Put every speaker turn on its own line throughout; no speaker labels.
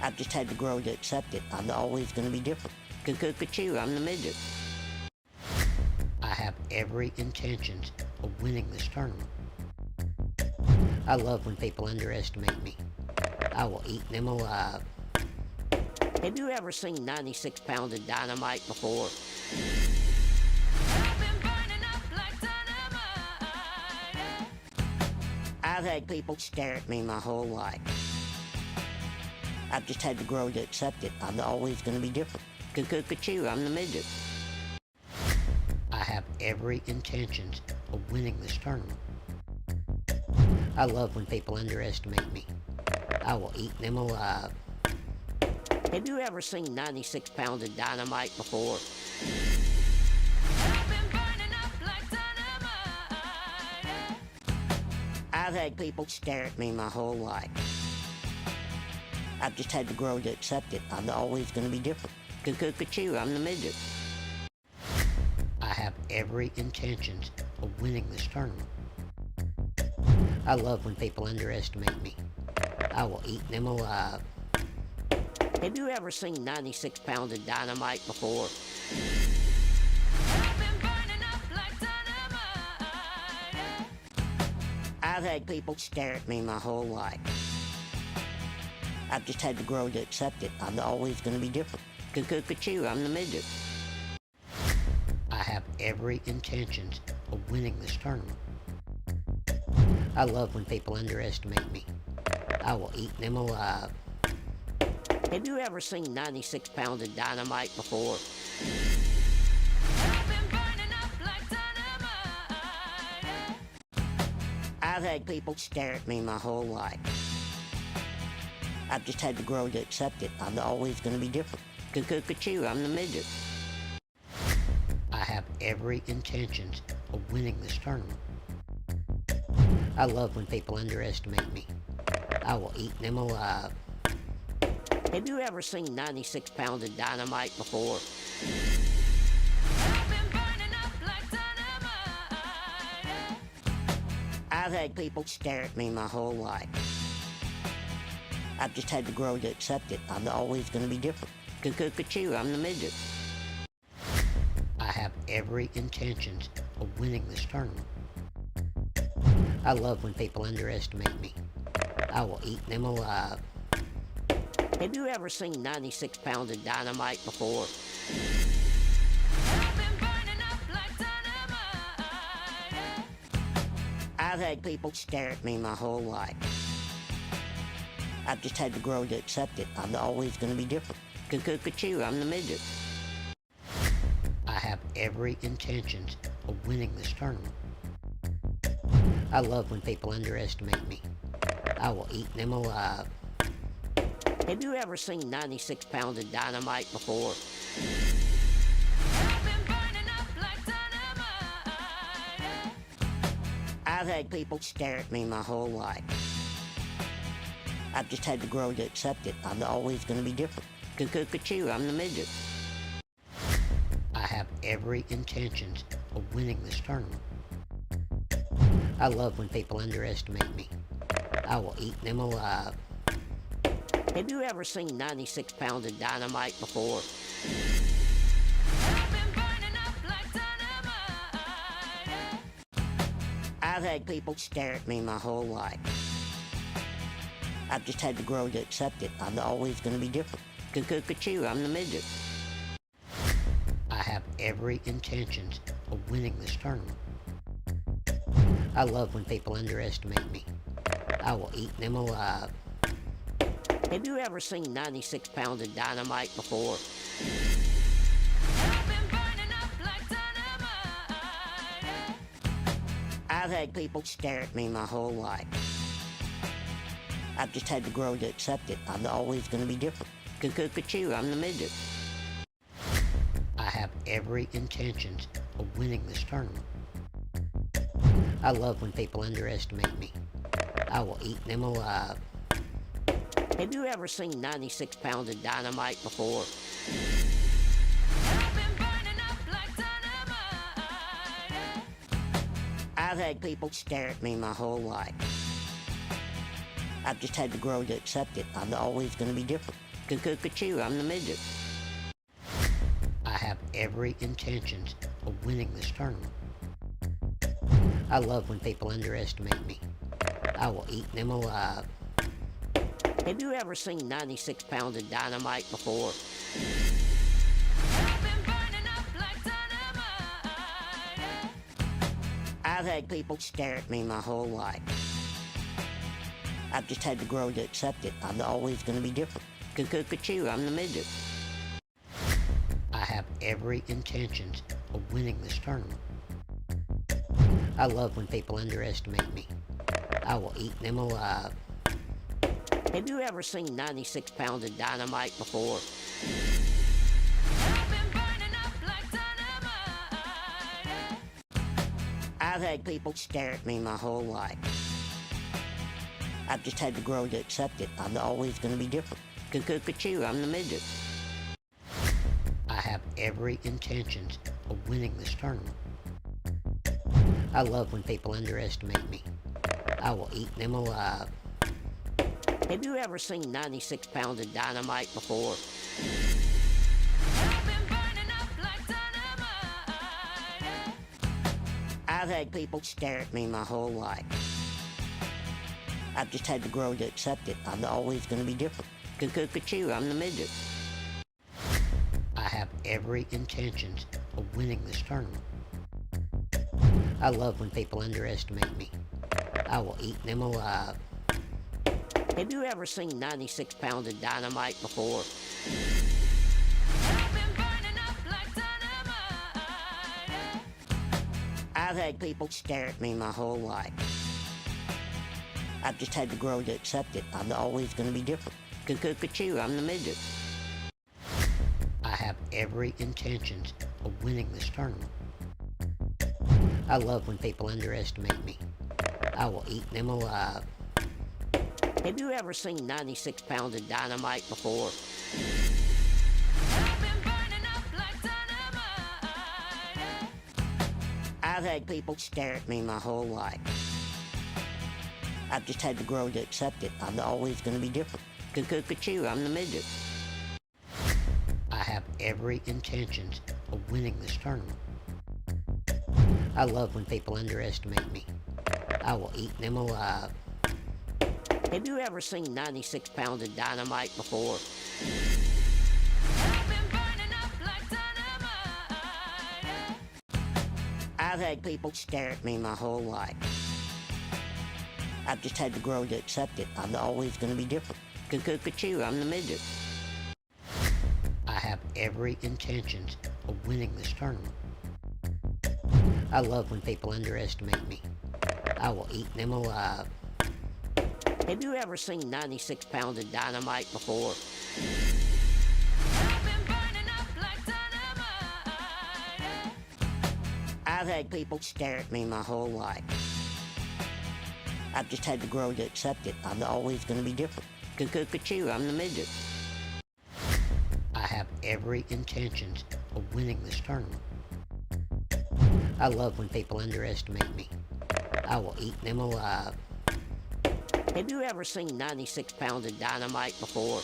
I've just had to grow to accept it. I'm always going to be different. Cuckoo, I'm the midget. I have every intentions of winning this tournament. I love when people underestimate me. I will eat them alive. Have you ever seen 96 pounds of dynamite before? I've had people stare at me my whole life. I've just had to grow to accept it. I'm always going to be different. Cuckoo, I'm the midget. I have every intentions of winning this tournament. I love when people underestimate me. I will eat them alive. Have you ever seen 96 pounds of dynamite before? I've had people stare at me my whole life. I've just had to grow to accept it. I'm always going to be different. Cuckoo, I'm the midget. I have every intentions of winning this tournament. I love when people underestimate me. I will eat them alive. Have you ever seen 96 pounds of dynamite before? I've had people stare at me my whole life. I've just had to grow to accept it. I'm always going to be different. Cuckoo, I'm the midget. I have every intentions of winning this tournament. I love when people underestimate me. I will eat them alive. Have you ever seen 96 pounds of dynamite before? I've had people stare at me my whole life. I've just had to grow to accept it. I'm always going to be different. Cuckoo, I'm the midget. I have every intentions of winning this tournament. I love when people underestimate me. I will eat them alive. Have you ever seen 96 pounds of dynamite before? I've had people stare at me my whole life. I've just had to grow to accept it. I'm always going to be different. Cuckoo, I'm the midget. I have every intentions of winning this tournament. I love when people underestimate me. I will eat them alive. Have you ever seen 96 pounds of dynamite before? I've had people stare at me my whole life. I've just had to grow to accept it. I'm always going to be different. Cuckoo, I'm the midget. I have every intentions of winning this tournament. I love when people underestimate me. I will eat them alive. Have you ever seen 96 pounds of dynamite before? I've had people stare at me my whole life. I've just had to grow to accept it. I'm always going to be different. Cuckoo, I'm the midget. I have every intentions of winning this tournament. I love when people underestimate me. I will eat them alive. Have you ever seen 96 pounds of dynamite before? I've had people stare at me my whole life. I've just had to grow to accept it. I'm always going to be different. Cuckoo, I'm the midget. I have every intentions of winning this tournament. I love when people underestimate me. I will eat them alive. Have you ever seen 96 pounds of dynamite before? I've had people stare at me my whole life. I've just had to grow to accept it. I'm always going to be different. Cuckoo, I'm the midget. I have every intentions of winning this tournament. I love when people underestimate me. I will eat them alive. Have you ever seen 96 pounds of dynamite before? I've had people stare at me my whole life. I've just had to grow to accept it. I'm always going to be different. Cuckoo, I'm the midget. I have every intention of winning this tournament. I love when people underestimate me. I will eat them alive. Have you ever seen 96 pounds of dynamite before? I've had people stare at me my whole life. I've just had to grow to accept it. I'm always going to be different. Cuckoo, I'm the midget. I have every intention of winning this tournament. I love when people underestimate me. I will eat them alive. Have you ever seen 96 pounds of dynamite before? I've had people stare at me my whole life. I've just had to grow to accept it. I'm always going to be different. Cuckoo, I'm the midget. I have every intention of winning this tournament. I love when people underestimate me. I will eat them alive. Have you ever seen 96 pounds of dynamite before? I've had people stare at me my whole life. I've just had to grow to accept it. I'm always going to be different. Cuckoo, I'm the midget. I have every intention of winning this tournament. I love when people underestimate me. I will eat them alive. Have you ever seen 96 pounds of dynamite before? I've had people stare at me my whole life. I've just had to grow to accept it. I'm always going to be different. Cuckoo, I'm the midget. I have every intention of winning this tournament. I love when people underestimate me. I will eat them alive. Have you ever seen 96 pounds of dynamite before? I've had people stare at me my whole life. I've just had to grow to accept it. I'm always going to be different. Cuckoo, I'm the midget. I have every intention of winning this tournament. I love when people underestimate me. I will eat them alive. Have you ever seen 96 pounds of dynamite before? I've had people stare at me my whole life. I've just had to grow to accept it. I'm always going to be different. Cuckoo, I'm the midget. I have every intention of winning this tournament. I love when people underestimate me. I will eat them alive. Have you ever seen 96 pounds of dynamite before? I've had people stare at me my whole life. I've just had to grow to accept it. I'm always going to be different. Cuckoo, I'm the midget. I have every intention of winning this tournament. I love when people underestimate me. I will eat them alive. Have you ever seen 96 pounds of dynamite before?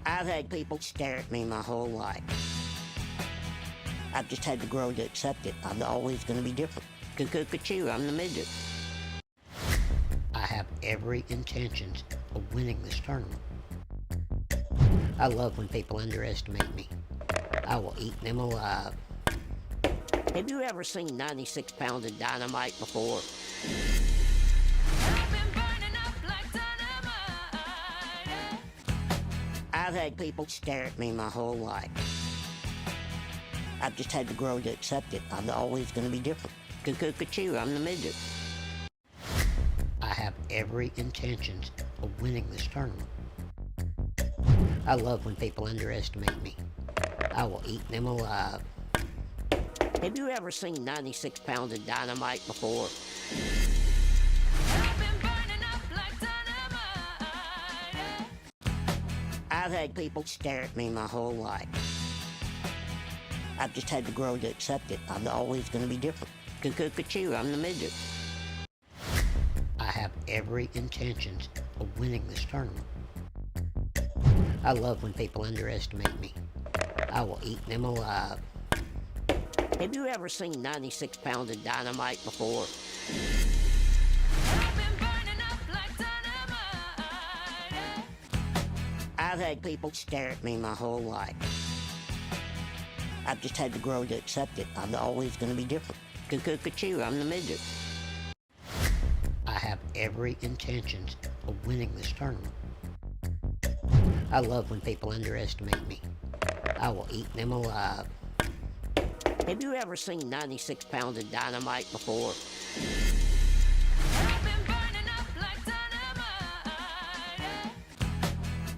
I've had people stare at me my whole life. I've just had to grow to accept it. I'm always going to be different. Cuckoo, I'm the midget. I have every intention of winning this tournament. I love when people underestimate me. I will eat them alive. Have you ever seen 96 pounds of dynamite before? I've had people stare at me my whole life. I've just had to grow to accept it. I'm always going to be different. Cuckoo, I'm the midget. I have every intention of winning this tournament. I love when people underestimate me. I will eat them alive. Have you ever seen 96 pounds of dynamite before? I've had people stare at me my whole life. I've just had to grow to accept it. I'm always going to be different. Cuckoo, I'm the midget. every intentions of winning this tournament. I love when people underestimate me. I will eat them alive. Have you ever seen 96 pounds of dynamite before? I've had people stare at me my whole life. I've just had to grow to accept it. I'm always going to be different. Cuckoo, I'm the midget. I have every intentions of winning this tournament. I love when people underestimate me. I will eat them alive. Have you ever seen 96 pounds of dynamite before?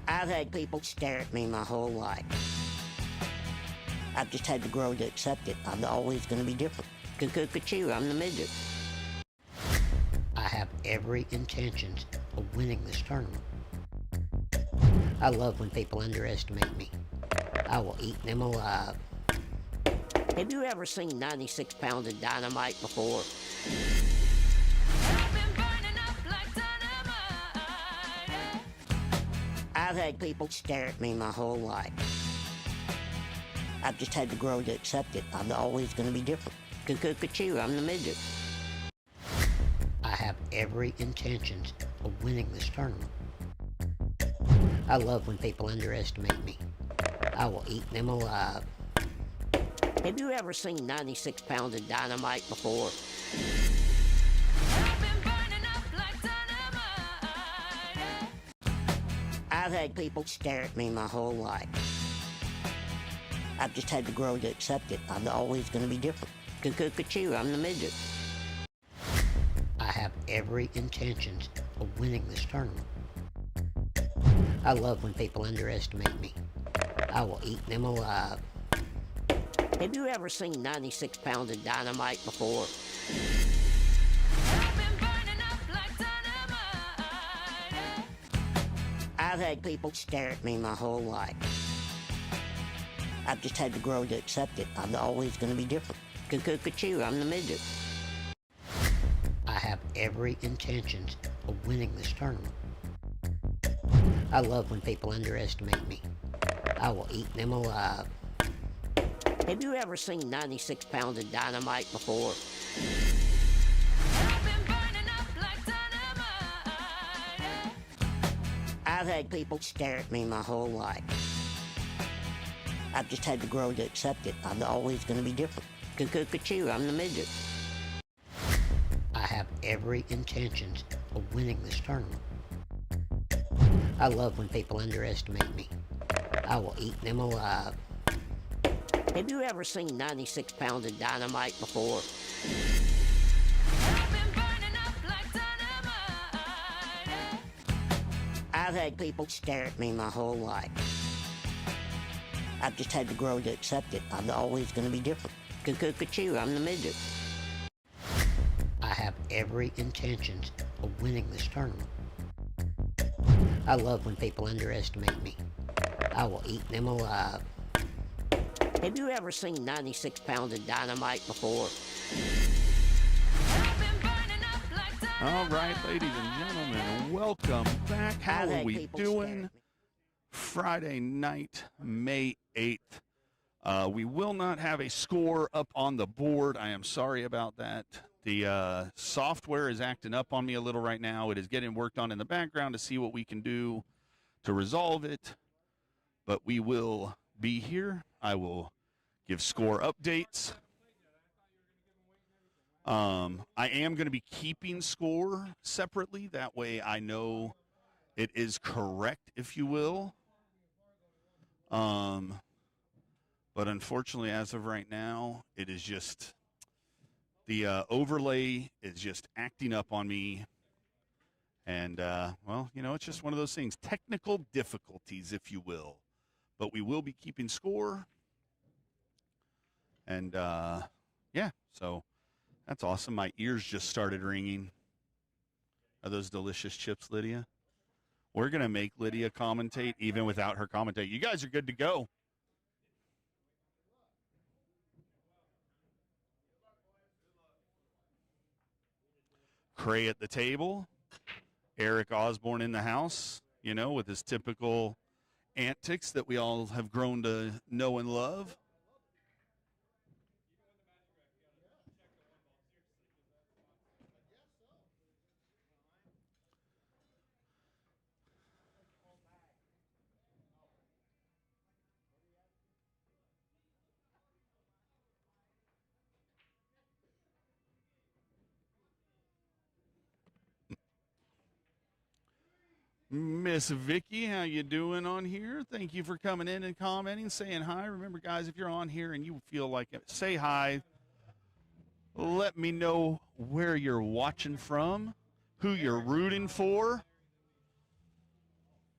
I've had people stare at me my whole life. I've just had to grow to accept it. I'm always going to be different. Cuckoo, I'm the midget. I have every intentions of winning this tournament. I love when people underestimate me. I will eat them alive. Have you ever seen 96 pounds of dynamite before? I've had people stare at me my whole life. I've just had to grow to accept it. I'm always going to be different. Cuckoo, I'm the midget. I have every intentions of winning this tournament. I love when people underestimate me. I will eat them alive. Have you ever seen 96 pounds of dynamite before? I've had people stare at me my whole life. I've just had to grow to accept it. I'm always going to be different. Cuckoo, I'm the midget. I have every intentions of winning this tournament. I love when people underestimate me. I will eat them alive. Have you ever seen 96 pounds of dynamite before? I've had people stare at me my whole life. I've just had to grow to accept it. I'm always going to be different. Cuckoo, I'm the midget. I have every intentions of winning this tournament. I love when people underestimate me. I will eat them alive. Have you ever seen 96 pounds of dynamite before? I've had people stare at me my whole life. I've just had to grow to accept it. I'm always going to be different. Cuckoo, I'm the midget. I have every intentions of winning this tournament. I love when people underestimate me. I will eat them alive. Have you ever seen 96 pounds of dynamite before? I've had people stare at me my whole life. I've just had to grow to accept it. I'm always going to be different. Cuckoo, I'm the midget. I have every intentions of winning this tournament. I love when people underestimate me. I will eat them alive. Have you ever seen 96 pounds of dynamite before?
All right, ladies and gentlemen, welcome back. How are we doing? Friday night, May 8th. We will not have a score up on the board. I am sorry about that. The software is acting up on me a little right now. It is getting worked on in the background to see what we can do to resolve it. But we will be here. I will give score updates. I am going to be keeping score separately. That way I know it is correct, if you will. But unfortunately, as of right now, it is just the overlay is just acting up on me. And, well, you know, it's just one of those things. Technical difficulties, if you will. But we will be keeping score. And, yeah, so that's awesome. My ears just started ringing. Are those delicious chips, Lydia? We're going to make Lydia commentate even without her commentate. You guys are good to go. Cray at the table. Eric Osborne in the house, you know, with his typical antics that we all have grown to know and love. Miss Vicky, how you doing on here? Thank you for coming in and commenting, saying hi. Remember, guys, if you're on here and you feel like it, say hi. Let me know where you're watching from, who you're rooting for.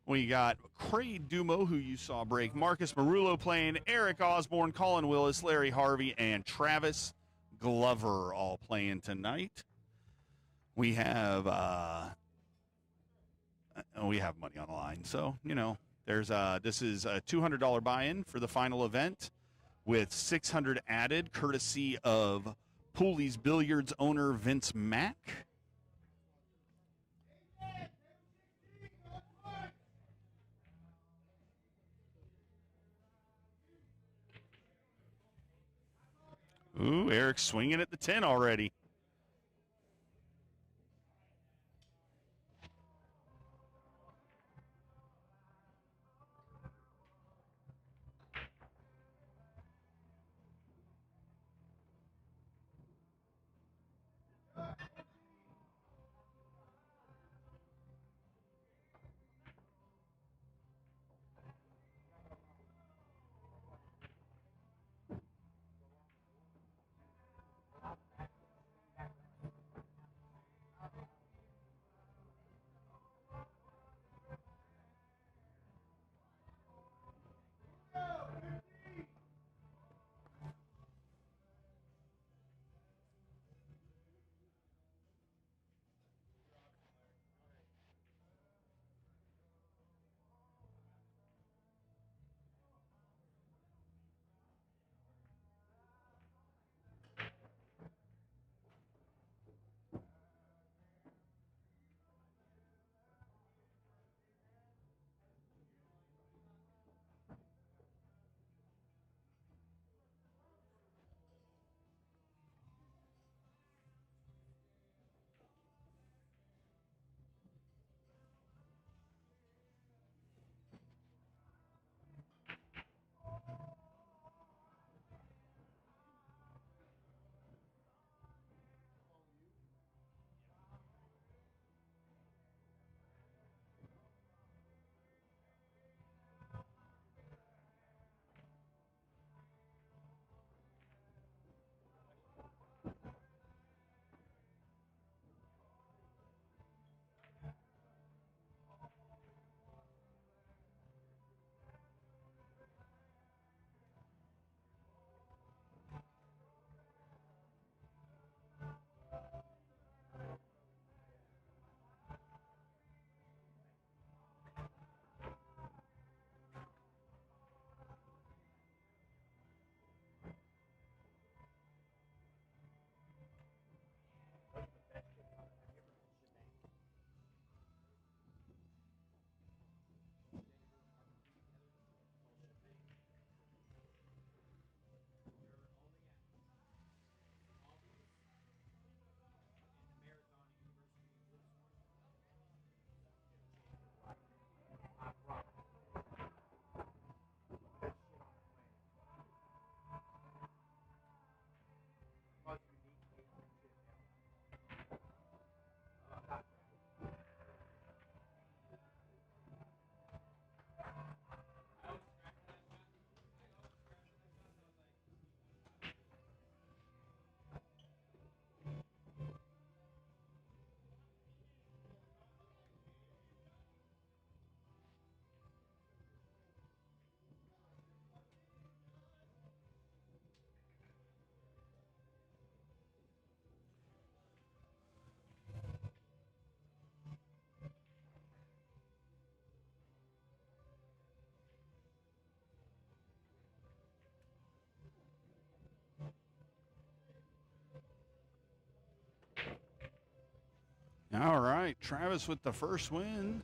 We got Craig Dumo, who you saw break, Marcus Marullo playing, Eric Osborne, Colin Willis, Larry Harvey, and Travis Glover all playing tonight. We have money on the line, so you know there's this is a $200 buy-in for the final event with $600 added, courtesy of Pooley's Billiards owner Vince Mack. Ooh, Eric swinging at the 10 already. All right, Travis with the first win.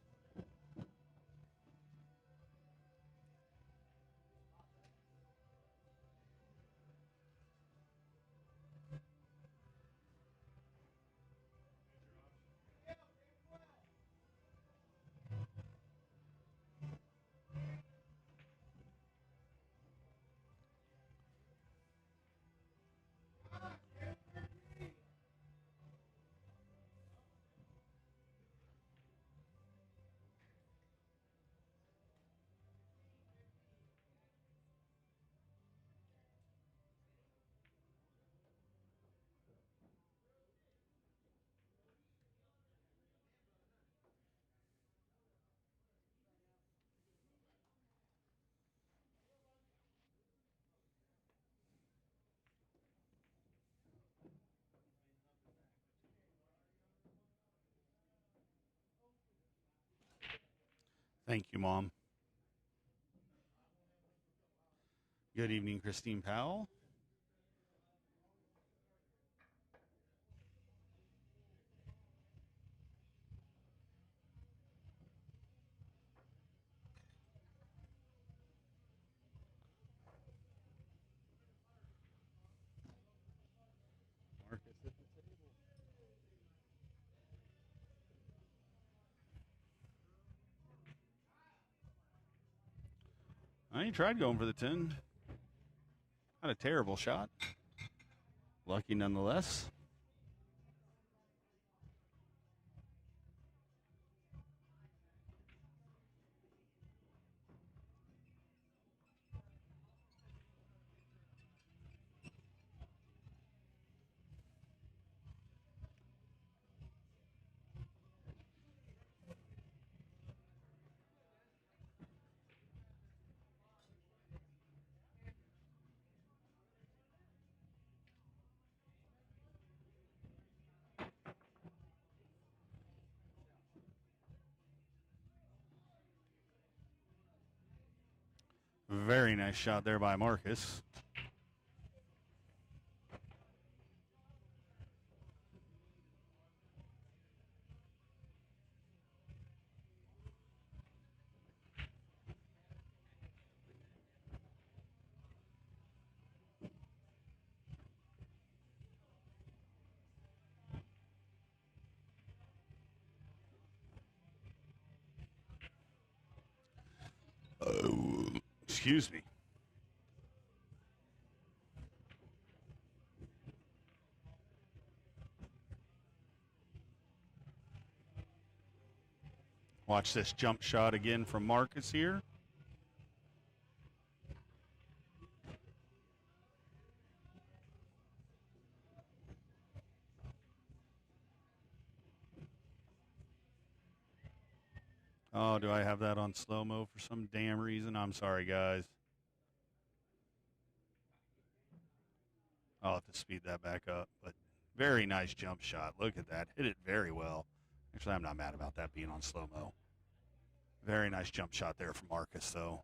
Thank you, Mom. Good evening, Christine Powell. Marcus at the table. He tried going for the 10. Not a terrible shot. Lucky nonetheless. Very nice shot there by Marcus. Excuse me. Watch this jump shot again from Marcus here. Oh, do I have that on slow-mo for some damn reason? I'm sorry, guys. I'll have to speed that back up. But very nice jump shot. Look at that. Hit it very well. Actually, I'm not mad about that being on slow-mo. Very nice jump shot there from Marcus, though.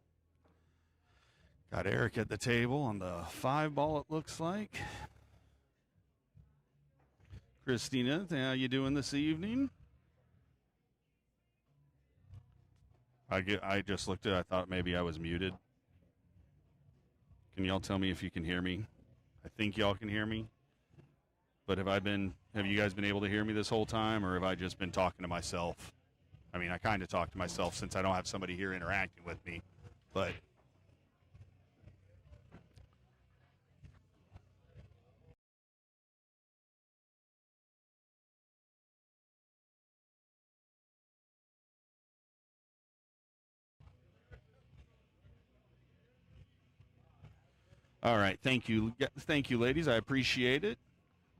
Got Eric at the table on the 5 ball, it looks like. Christina, how you doing this evening? I just looked at it. I thought maybe I was muted. Can y'all tell me if you can hear me? I think y'all can hear me. But have you guys been able to hear me this whole time, or have I just been talking to myself? I mean, I kind of talk to myself since I don't have somebody here interacting with me. But all right, thank you, ladies. I appreciate it.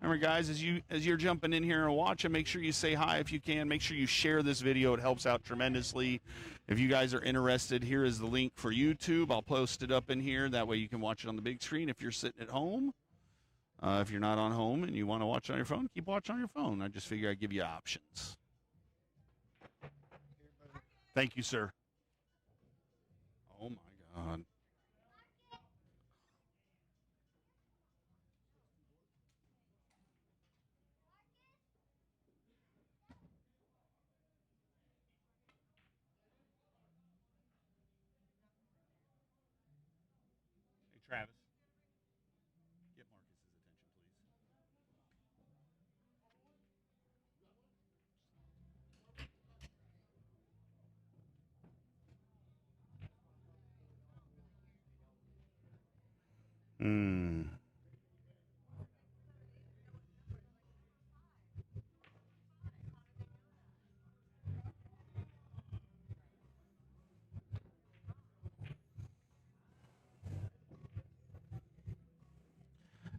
Remember, guys, as you're jumping in here and watching, make sure you say hi if you can. Make sure you share this video; it helps out tremendously. If you guys are interested, here is the link for YouTube. I'll post it up in here. That way, you can watch it on the big screen if you're sitting at home. If you're not on home and you want to watch on your phone, keep watching on your phone. I just figure I'd give you options. Thank you, sir. Oh my God. Travis, get Marcus's attention,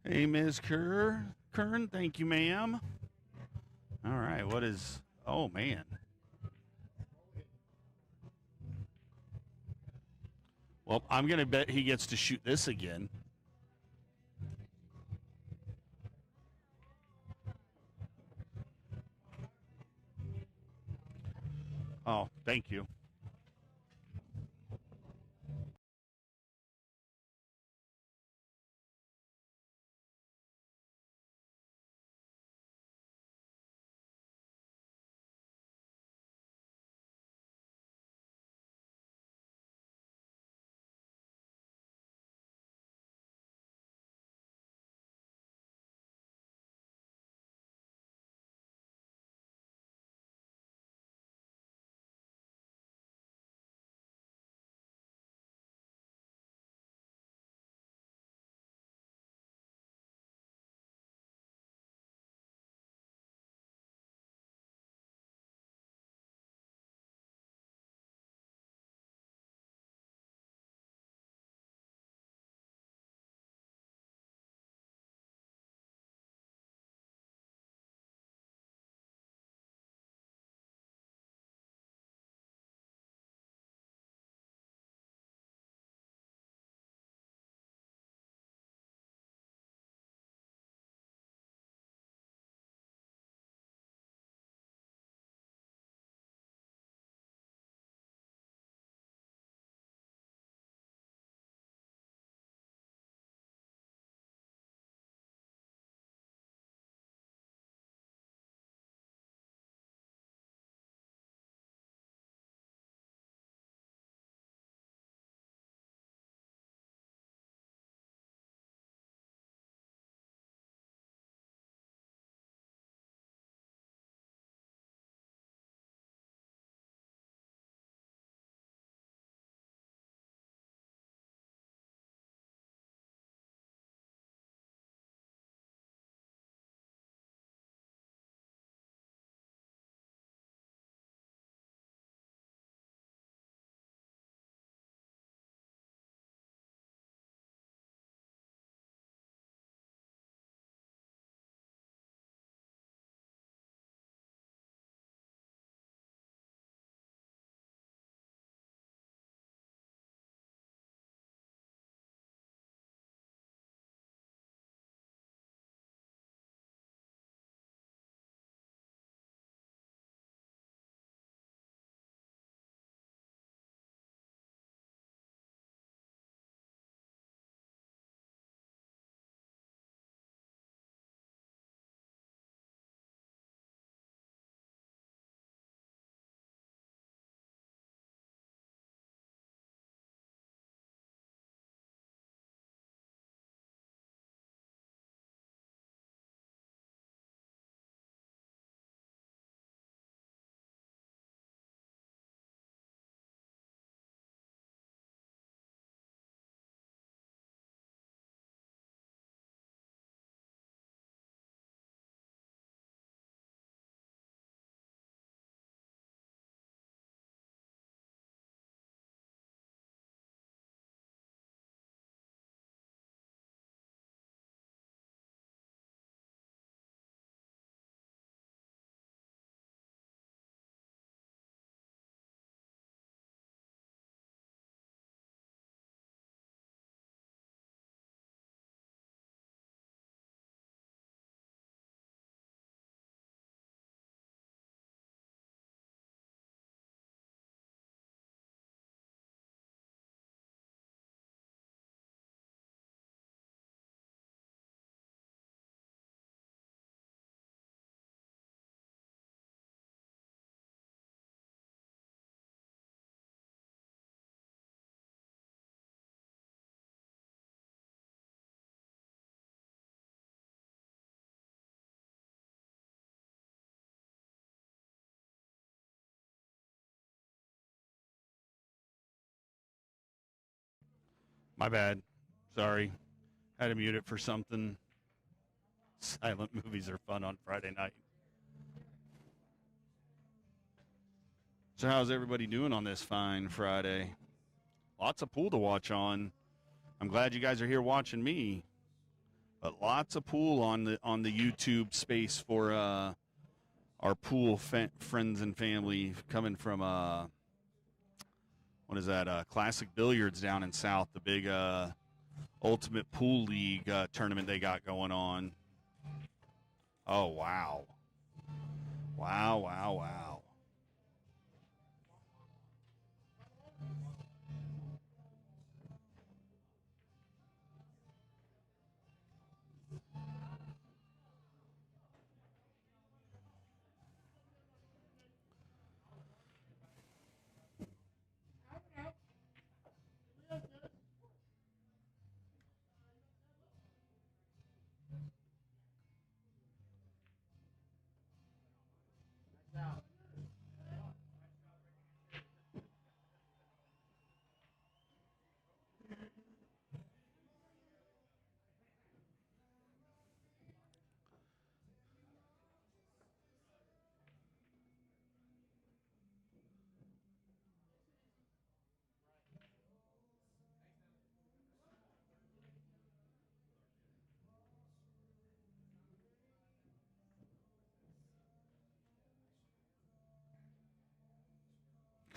please. Hey, Ms. Kern, thank you, ma'am. All right, what is... Oh, man. Well, I'm going to bet he gets to shoot this again. Oh, thank you. My bad. Sorry. Had to mute it for something. Silent movies are fun on Friday night. So how's everybody doing on this fine Friday? Lots of pool to watch on. I'm glad you guys are here watching me. But lots of pool on the YouTube space for our pool friends and family coming from what is that? Classic Billiards down in South, the big Ultimate Pool League tournament they got going on. Oh wow. Wow, wow, wow.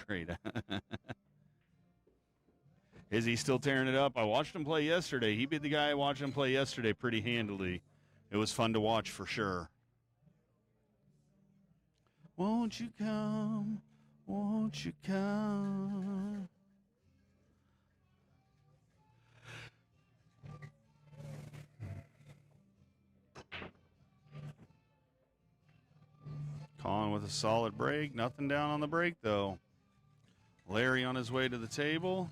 Great. Is he still tearing it up? I watched him play yesterday. He beat the guy I watched him play yesterday pretty handily. It was fun to watch for sure. Won't you come? Won't you come? Colin with a solid break. Nothing down on the break, though. Larry on his way to the table.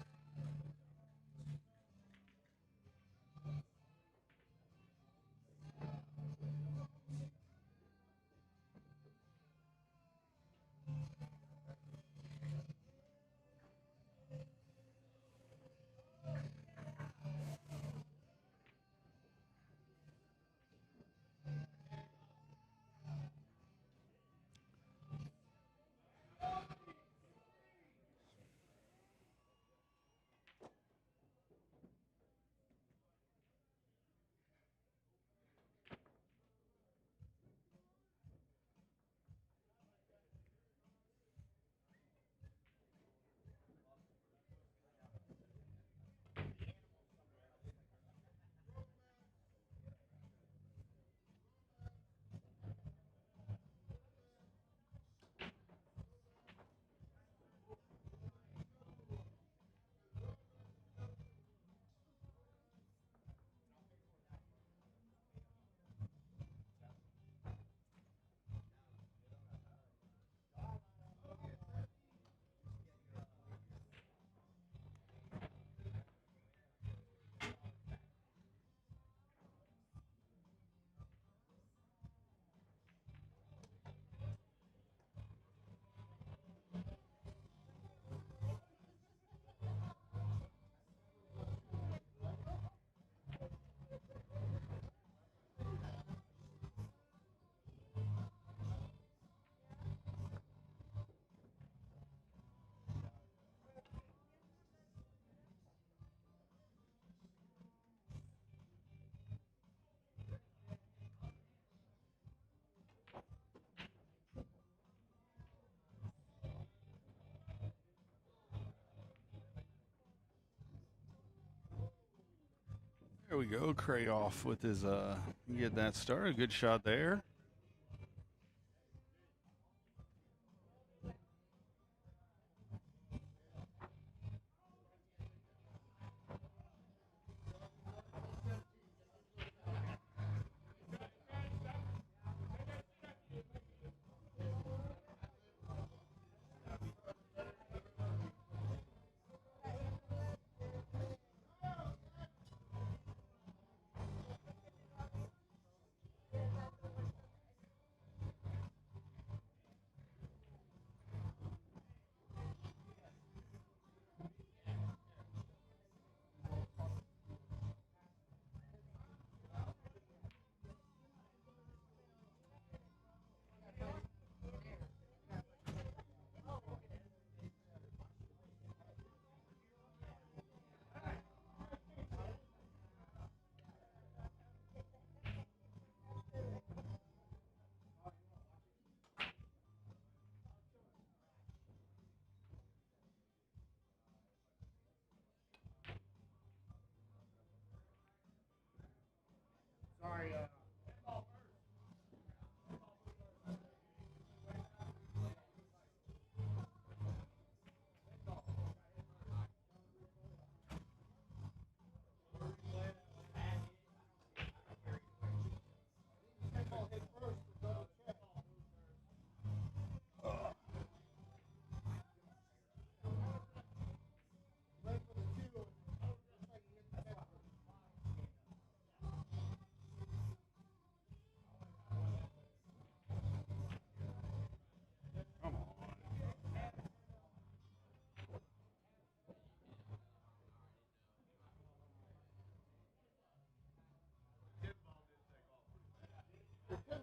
There we go. Cray off with his, get that started. Good shot there.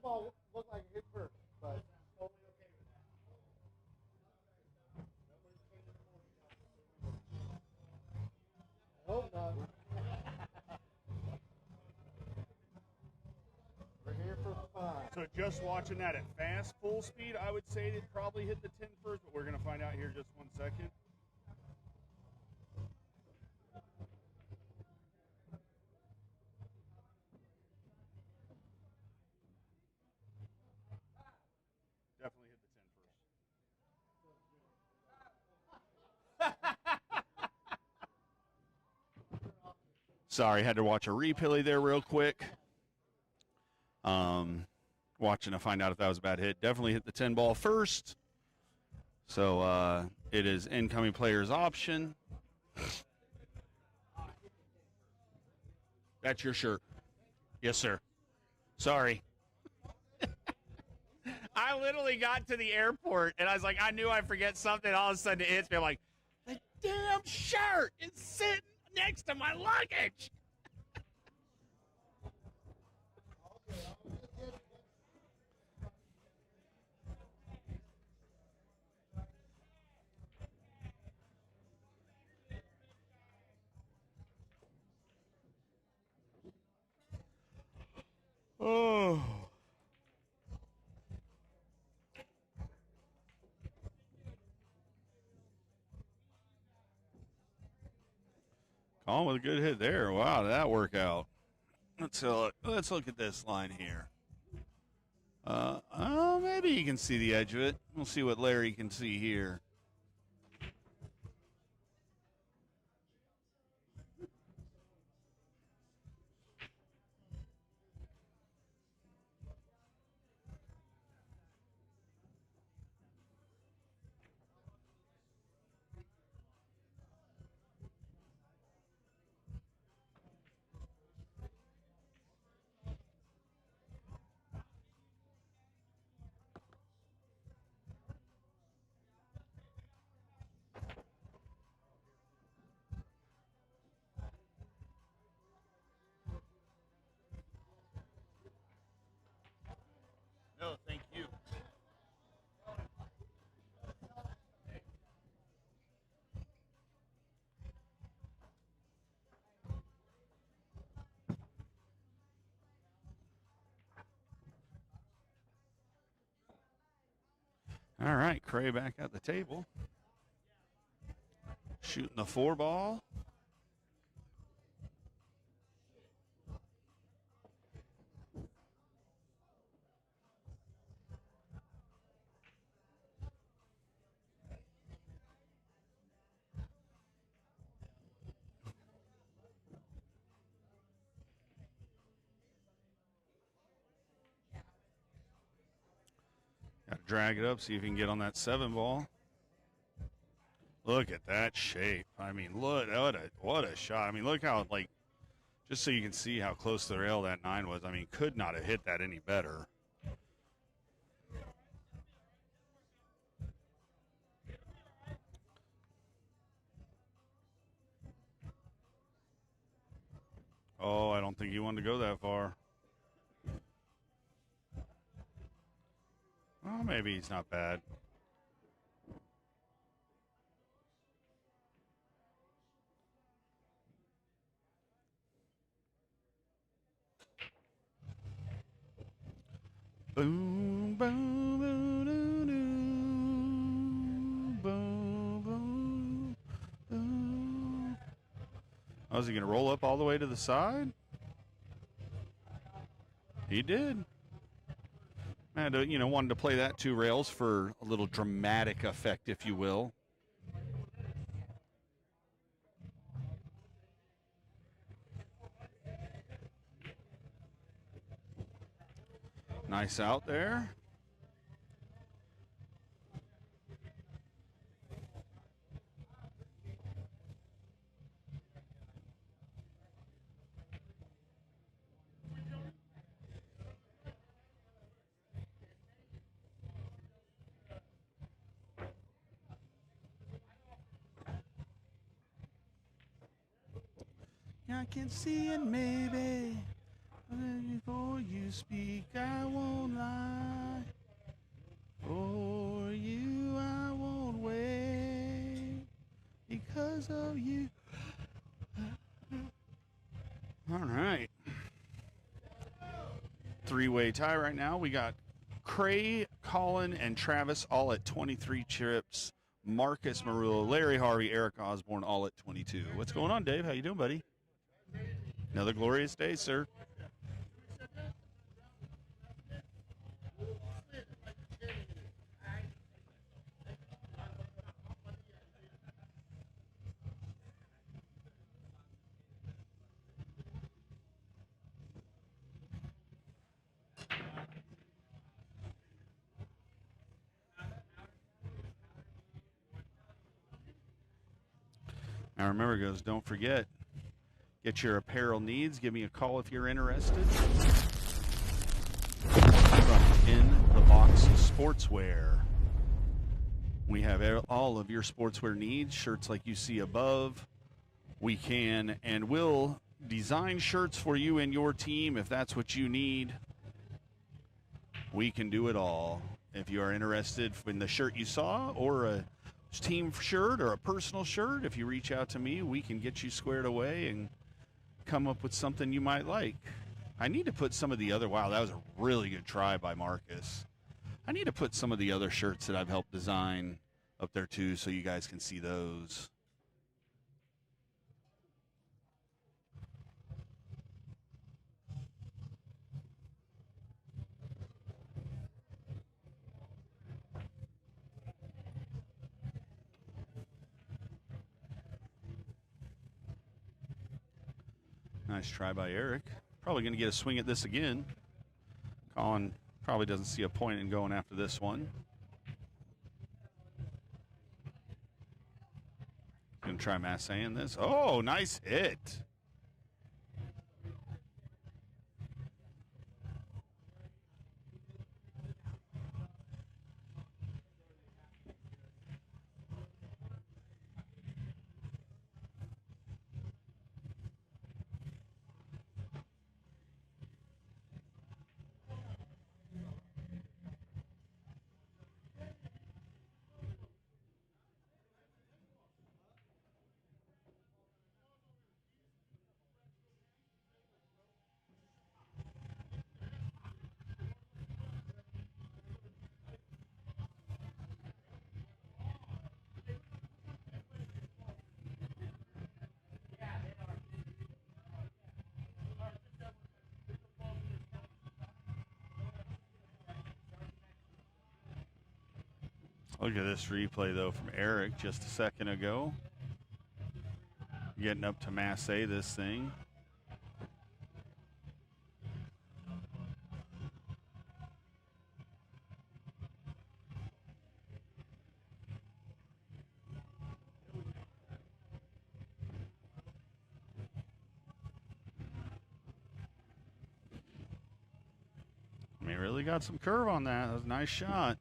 ball looked like it hit first, but totally okay with that. Hope not. We're here for fun.
So just watching that at fast, full speed, I would say it probably hit the 10 first, but we're going to find out here just 1 second. Definitely hit the 10 first. Sorry, had to watch a replay there real quick. Watching to find out if that was a bad hit. Definitely hit the 10 ball first. So it is incoming player's option. That's your shirt. Yes, sir. Sorry. I literally got to the airport, and I was like, I knew I'd forget something. All of a sudden, it hits me. I'm like, the damn shirt is sitting next to my luggage. Oh. Colin with a good hit there. Wow, did that work out? Let's look at this line here. Oh, maybe you can see the edge of it. We'll see what Larry can see here. No, thank you. All right, Cray back at the table. Shooting the 4 ball. Got to drag it up, see if you can get on that 7 ball. Look at that shape. I mean, look, what a shot. I mean, look how, like, just so you can see how close to the rail that 9 was. I mean, could not have hit that any better. Oh, I don't think he wanted to go that far. Oh, maybe he's not bad. Boom, boom, boom, doo, doo. Boom, boom, boom. Oh, is he going to roll up all the way to the side? He did. And, wanted to play that 2 rails for a little dramatic effect, if you will. Nice out there. I can see it maybe. For you speak, I won't lie. For you, I won't wait. Because of you. All right. Three-way tie right now. We got Cray, Colin, and Travis all at 23 chips. Marcus Marullo, Larry Harvey, Eric Osborne all at 22. What's going on, Dave? How you doing, buddy? Another glorious day, sir. Now remember, guys, don't forget, get your apparel needs. Give me a call if you're interested. From In the Box Sportswear, we have all of your sportswear needs, shirts like you see above. We can and will design shirts for you and your team if that's what you need. We can do it all. If you are interested in the shirt you saw or a team shirt or a personal shirt, if you reach out to me, we can get you squared away and come up with something you might like. I need to put some of the other, wow, that was a really good try by Marcus. I need to put some of the other shirts that I've helped design up there too so you guys can see those. Nice try by Eric. Probably going to get a swing at this again. Colin probably doesn't see a point in going after this one. Going to try Masseying this. Oh, nice hit. Look at this replay, though, from Eric just a second ago. Getting up to Massey this thing. I mean, really got some curve on that. That was a nice shot.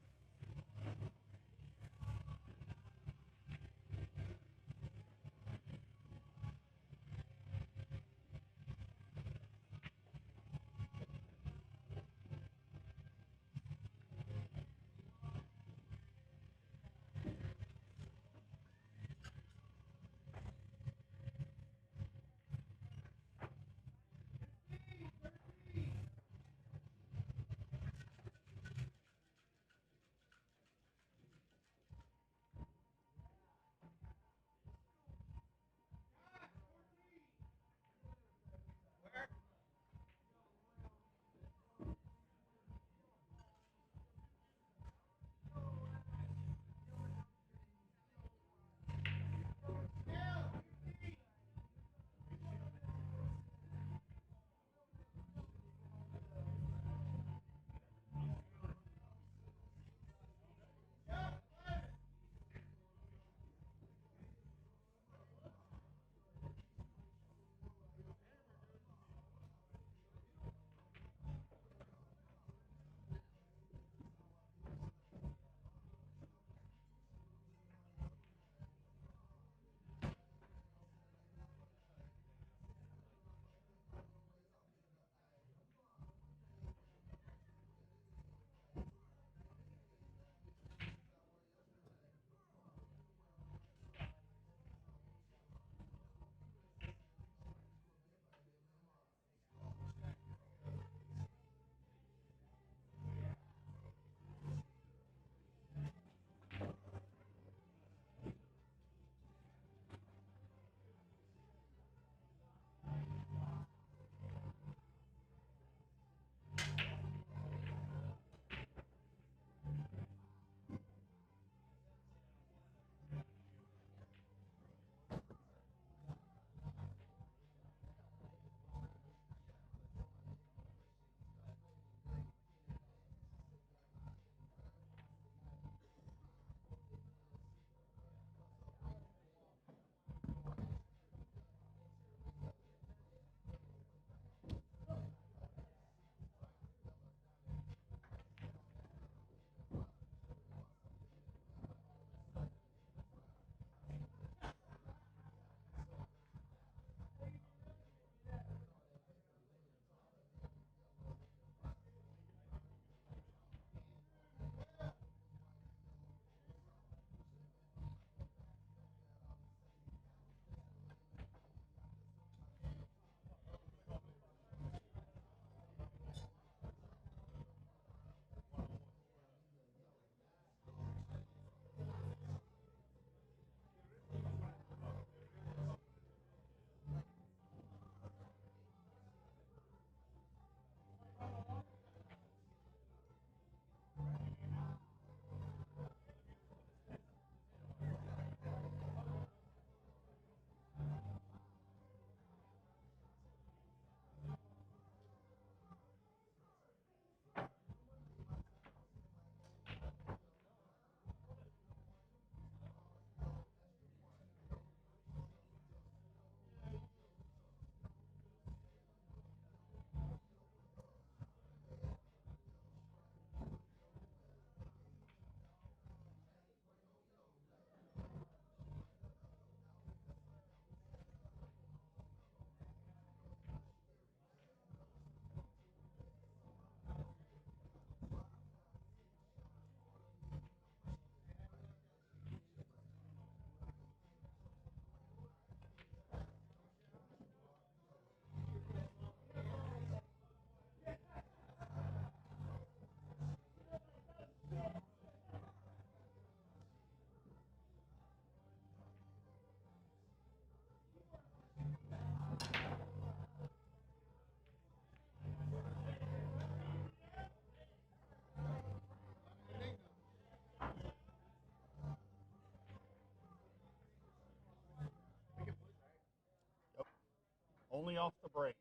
Only off the break.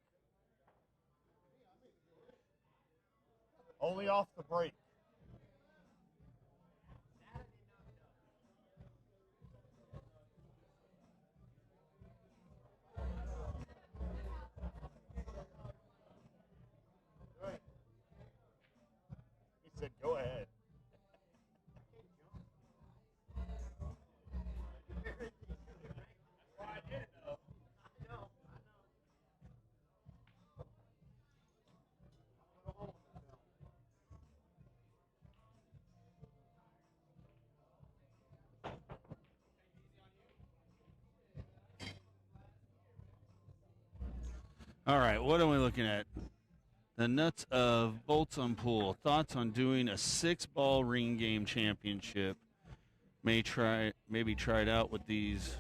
Only off the break. He said, go ahead.
All right, what are we looking at? The nuts of bolts on pool. Thoughts on doing a 6-ball ring game championship? Maybe try it out with these.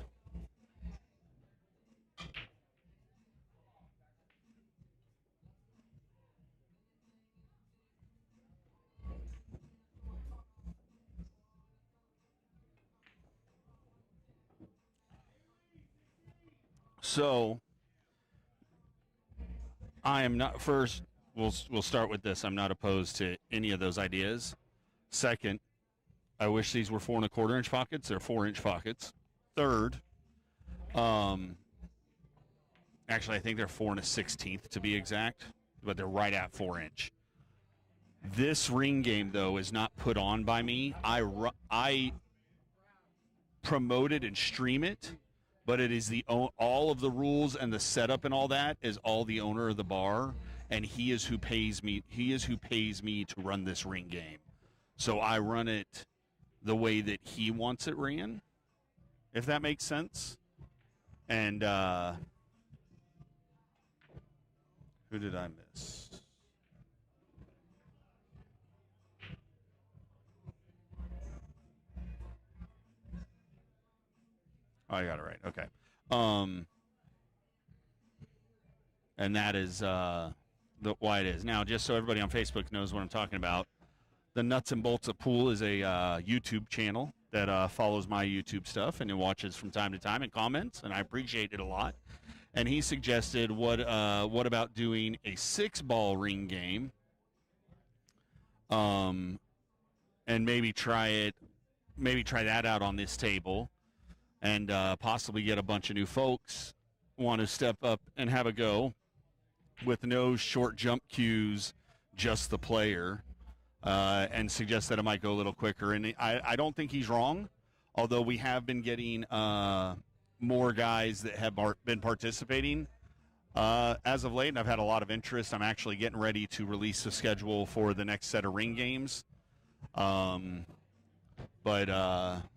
So, I am not first. We'll start with this. I'm not opposed to any of those ideas. Second, I wish these were 4 1/4 inch pockets. They're 4-inch pockets. Third, actually, I think they're 4 1/16 to be exact, but they're right at 4-inch. This ring game, though, is not put on by me. I promote it and stream it, but it is all of the rules and the setup and all that is all the owner of the bar, and he is who pays me. He is who pays me to run this ring game. So I run it the way that he wants it ran, if that makes sense. And who did I miss? Oh, I got it right. Okay. And that is why it is. Now, just so everybody on Facebook knows what I'm talking about, the Nuts and Bolts of Pool is a YouTube channel that follows my YouTube stuff and it watches from time to time and comments, and I appreciate it a lot. And he suggested, what about doing a 6-ball ring game, and maybe try that out on this table, and possibly get a bunch of new folks want to step up and have a go with no short jump cues, just the player, and suggest that it might go a little quicker. And I don't think he's wrong, although we have been getting more guys that have been participating as of late, and I've had a lot of interest. I'm actually getting ready to release a schedule for the next set of ring games.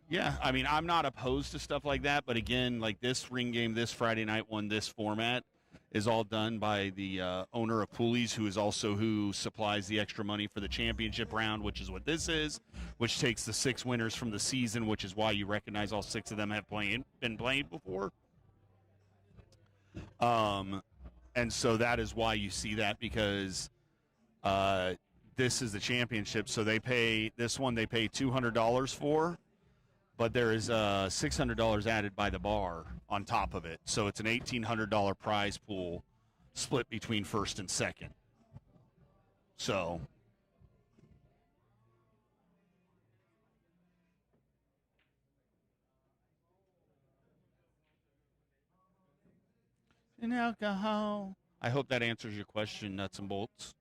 Yeah, I mean, I'm not opposed to stuff like that, but again, like this ring game, this Friday night one, this format is all done by the owner of Poolies, who is also who supplies the extra money for the championship round, which is what this is, which takes the 6 winners from the season, which is why you recognize all 6 of them have been played before. And so that is why you see that, because this is the championship, so they pay $200 for, but there is $600 added by the bar on top of it. So it's an $1,800 prize pool split between first and second. So and alcohol. I hope that answers your question, Nuts and Bolts.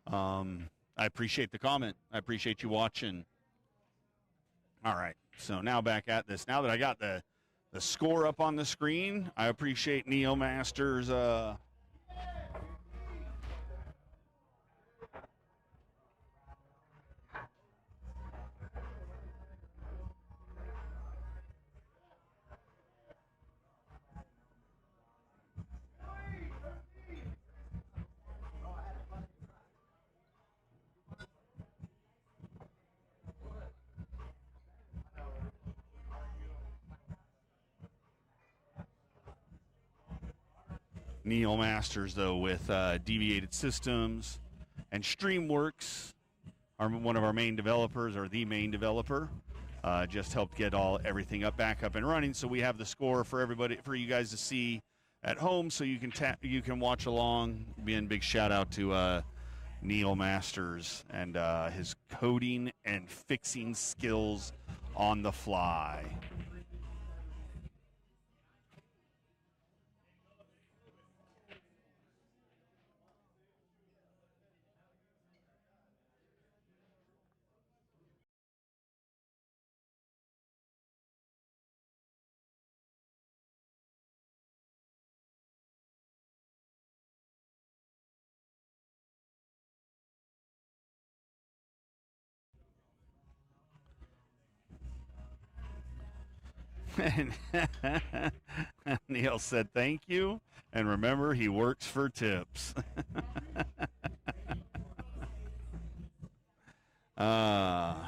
I appreciate the comment. I appreciate you watching. All right. So now back at this. Now that I got the score up on the screen, I appreciate Neo Masters. Neo Masters, though, with Deviated Systems and Streamworks, are one of our main developers, or the main developer. Just helped get everything back up and running. So we have the score for everybody, for you guys to see at home, so you can watch along. Being big shout out to Neil Masters and his coding and fixing skills on the fly. And Neil said thank you, and remember, he works for tips. All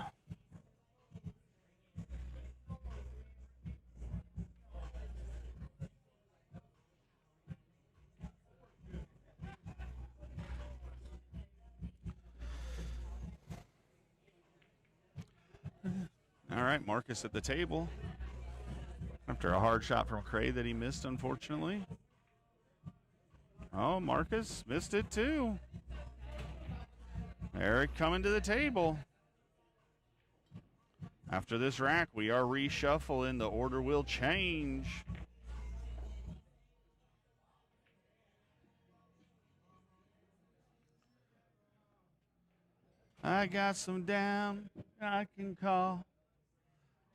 right, Marcus at the table. After a hard shot from Cray that he missed, unfortunately. Oh, Marcus missed it too. Eric coming to the table. After this rack, we are reshuffling. The order will change. I got some down I can call.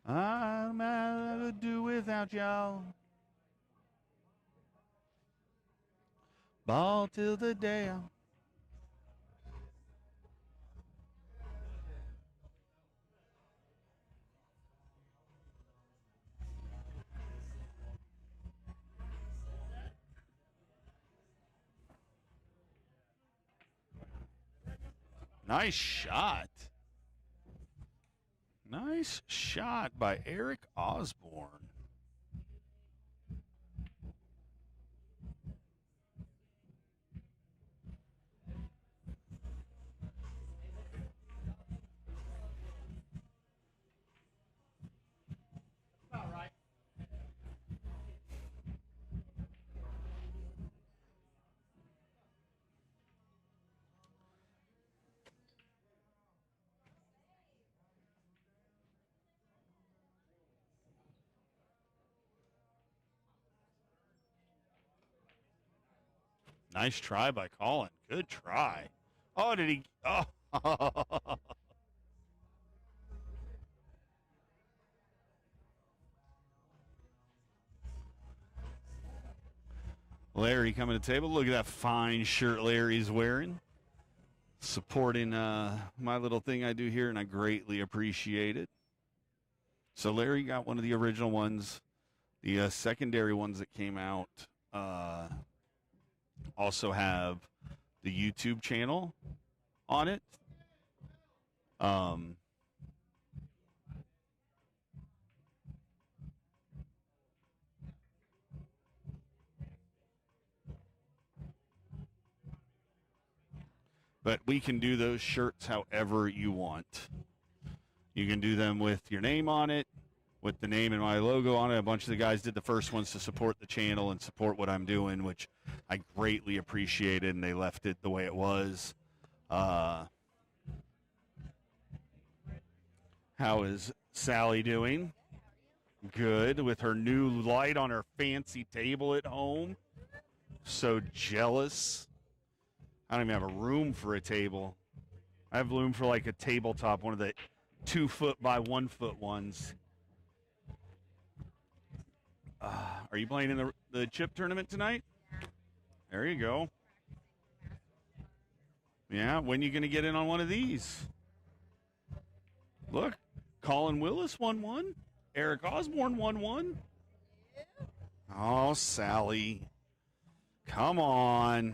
I'm out to do without y'all. Ball till the day I'm... Nice shot. Nice shot by Eric Osborne. Nice try by Colin. Good try. Oh, did he? Oh. Larry coming to the table. Look at that fine shirt Larry's wearing. Supporting my little thing I do here, and I greatly appreciate it. So Larry got one of the original ones. The secondary ones that came out also have the YouTube channel on it. But we can do those shirts however you want. You can do them with your name on it, with the name and my logo on it. A bunch of the guys did the first ones to support the channel and support what I'm doing, which I greatly appreciated, and they left it the way it was. How is Sally doing? Good, with her new light on her fancy table at home. So jealous. I don't even have a room for a table. I have room for like a tabletop, one of the 2 foot by 1 foot ones. Are you playing in the chip tournament tonight? There you go. Yeah, when are you going to get in on one of these? Look, Colin Willis won one. Eric Osborne won one. Oh, Sally. Come on.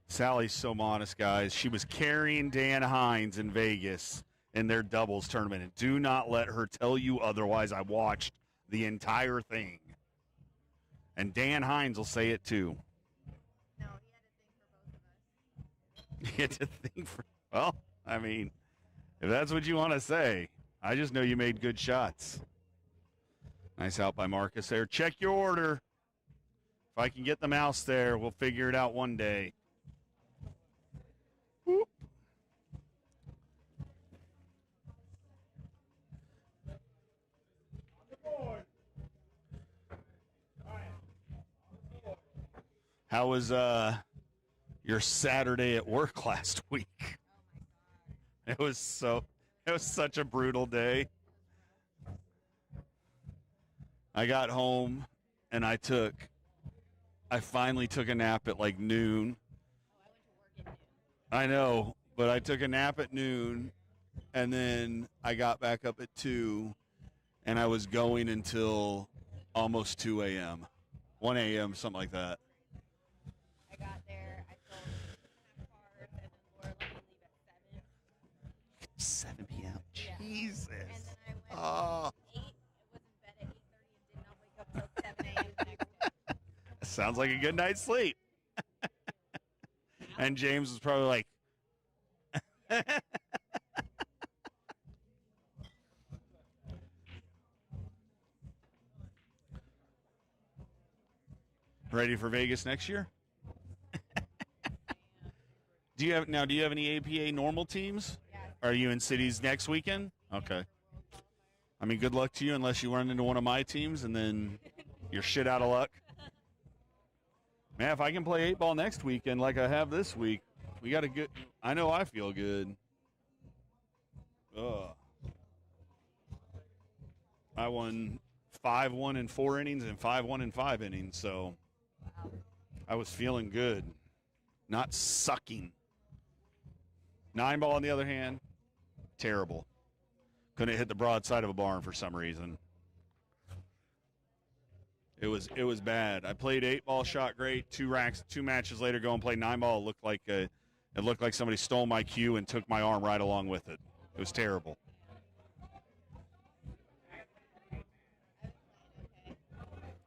Sally's so modest, guys. She was carrying Dan Hines in Vegas in their doubles tournament. And do not let her tell you otherwise. I watched the entire thing. And Dan Hines will say it too.
No,
He had to think for, well, I mean, if that's what you want to say. I just know you made good shots. Nice out by Marcus there. Check your order. If I can get the mouse there, we'll figure it out one day. Whoop. How was your Saturday at work last week? It was such a brutal day. I got home and I finally took a nap at like noon. I know, but I took a nap at noon and then I got back up at 2 and I was going until almost 2 a.m., 1 a.m., something like that.
I got there, I sold half cards, and then Laura let me leave at 7.
7 p.m.
Yeah.
Jesus.
And then I went
Oh,
at 8, was in bed at 8:30 and did not wake up till 7 a.m. the next day.
sounds like a good night's sleep. And James was probably like, ready for Vegas next year? Do you have any APA normal teams?
Yeah.
Are you in cities next weekend? Okay. I mean, good luck to you unless you run into one of my teams and then you're shit out of luck. Man, if I can play 8-ball next weekend like I have this week, we got a good – I know I feel good. Ugh. I won 5-1 in 4 innings and 5-1 in 5 innings, so I was feeling good, not sucking. 9-ball, on the other hand, terrible. Couldn't hit the broadside of a barn for some reason. It was bad. I played 8-ball, shot great. 2 matches later, go and play 9-ball. It looked like somebody stole my cue and took my arm right along with it. It was terrible.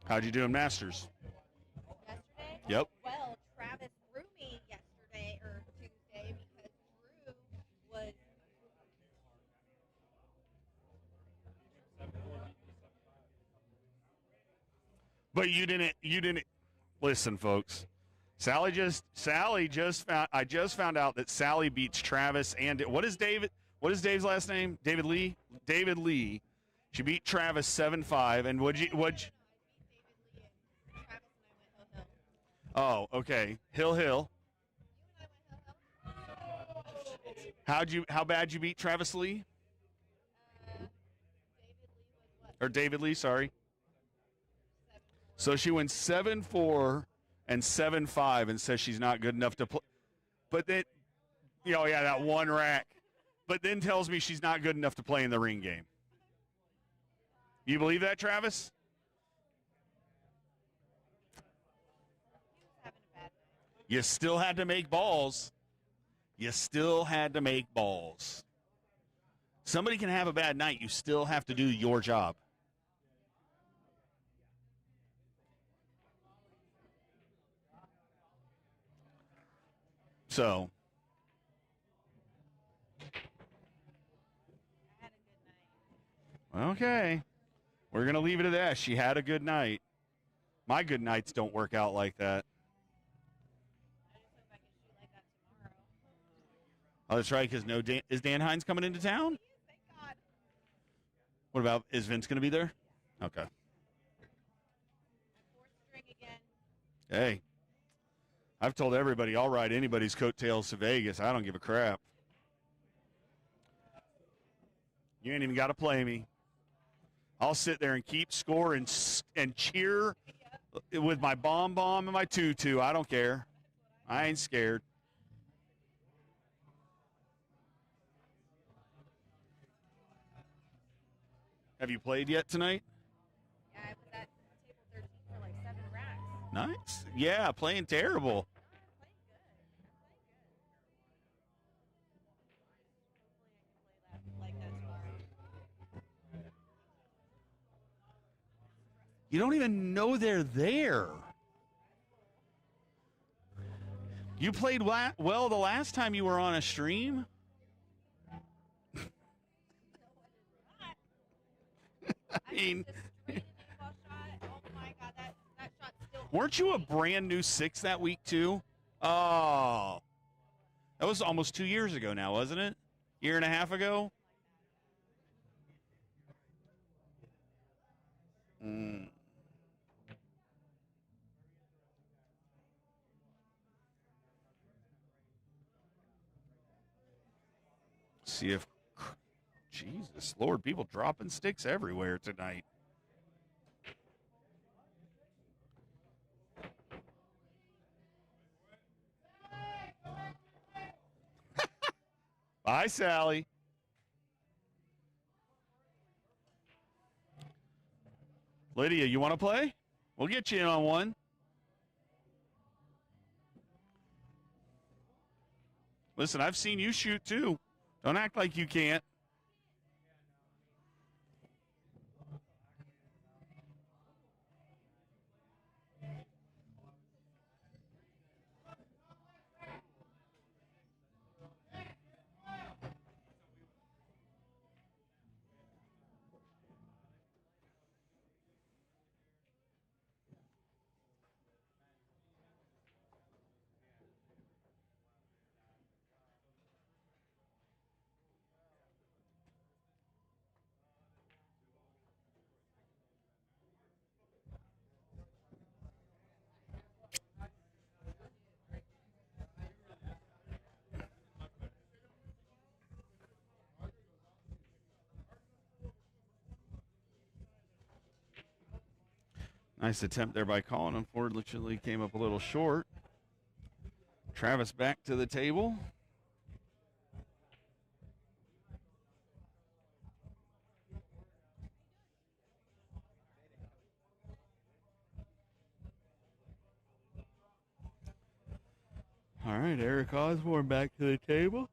How'd you do in Masters?
Yesterday?
Yep.
Well, Travis threw me yesterday or Tuesday because Drew was
But you didn't listen, folks. I just found out that Sally beats Travis and what is Dave's last name? David Lee. David Lee. She beat Travis 7-5 and
I beat David Lee and Travis and I went hill.
Oh, okay. Hill.
You and I went hill.
How bad you beat Travis Lee?
David Lee was what?
Or David Lee, sorry.
7.
So she wins 7-4 and 7-5 and says she's not good enough to play. But then, that one rack. But then tells me she's not good enough to play in the ring game. You believe that, Travis?
He was having a bad night.
You still had to make balls. Somebody can have a bad night. You still have to do your job. So,
I had a good night.
okay. We're going to leave it at that. She had a good night. My good nights don't work out like that.
I just hope I can shoot like that tomorrow.
Oh, that's right, because is Dan Hines coming into town?
He is, thank God.
What about, is Vince going to be there? Okay.
4th string again.
Hey, I've told everybody I'll ride anybody's coattails to Vegas. I don't give a crap. You ain't even got to play me. I'll sit there and keep score and cheer with my bomb and my tutu. I don't care. I ain't scared. Have you played yet tonight?
Yeah, I was at table 13 for like 7 racks.
Nice. Yeah, playing terrible.
Playing good. Hopefully I can play that like that tomorrow.
You don't even know they're there. You played well the last time you were on a stream. I mean,
The straight in the ball shot. Oh my God, that shot still
Weren't you a brand new 6 that week, too? Oh. That was almost 2 years ago now, wasn't it? Year and a half ago? Mm. See if, Jesus Lord, people dropping sticks everywhere tonight. Bye, Sally. Lydia, you want to play? We'll get you in on one. Listen, I've seen you shoot too. Don't act like you can't. Nice attempt there by Colin. Unfortunately, came up a little short. Travis back to the table. All right, Eric Osborne back to the table.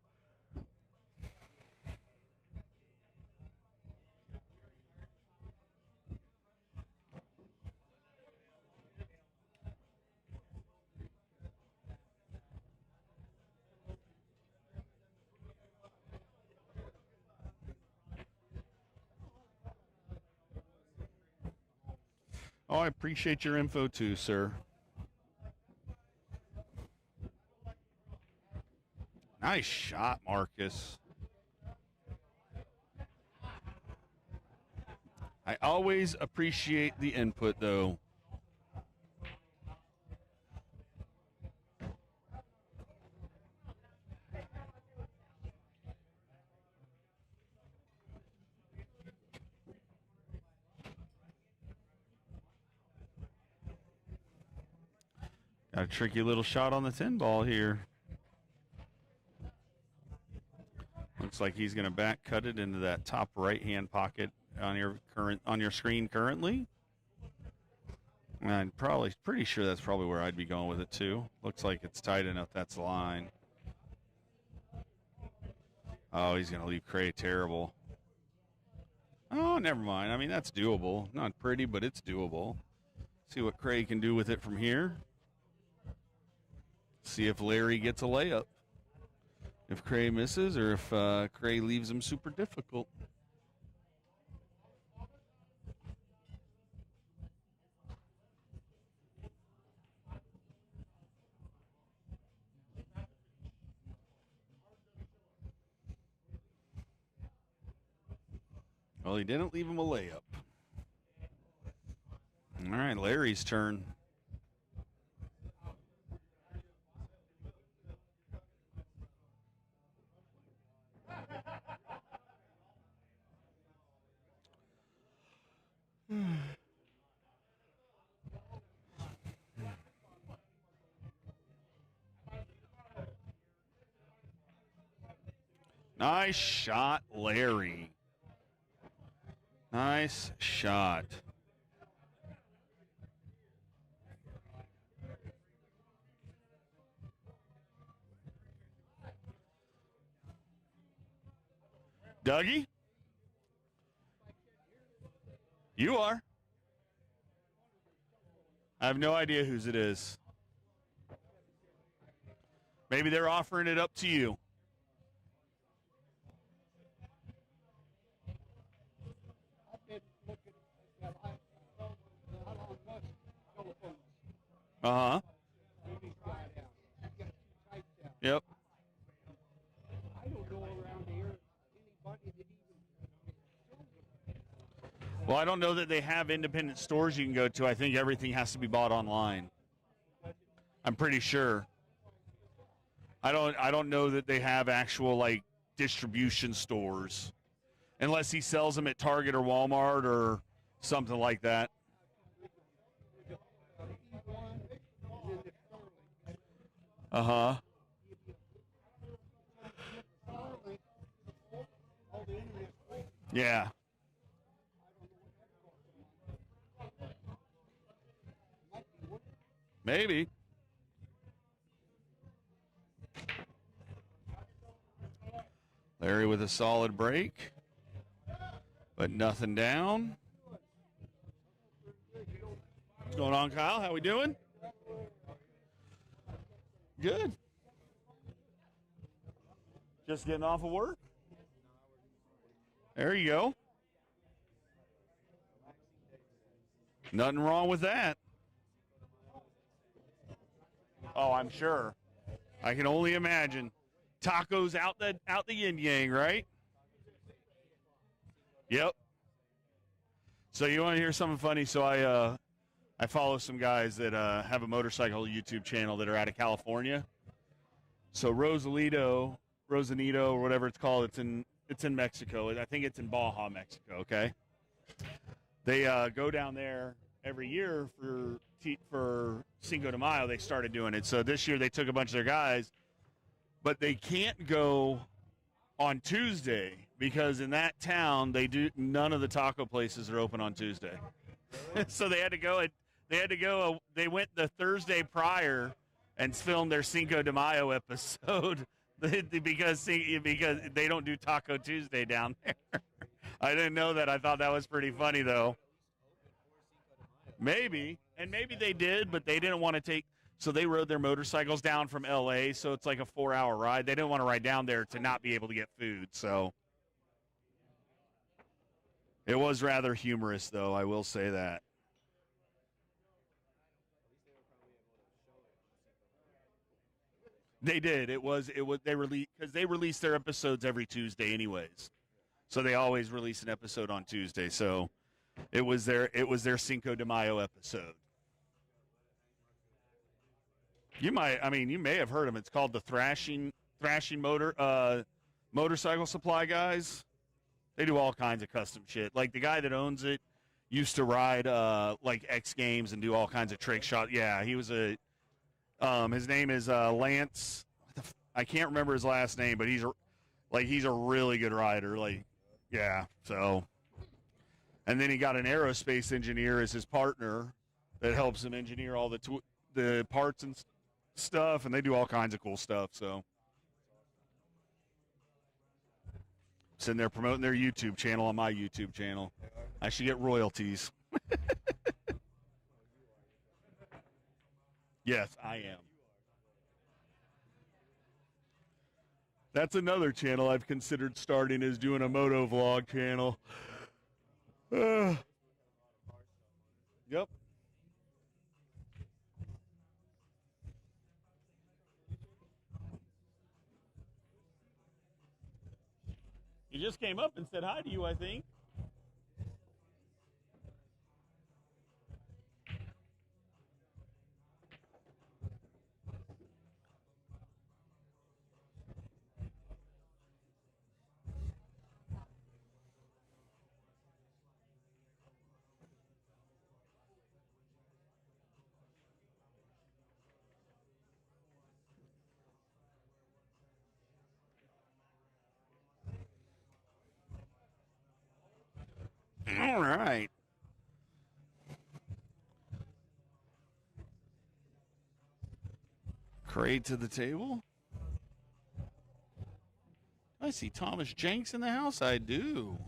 Oh, I appreciate your info too, sir. Nice shot, Marcus. I always appreciate the input, though. Got a tricky little shot on the 10 ball here. Looks like he's going to back cut it into that top right-hand pocket on your screen currently. And I'm probably pretty sure that's probably where I'd be going with it too. Looks like it's tight enough. That's the line. Oh, he's going to leave Cray terrible. Oh, never mind. I mean, that's doable. Not pretty, but it's doable. See what Cray can do with it from here. See if Larry gets a layup. If Cray misses or if Cray leaves him super difficult. Well, he didn't leave him a layup. All right, Larry's turn. Nice shot, Larry. Nice shot. Dougie? You are. I have no idea whose it is. Maybe they're offering it up to you. Uh-huh.
Maybe flat out. You got two types out.
Yep.
I don't know around here anybody that even.
Well, I don't know that they have independent stores you can go to. I think everything has to be bought online. I'm pretty sure. I don't know that they have actual like distribution stores unless he sells them at Target or Walmart or something like that. Uh-huh. Yeah. Maybe. Larry with a solid break, but nothing down. What's going on, Kyle? How we doing? Good. Just getting off of work? There you go. Nothing wrong with that. Oh, I'm sure. I can only imagine. Tacos out the yin yang, right? Yep. So you want to hear something funny? So I follow some guys that have a motorcycle YouTube channel that are out of California. So Rosanito, or whatever it's called, it's in Mexico. I think it's in Baja, Mexico. Okay. They go down there every year for Cinco de Mayo. They started doing it. So this year they took a bunch of their guys, but they can't go on Tuesday because in that town none of the taco places are open on Tuesday. So they had to go. They went the Thursday prior and filmed their Cinco de Mayo episode because they don't do Taco Tuesday down there. I didn't know that. I thought that was pretty funny, though. Maybe they did, but they didn't want to take. So they rode their motorcycles down from L.A., so it's like a 4-hour ride. They didn't want to ride down there to not be able to get food, so. It was rather humorous, though, I will say that. They did. They release their episodes every Tuesday anyways. So they always release an episode on Tuesday. So it was their Cinco de Mayo episode. You may have heard them. It's called the Thrashing Motorcycle Supply Guys. They do all kinds of custom shit. Like the guy that owns it used to ride like X Games and do all kinds of trick shots. Yeah, he was his name is Lance. I can't remember his last name, but he's a really good rider. Like, yeah. So, and then he got an aerospace engineer as his partner that helps him engineer all the parts and stuff, and they do all kinds of cool stuff. So, sitting there promoting their YouTube channel on my YouTube channel. I should get royalties. Yes, I am. That's another channel I've considered starting, is doing a moto vlog channel. Yep. He just came up and said hi to you, I think. All right. Crate to the table. I see Thomas Jenks in the house. I do.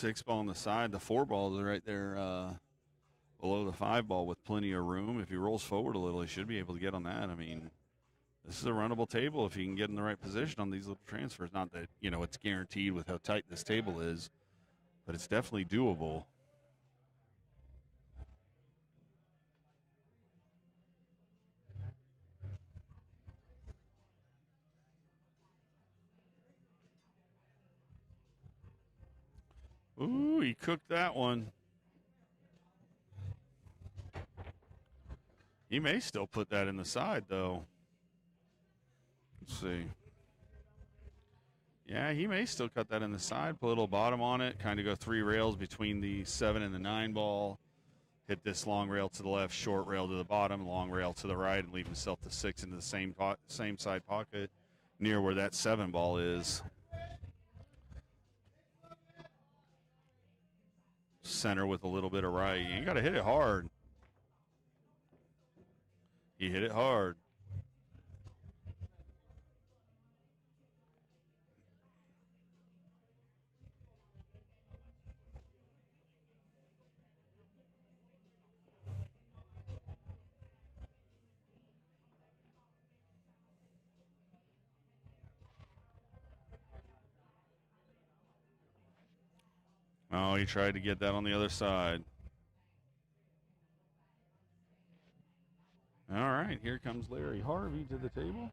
6 ball on the side. The 4 ball is right there below the 5 ball with plenty of room. If he rolls forward a little, he should be able to get on that. I mean, this is a runnable table if he can get in the right position on these little transfers. Not that, you know, it's guaranteed with how tight this table is, but it's definitely doable. Ooh, he cooked that one. He may still put that in the side, though. Let's see. Yeah, he may still cut that in the side, put a little bottom on it, kind of go 3 rails between the 7 and the 9 ball, hit this long rail to the left, short rail to the bottom, long rail to the right, and leave himself the 6 into the same side pocket near where that 7 ball is. Center with a little bit of right. You got to hit it hard. He hit it hard. Oh, he tried to get that on the other side. All right, here comes Larry Harvey to the table.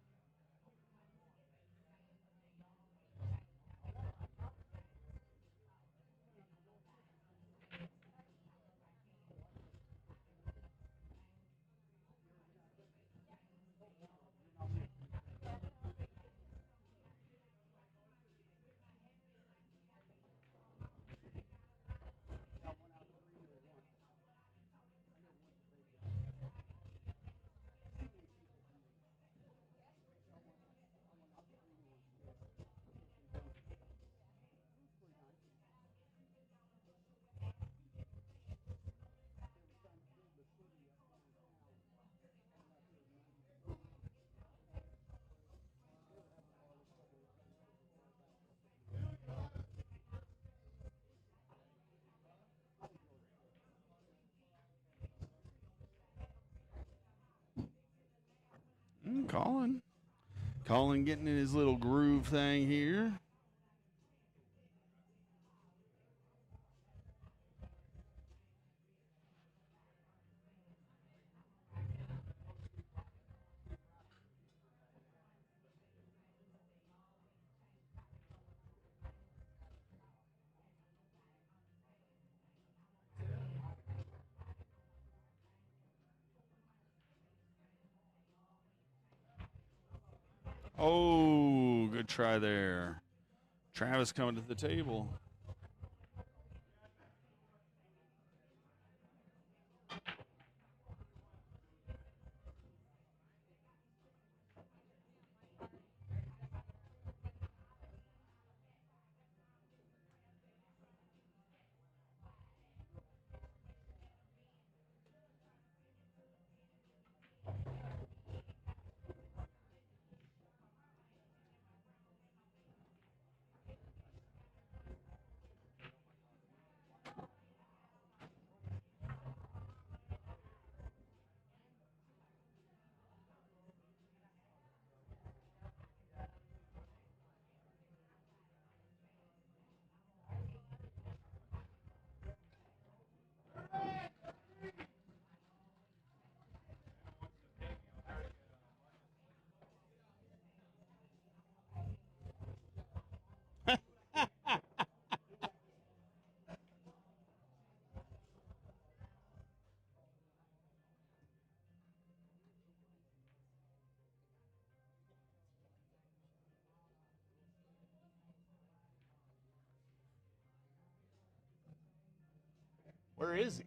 Colin getting in his little groove thing here. Oh, good try there. Travis coming to the table. Where is he?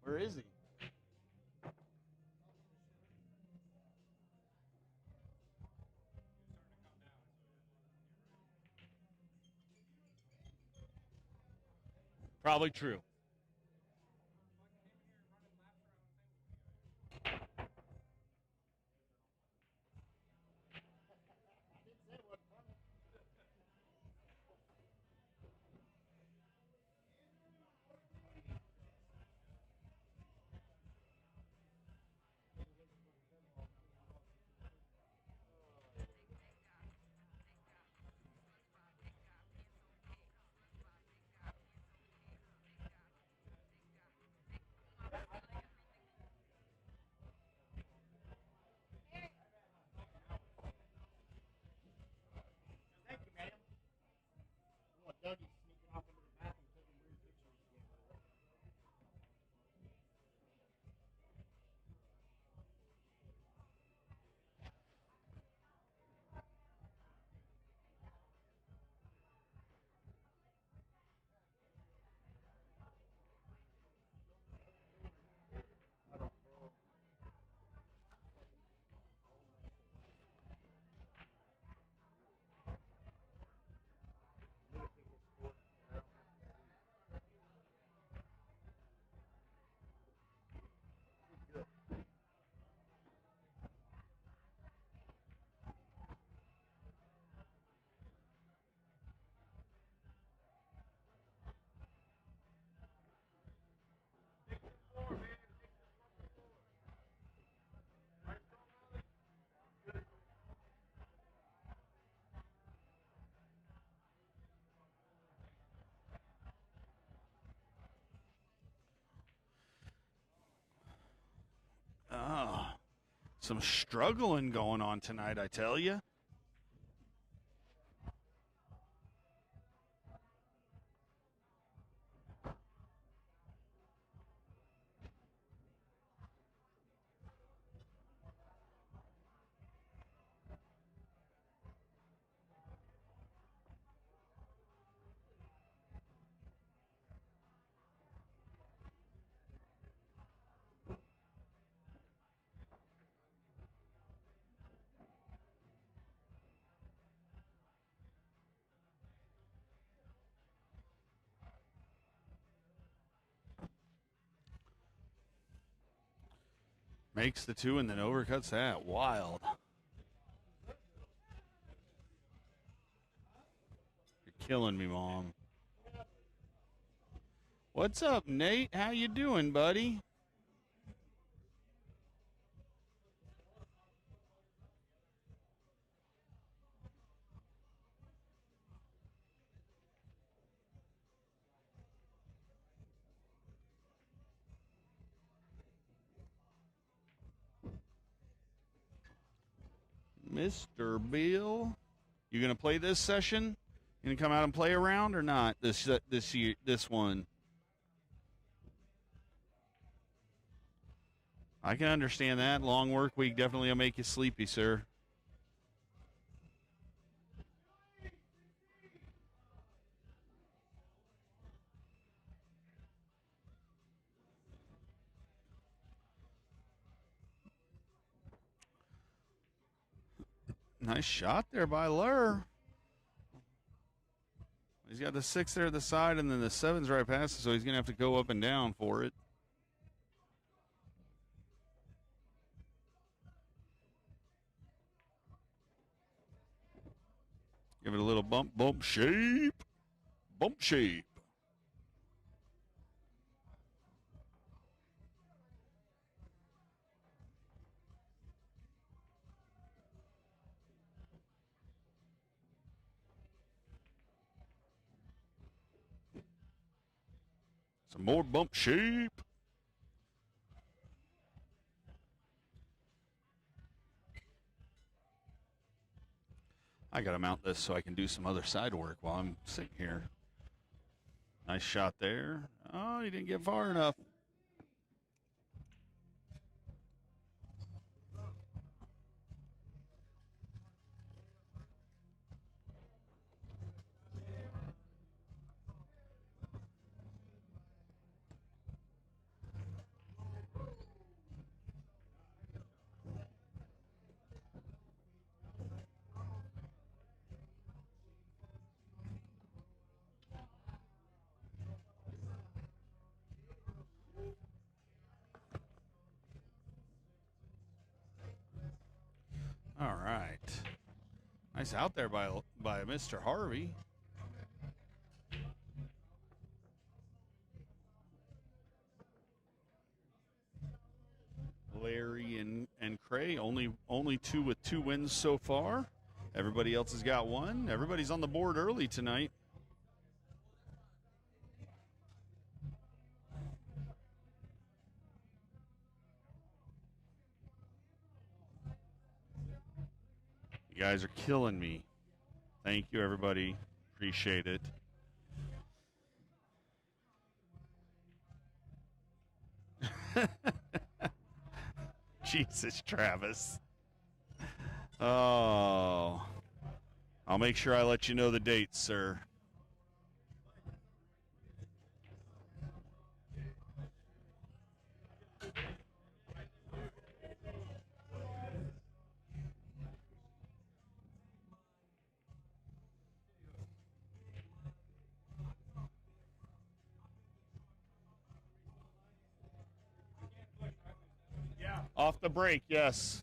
Where is he? Probably true. Some struggling going on tonight, I tell you. Makes the 2 and then overcuts that. Wild. You're killing me, Mom. What's up, Nate? How you doing, buddy? Mr. Bill, you gonna play this session? You gonna come out and play around or not? This one. I can understand that. Long work week definitely will make you sleepy, sir. Nice shot there by Lur. He's got the 6 there at the side, and then the 7's right past it, so he's going to have to go up and down for it. Give it a little bump shape. Bump shape. Some more bump shape. I got to mount this so I can do some other side work while I'm sitting here. Nice shot there. Oh, he didn't get far enough. All right. Nice out there by Mr. Harvey. Larry and Cray, only 2 with 2 wins so far. Everybody else has got 1. Everybody's on the board early tonight. You guys are killing me. Thank you, everybody. Appreciate it. Jesus, Travis. Oh. I'll make sure I let you know the dates, sir. Off the break, yes.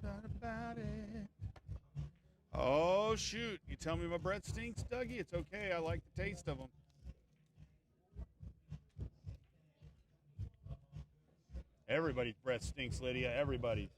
doubt about it. Oh, shoot. You tell me my breath stinks, Dougie? It's okay. I like the taste of them. Everybody's breath stinks, Lydia. Everybody's.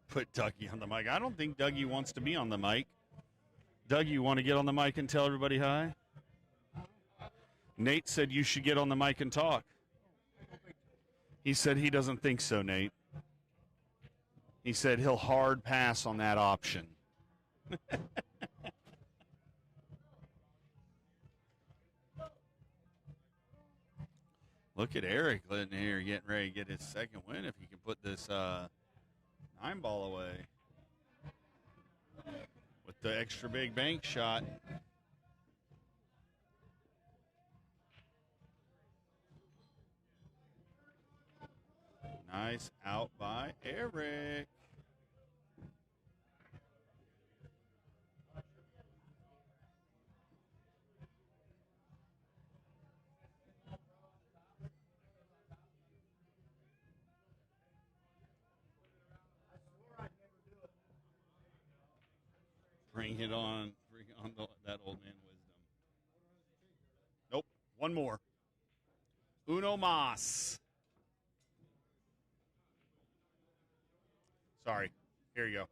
Put Dougie on the mic. I don't think Dougie wants to be on the mic. Dougie, you want to get on the mic and tell everybody hi? Nate said you should get on the mic and talk. He said he doesn't think so, Nate. He said he'll hard pass on that option. Look at Eric letting here getting ready to get his second win if he can put this 9-ball away with the extra big bank shot. Nice out by Eric. Bring on that old man wisdom. Nope. One more. Uno mas. Sorry. Here you go.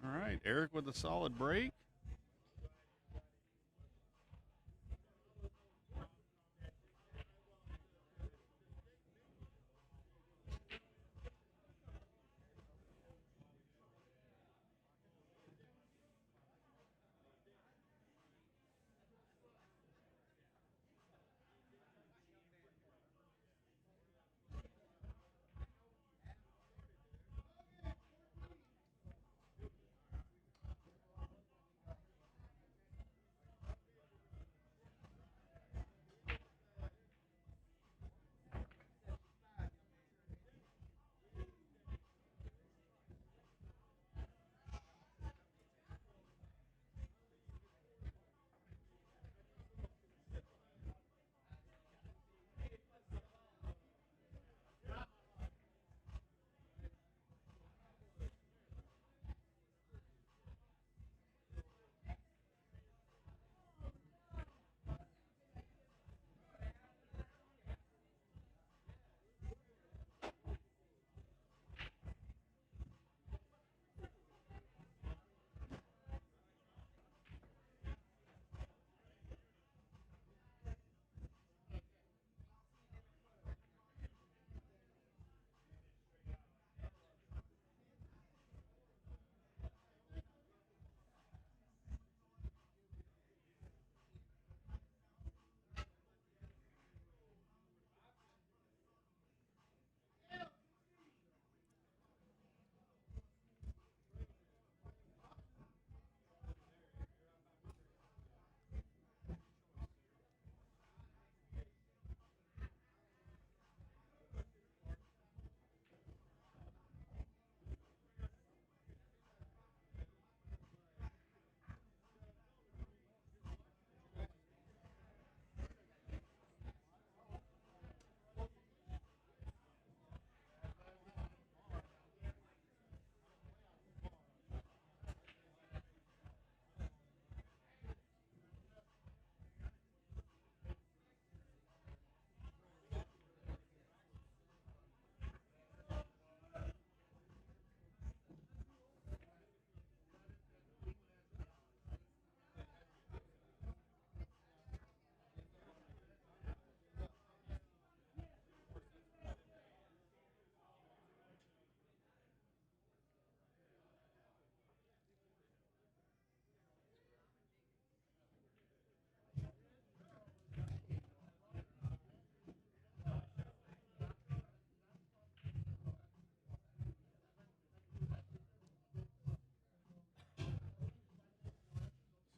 All right, Eric with a solid break.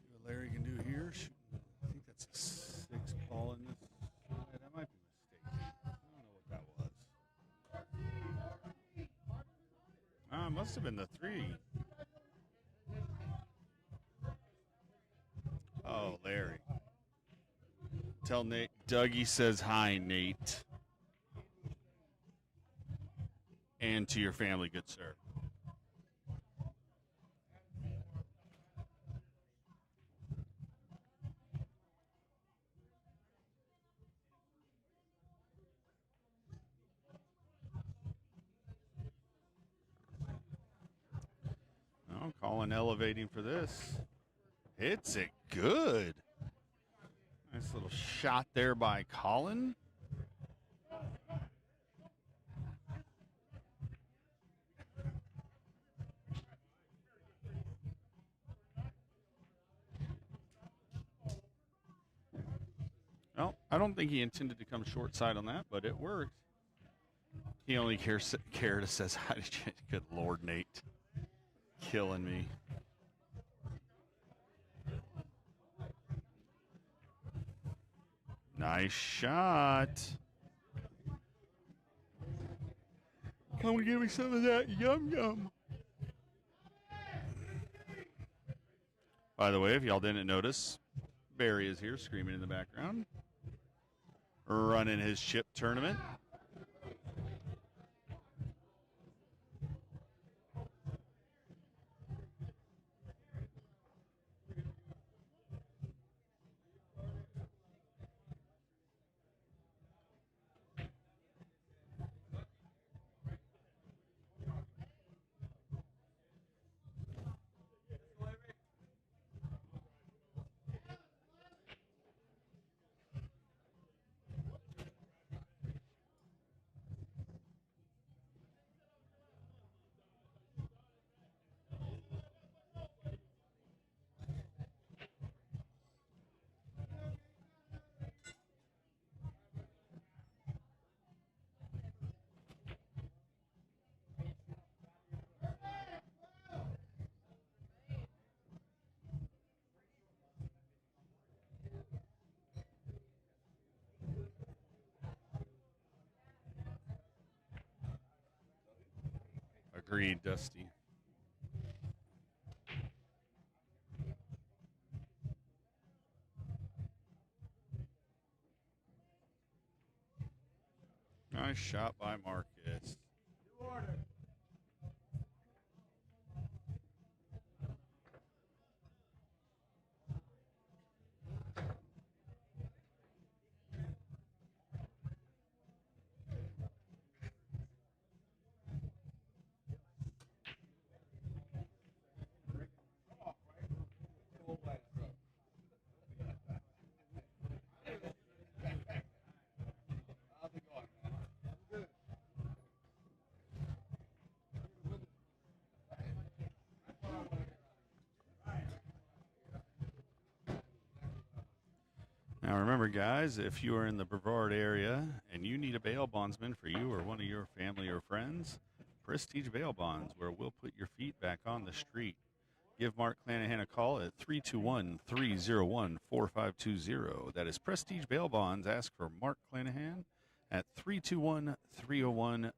See what Larry can do here. I think that's a 6 ball in this. That might be mistaken. I don't know what that was. It must have been the 3. Oh, Larry. Tell Nate. Dougie says hi, Nate. And to your family, good sir. Colin elevating for this. Hits it good. Nice little shot there by Colin. Well, I don't think he intended to come short side on that, but it worked. He only cares to says hi to you. Good Lord, Nate. Killing me. Nice shot. Come and give me some of that yum yum. By the way, if y'all didn't notice, Barry is here screaming in the background. Running his chip tournament. Agreed, Dusty. Nice shot by Marcus. Now remember, guys, if you are in the Brevard area and you need a bail bondsman for you or one of your family or friends, Prestige Bail Bonds, where we'll put your feet back on the street. Give Mark Clanahan a call at 321-301-4520. That is Prestige Bail Bonds. Ask for Mark Clanahan at 321-301-4520.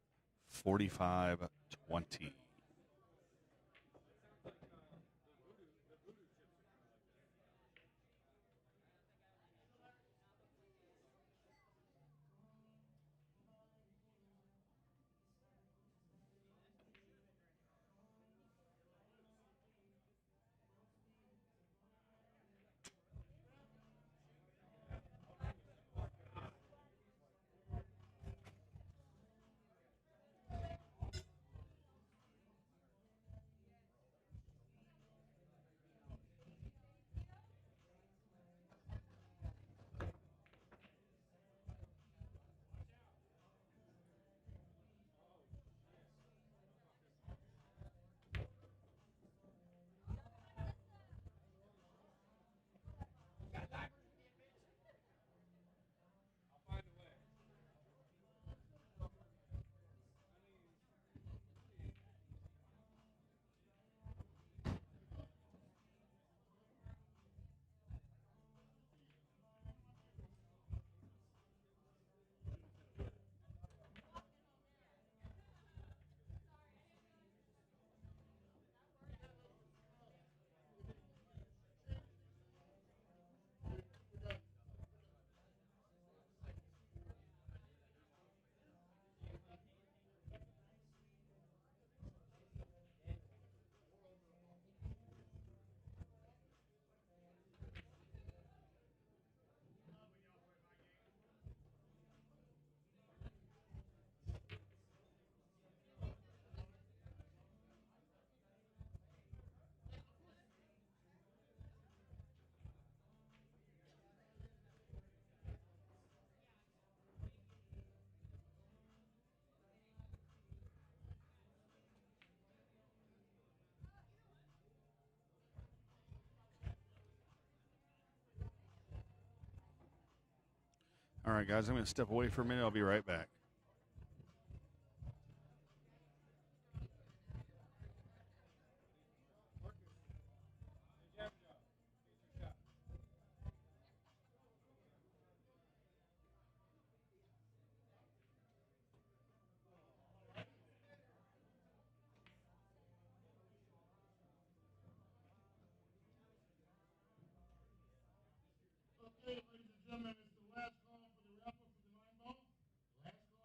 All right, guys, I'm going to step away for a minute. I'll be right back.
Okay, ladies and gentlemen, it's the last call for the raffle for the 9 ball. Last call.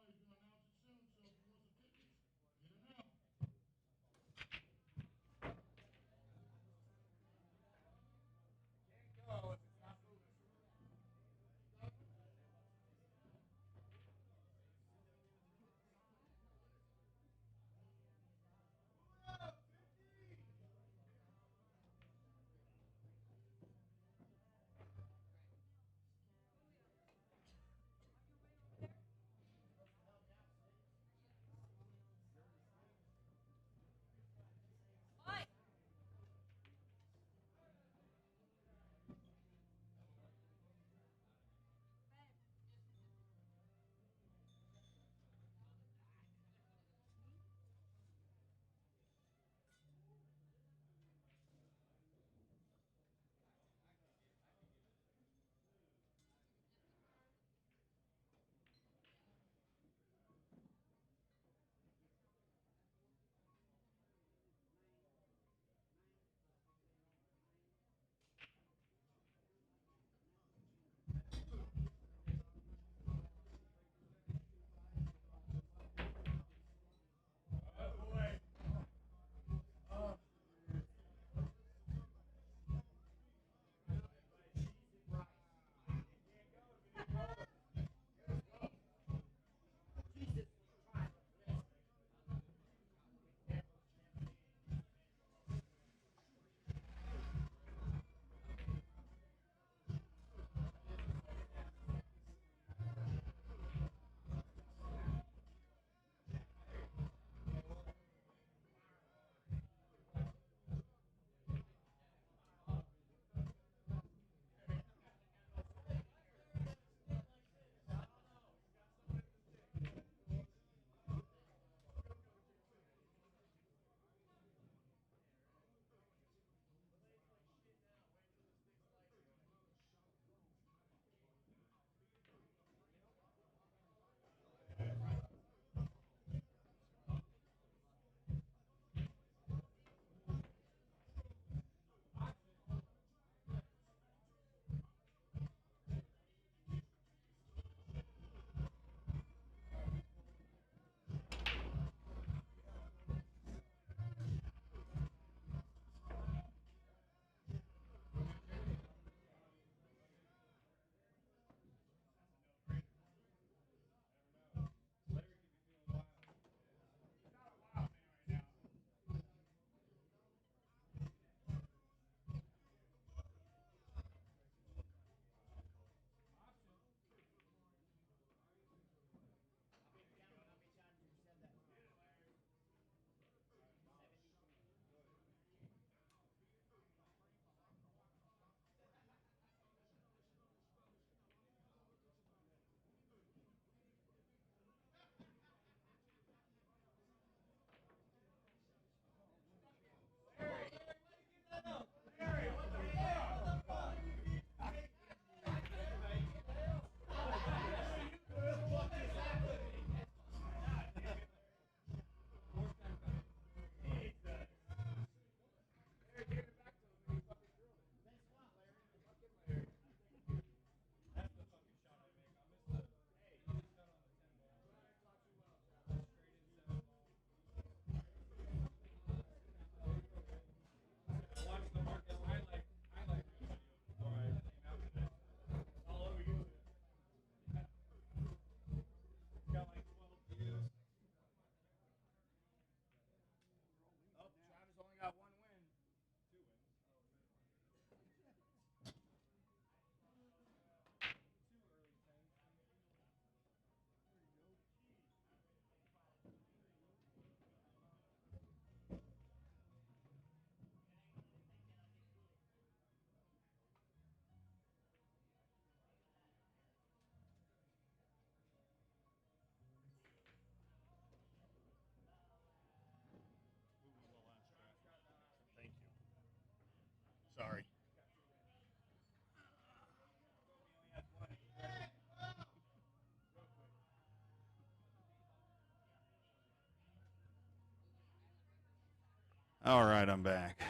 All right, I'm back.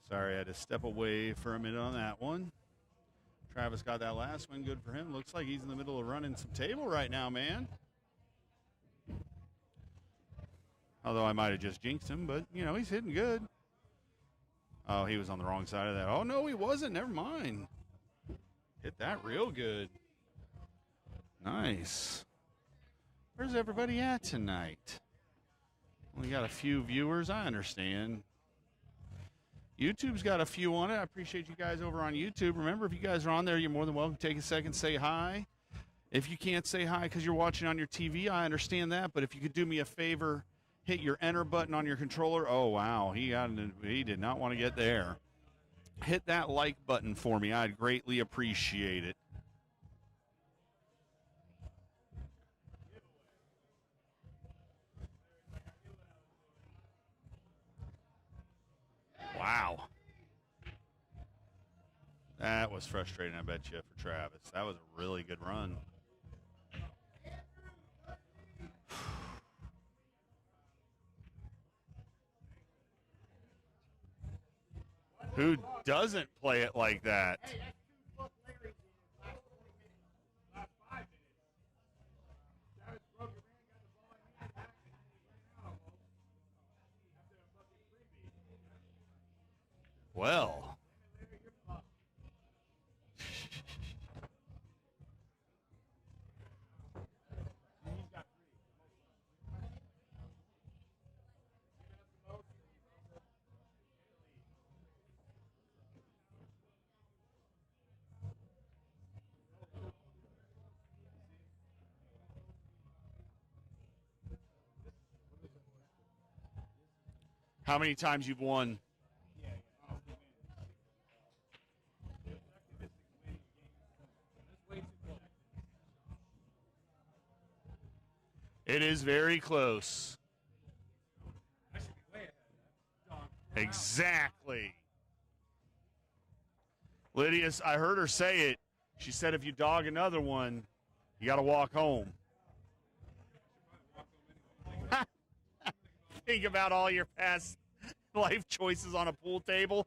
Sorry, I had to step away for a minute on that one. Travis got that last one. Good for him. Looks like he's in the middle of running some table right now, man. Although I might have just jinxed him, but, you know, he's hitting good. Oh, he was on the wrong side of that. Oh, no, he wasn't. Never mind. Hit that real good. Nice. Where's everybody at tonight? We got a few viewers. I understand. YouTube's got a few on it. I appreciate you guys over on YouTube. Remember, if you guys are on there, you're more than welcome to take a second, say hi. If you can't say hi because you're watching on your TV, I understand that. But if you could do me a favor, hit your enter button on your controller. Oh, wow. He did not want to get there. Hit that like button for me. I'd greatly appreciate it. Wow. That was frustrating, I bet you, for Travis. That was a really good run. Who doesn't play it like that? Well. How many times you've won? It is very close. Exactly. Lydia, I heard her say it. She said if you dog another one, you got to walk home. Think about all your past life choices on a pool table.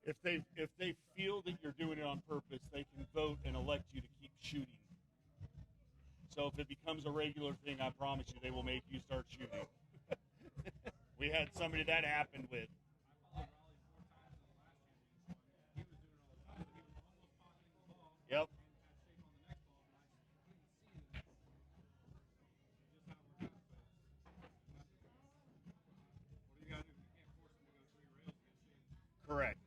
If they feel that you're doing it on purpose, they can vote and elect you to keep shooting. So if it becomes a regular thing, I promise you, they will make you start shooting. We had somebody that happened with. Yep. Correct.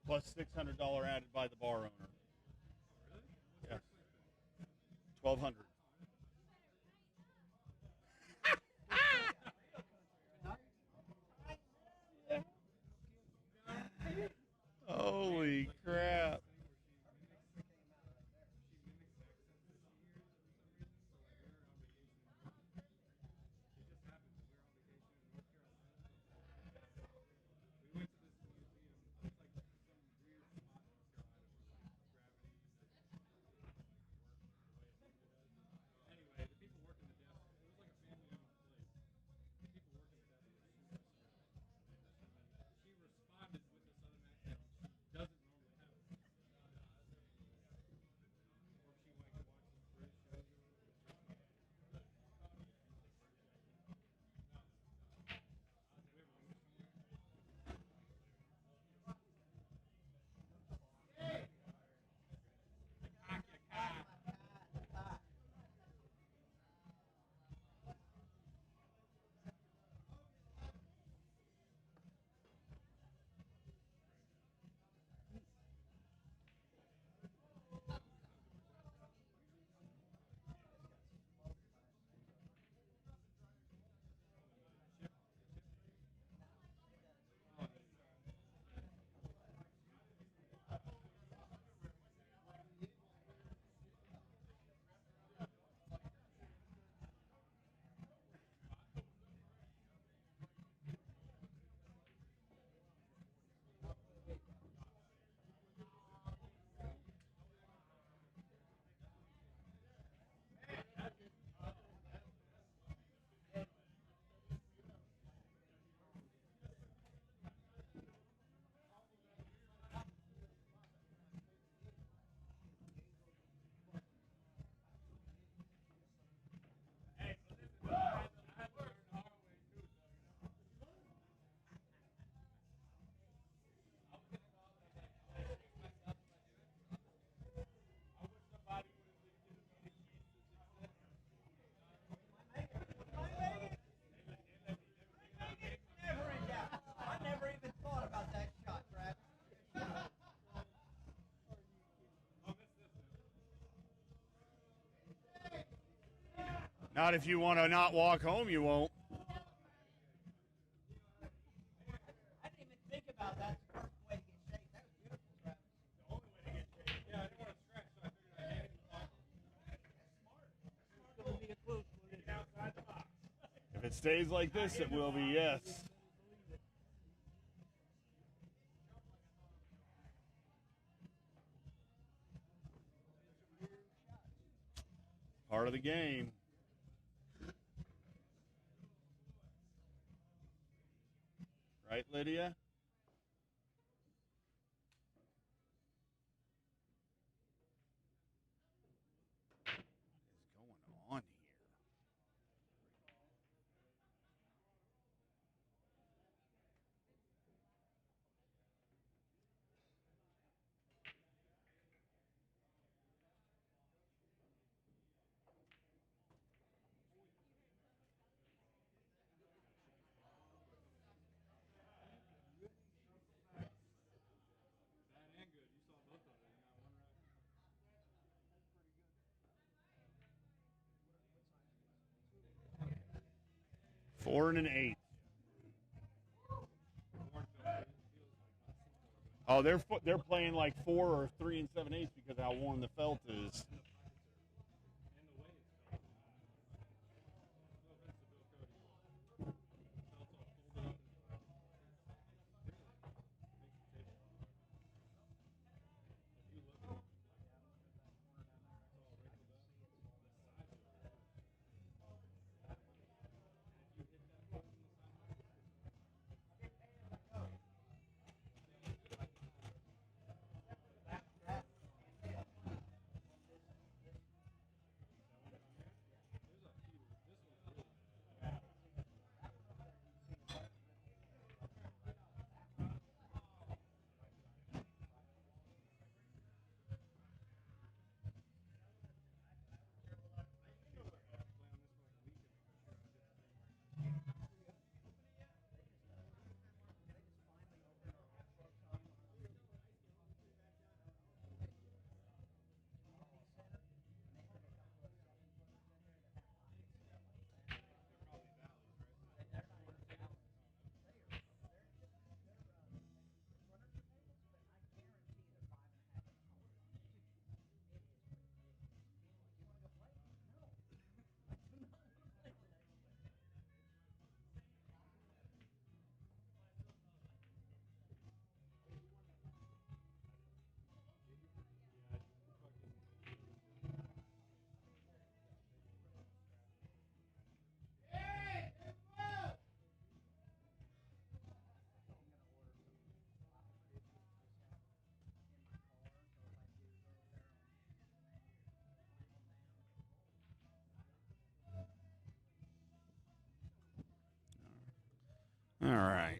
Plus $600 added by the bar owner. Yes. 1,200. Holy crap. Not if you want to not walk home, you won't.
I didn't even think about that. That's the perfect way to get shaped. That was beautiful, Travis. The only way to get shaped. Yeah, I didn't want to stretch, so I figured I'd hang it in the pocket. That's smart. That's going to be a close one. Get outside the box.
If it stays like this, it will be, yes. Part of the game. Right, Lydia? What is going on here? Four and an 8. Oh, they're playing like 4 or 3 and 7/8 because of how warm the felt is. All right.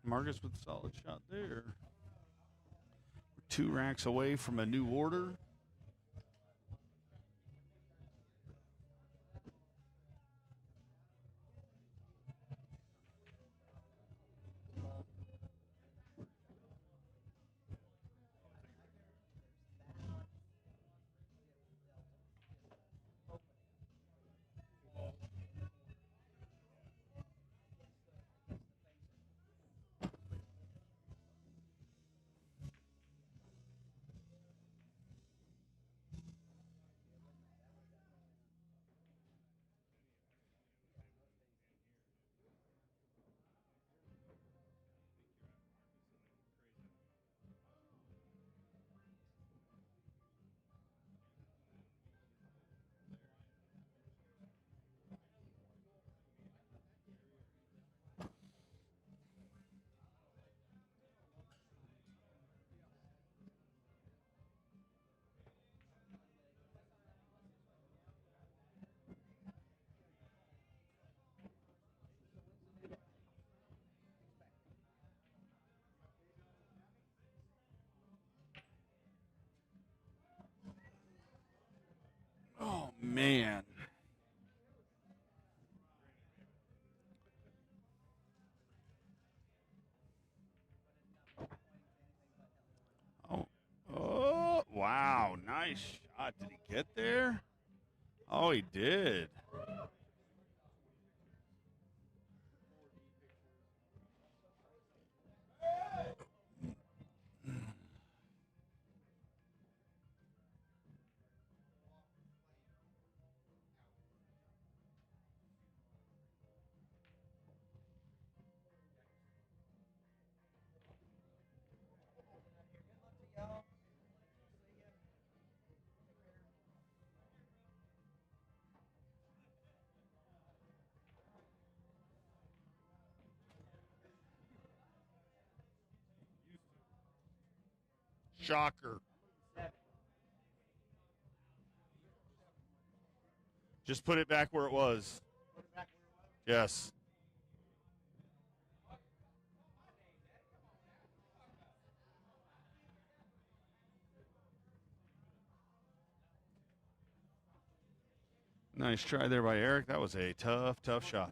Marcus with a solid shot there. We're 2 racks away from a new order. Nice shot. Did he get there? Oh, he did. Shocker. Just put it back where it was. Yes. Nice try there by Eric. That was a tough, tough shot.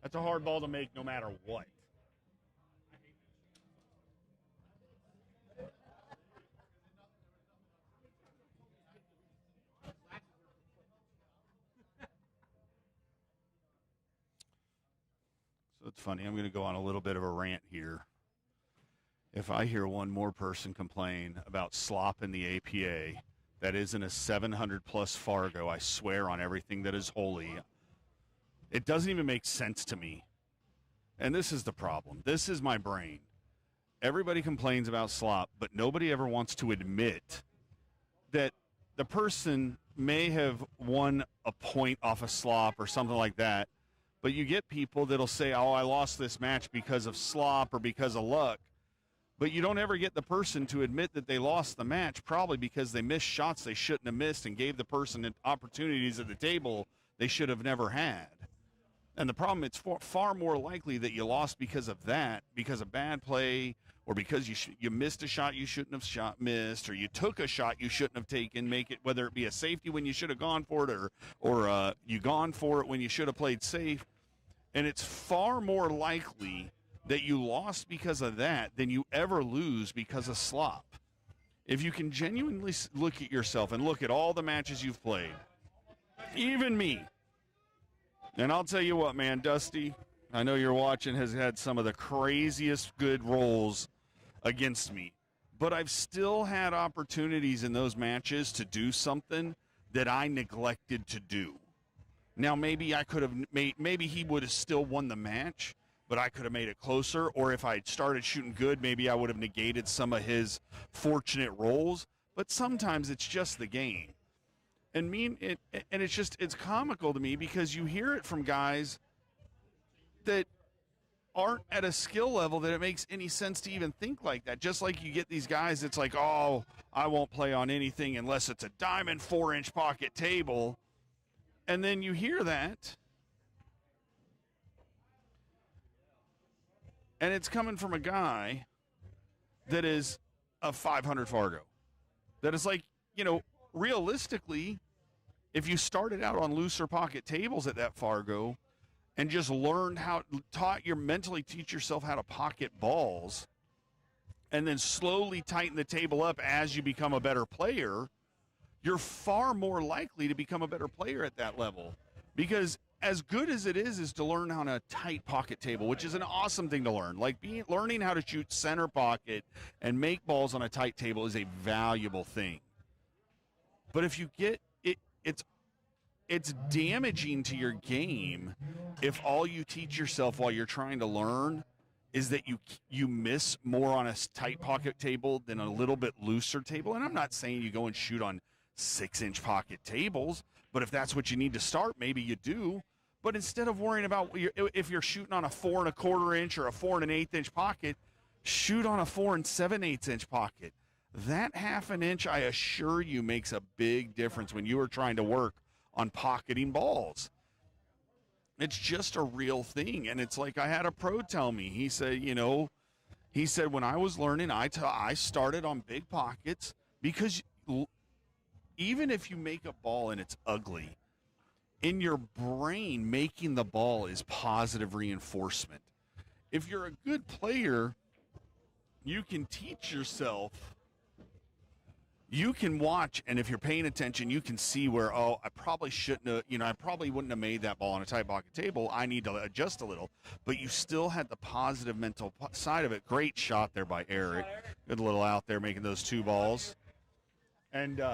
That's a hard ball to make no matter what. So it's funny. I'm going to go on a little bit of a rant here. If I hear one more person complain about slop in the APA that isn't a 700-plus Fargo, I swear on everything that is holy, it doesn't even make sense to me. And this is the problem. This is my brain. Everybody complains about slop, but nobody ever wants to admit that the person may have won a point off a slop or something like that, but you get people that'll say, oh, I lost this match because of slop or because of luck. But you don't ever get the person to admit that they lost the match, probably because they missed shots they shouldn't have missed and gave the person opportunities at the table they should have never had. And the problem, it's far more likely that you lost because of that, because of bad play, or because you missed a shot you shouldn't have missed, or you took a shot you shouldn't have taken, make it, whether it be a safety when you should have gone for it, or you gone for it when you should have played safe. And it's far more likely that you lost because of that than you ever lose because of slop. If you can genuinely look at yourself and look at all the matches you've played, even me, and I'll tell you what, man, Dusty, I know you're watching, has had some of the craziest good rolls against me, but I've still had opportunities in those matches to do something that I neglected to do. Now, maybe I could have maybe he would have still won the match, but I could have made it closer. Or if I had started shooting good, maybe I would have negated some of his fortunate rolls. But sometimes it's just the game. And it's comical to me because you hear it from guys that aren't at a skill level that it makes any sense to even think like that. Just like you get these guys, it's like, oh, I won't play on anything unless it's a diamond 4-inch pocket table. And then you hear that, and it's coming from a guy that is a 500 Fargo. That is like, realistically, if you started out on looser pocket tables at that Fargo and just learned mentally teach yourself how to pocket balls and then slowly tighten the table up as you become a better player, you're far more likely to become a better player at that level. Because as good as it is to learn how to tight pocket table, which is an awesome thing to learn. Like learning how to shoot center pocket and make balls on a tight table is a valuable thing. But if you get it, it's damaging to your game if all you teach yourself while you're trying to learn is that you miss more on a tight pocket table than a little bit looser table. And I'm not saying you go and shoot on 6-inch pocket tables, but if that's what you need to start, maybe you do. But instead of worrying about if you're shooting on a 4 1/4 inch or a 4 1/8 inch pocket, shoot on a 4 7/8 inch pocket. That 1/2 inch, I assure you, makes a big difference when you are trying to work on pocketing balls. It's just a real thing. And it's like I had a pro tell me, he said, when I was learning, I started on big pockets because even if you make a ball and it's ugly, in your brain, making the ball is positive reinforcement. If you're a good player, you can teach yourself. You can watch, and if you're paying attention, you can see where, oh, I probably shouldn't have, I probably wouldn't have made that ball on a tight pocket table. I need to adjust a little. But you still had the positive mental side of it. Great shot there by Eric. Good little out there making those 2 balls. And
Looks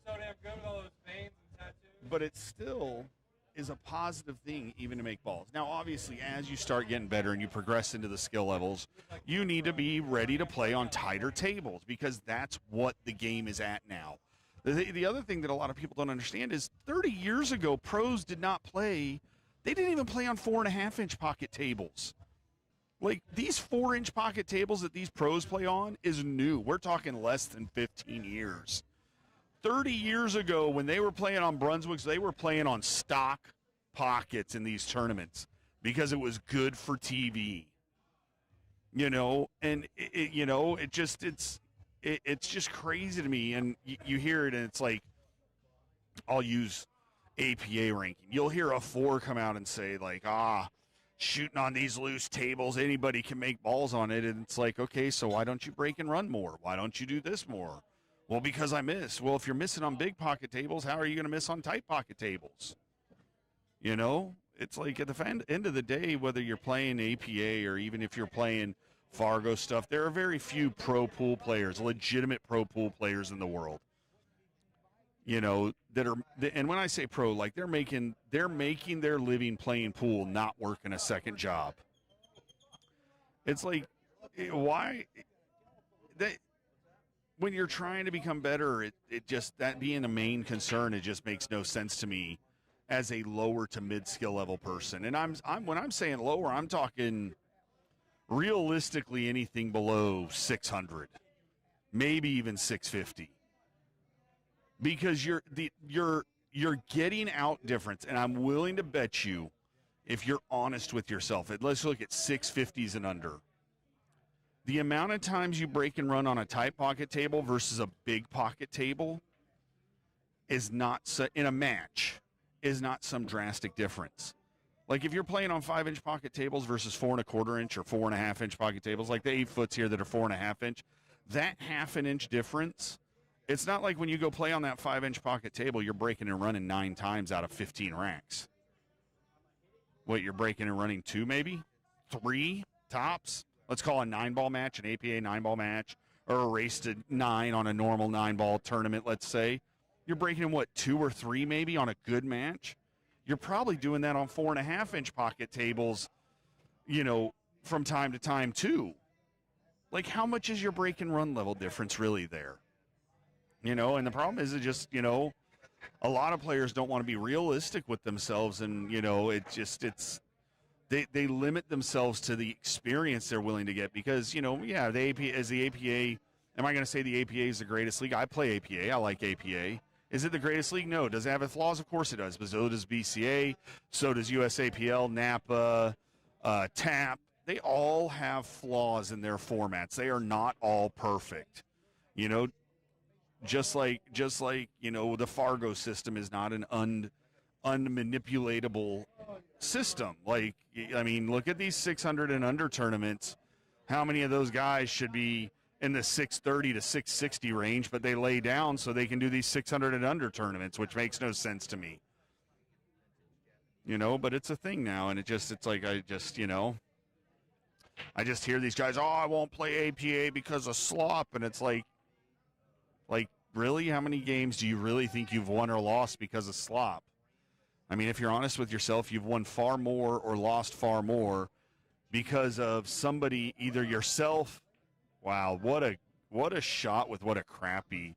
so damn good with all those veins and tattoos.
but it still is a positive thing even to make balls. Now, obviously, as you start getting better and you progress into the skill levels, you need to be ready to play on tighter tables because that's what the game is at now. The other thing that a lot of people don't understand is 30 years ago, pros did not play. They didn't even play on 4.5-inch pocket tables. Like, these 4-inch pocket tables that these pros play on is new. We're talking less than 15 years. 30 years ago, when they were playing on Brunswicks, they were playing on stock pockets in these tournaments because it was good for TV. And it's just crazy to me. And you hear it, and it's like, I'll use APA ranking. You'll hear a 4 come out and say, like, shooting on these loose tables, anybody can make balls on it. And it's like, okay, so why don't you break and run more? Why don't you do this more? Well, because I miss. Well, if you're missing on big pocket tables, how are you going to miss on tight pocket tables? It's like at the end of the day, whether you're playing APA or even if you're playing Fargo stuff, there are very few pro pool players, legitimate pro pool players in the world. That are, and when I say pro, like they're making their living playing pool, not working a second job. It's like, why that? When you're trying to become better, it just, that being a main concern, it just makes no sense to me as a lower to mid skill level person. And I'm when I'm saying lower, I'm talking realistically anything below 600, maybe even 650, because you're getting out difference. And I'm willing to bet you, if you're honest with yourself, let's look at 650s and under. The amount of times you break and run on a tight pocket table versus a big pocket table is not, in a match, is not some drastic difference. Like if you're playing on 5-inch pocket tables versus 4.25-inch or 4.5-inch pocket tables, like the 8-foots here that are 4.5-inch, that half an inch difference, it's not like when you go play on that 5-inch pocket table, you're breaking and running 9 times out of 15 racks. What, you're breaking and running 2 maybe? 3 tops? Let's call a 9-ball match, an APA 9-ball match, or a race to 9 on a normal 9-ball tournament, let's say. You're breaking in, 2 or 3 maybe on a good match? You're probably doing that on 4.5-inch pocket tables, from time to time too. Like, how much is your break and run level difference really there? And the problem is, it just, a lot of players don't want to be realistic with themselves, and, They limit themselves to the experience they're willing to get because, the APA, am I going to say the APA is the greatest league? I play APA. I like APA. Is it the greatest league? No. Does it have its flaws? Of course it does. But so does BCA. So does USAPL, Napa, TAP. They all have flaws in their formats. They are not all perfect. Just like the Fargo system is not an unmanipulatable system. Like, I mean, look at these 600 and under tournaments. How many of those guys should be in the 630 to 660 range, but they lay down so they can do these 600 and under tournaments, which makes no sense to me. But it's a thing now, and it's like, I just hear these guys, I won't play APA because of slop, and it's like, really? How many games do you really think you've won or lost because of slop? I mean, if you're honest with yourself, you've won far more or lost far more because of somebody, either yourself. Wow, what a shot with what a crappy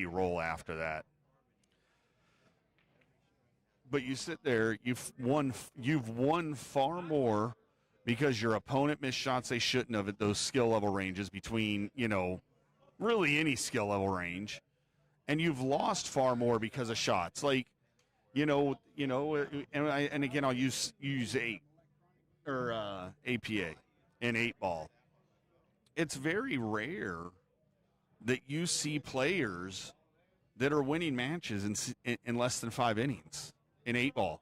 roll after that. But you sit there, you've won far more because your opponent missed shots they shouldn't have at those skill level ranges between, really any skill level range, and you've lost far more because of shots. Like, and again, I'll use 8 or APA and 8-ball. It's very rare that you see players that are winning matches in less than 5 innings. in 8-ball.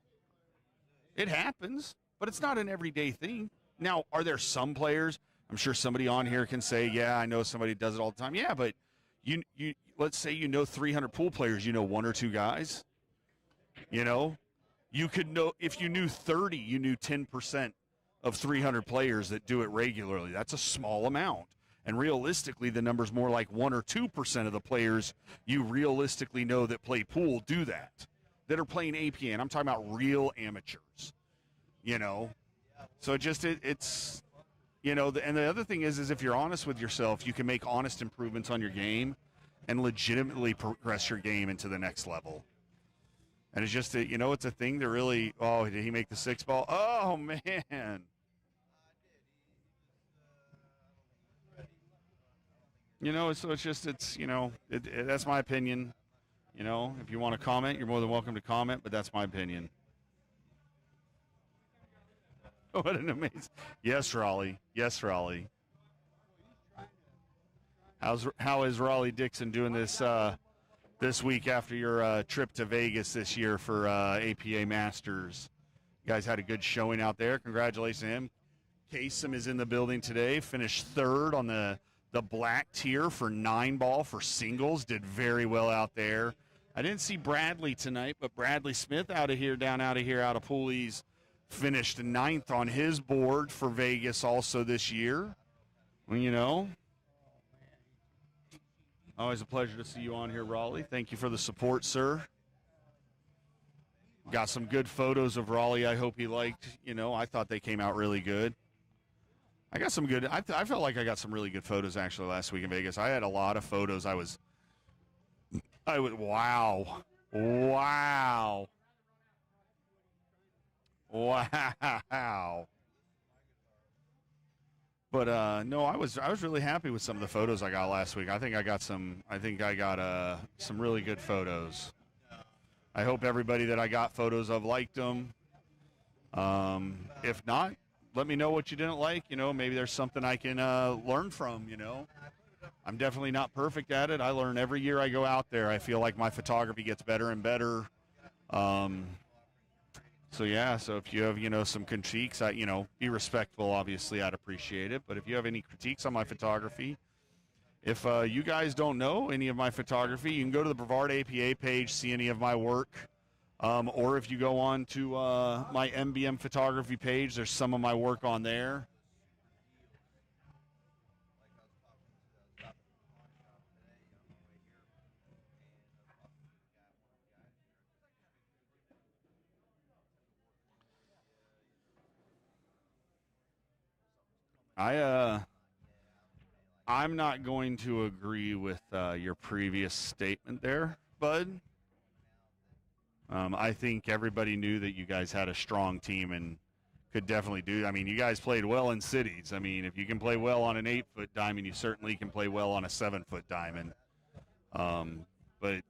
It happens, but it's not an everyday thing. Now, are there some players? I'm sure somebody on here can say, yeah, I know somebody does it all the time. Yeah, but you let's say you know 300 pool players, you know one or two guys. You know, you could know, if you knew 30, you knew 10% of 300 players that do it regularly. That's a small amount. And realistically, the number's more like 1 or 2% of the players you realistically know that play pool do that are playing APA. And I'm talking about real amateurs, you know. So it's you know, and the other thing is if you're honest with yourself, you can make honest improvements on your game and legitimately progress your game into the next level. And it's just, you know, it's a thing to really, oh, did he make the 6-ball? Oh, man. You know, so it's just, it's, you know, that's my opinion. You know, if you want to comment, you're more than welcome to comment, but that's my opinion. What an amazing. Yes, Raleigh. Yes, Raleigh. How is Raleigh Dixon doing this week after your trip to Vegas this year for APA Masters? You guys had a good showing out there. Congratulations to him. Kasem is in the building today. Finished third on the black tier for 9-ball for singles. Did very well out there. I didn't see Bradley tonight, but Bradley Smith out of Pooley's finished 9th on his board for Vegas also this year. Well, you know, always a pleasure to see you on here, Raleigh. Thank you for the support, sir. Got some good photos of Raleigh. I hope he liked. You know, I thought they came out really good. I got some good. I felt like I got some really good photos actually last week in Vegas. I had a lot of photos. I was. Wow. But no, I was really happy with some of the photos I got last week. I think I got some really good photos. I hope everybody that I got photos of liked them. If not, let me know what you didn't like. You know, maybe there's something I can learn from, you know. I'm definitely not perfect at it. I learn every year I go out there. I feel like my photography gets better and better. So yeah, so if you have, you know, some critiques, you know, be respectful, obviously, I'd appreciate it. But if you have any critiques on my photography, if you guys don't know any of my photography, you can go to the Brevard APA page, see any of my work. Or if you go on to my MBM photography page, there's some of my work on there. I'm not going to agree with your previous statement there, Bud. I think everybody knew that you guys had a strong team and could definitely do. I mean, you guys played well in cities. I mean, if you can play well on an 8-foot diamond, you certainly can play well on a 7-foot diamond. But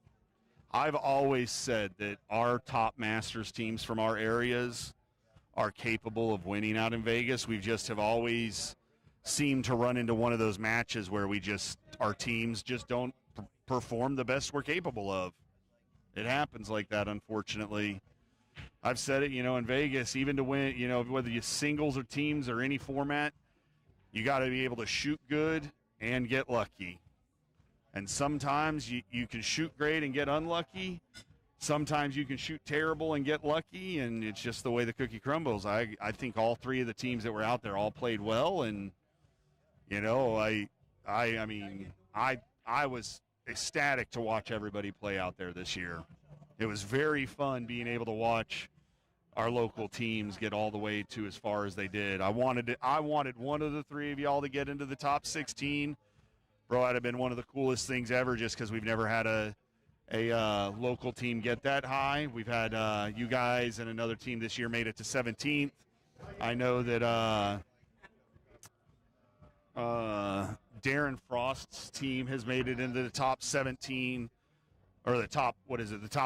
I've always said that our top Masters teams from our areas are capable of winning out in Vegas. We just have always seemed to run into one of those matches where our teams just don't perform the best we're capable of. It happens like that, unfortunately. I've said it, you know, in Vegas, even to win, you know, whether you singles or teams or any format, you got to be able to shoot good and get lucky. And sometimes you can shoot great and get unlucky. Sometimes you can shoot terrible and get lucky, and it's just the way the cookie crumbles. I think all three of the teams that were out there all played well, and you know, I mean, I was ecstatic to watch everybody play out there this year. It was very fun being able to watch our local teams get all the way to as far as they did. I wanted one of the three of y'all to get into the top 16. Bro, that'd have been one of the coolest things ever, just because we've never had a local team get that high. We've had you guys and another team this year made it to 17th. I know that Darren Frost's team has made it into the top 17, or the top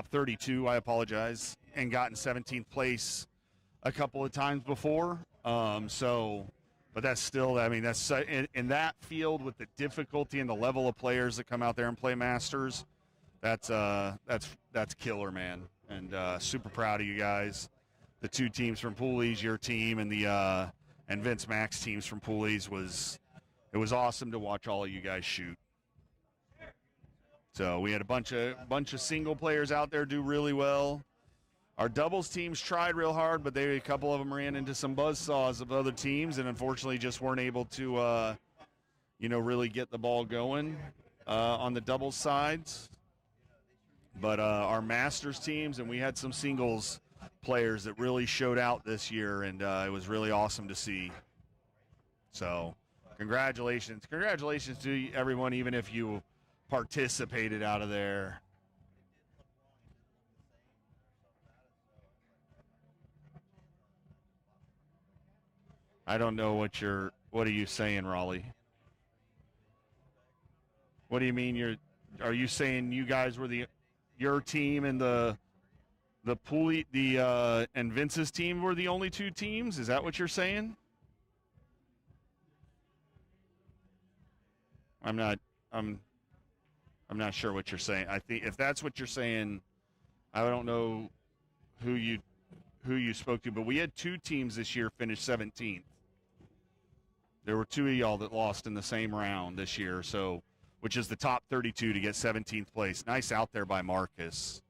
32, I apologize, and gotten 17th place a couple of times before. But that's still, I mean, that's in that field with the difficulty and the level of players that come out there and play Masters, That's killer, man, and super proud of you guys. The two teams from Pooley's, your team, and the and Vince Mac's teams from Pooley's it was awesome to watch all of you guys shoot. So we had a bunch of single players out there do really well. Our doubles teams tried real hard, but a couple of them ran into some buzzsaws of other teams, and unfortunately just weren't able to, really get the ball going on the doubles sides. But our masters teams, and we had some singles players that really showed out this year, and it was really awesome to see. So congratulations to everyone, even if you participated out of there. I don't know what are you saying, Raleigh? What do you mean are you saying you guys were your team and the Pooley and Vince's team were the only two teams? Is that what you're saying? I'm not sure what you're saying. I think if that's what you're saying, I don't know who you spoke to, but we had two teams this year finish 17th. There were two of y'all that lost in the same round this year, so which is the top 32 to get 17th place. Nice out there by Marcus.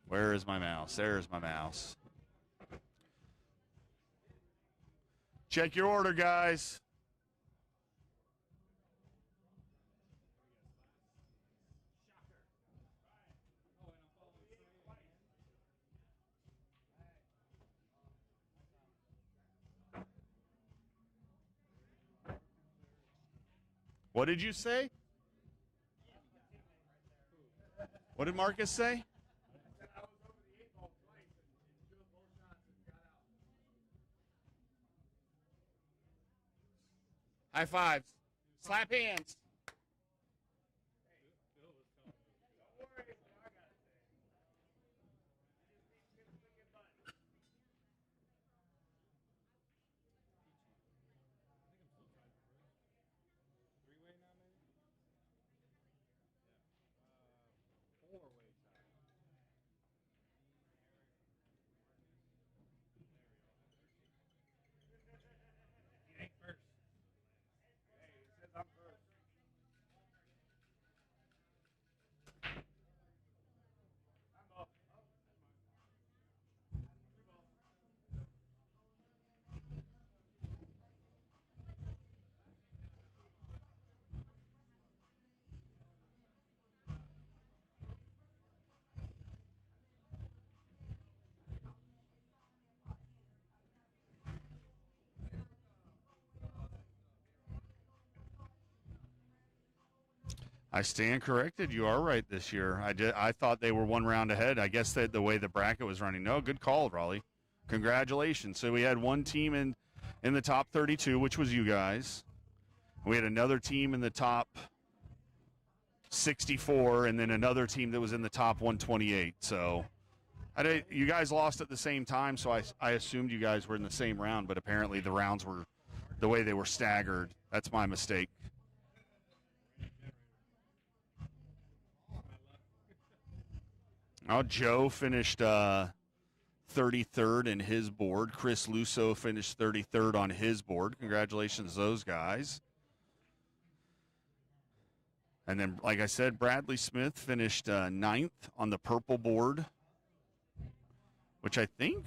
Where is my mouse? There's my mouse. Check your order, guys. What did you say? What did Marcus say? High fives. Slap hands. I stand corrected. You are right this year. I thought they were one round ahead. I guess that the way the bracket was running. No, good call, Raleigh. Congratulations. So we had one team in the top 32, which was you guys. We had another team in the top 64, and then another team that was in the top 128. So you guys lost at the same time, so I assumed you guys were in the same round, but apparently the rounds were the way they were staggered. That's my mistake. Oh, Joe finished 33rd in his board. Chris Lusso finished 33rd on his board. Congratulations to those guys. And then, like I said, Bradley Smith finished 9th on the purple board, which I think...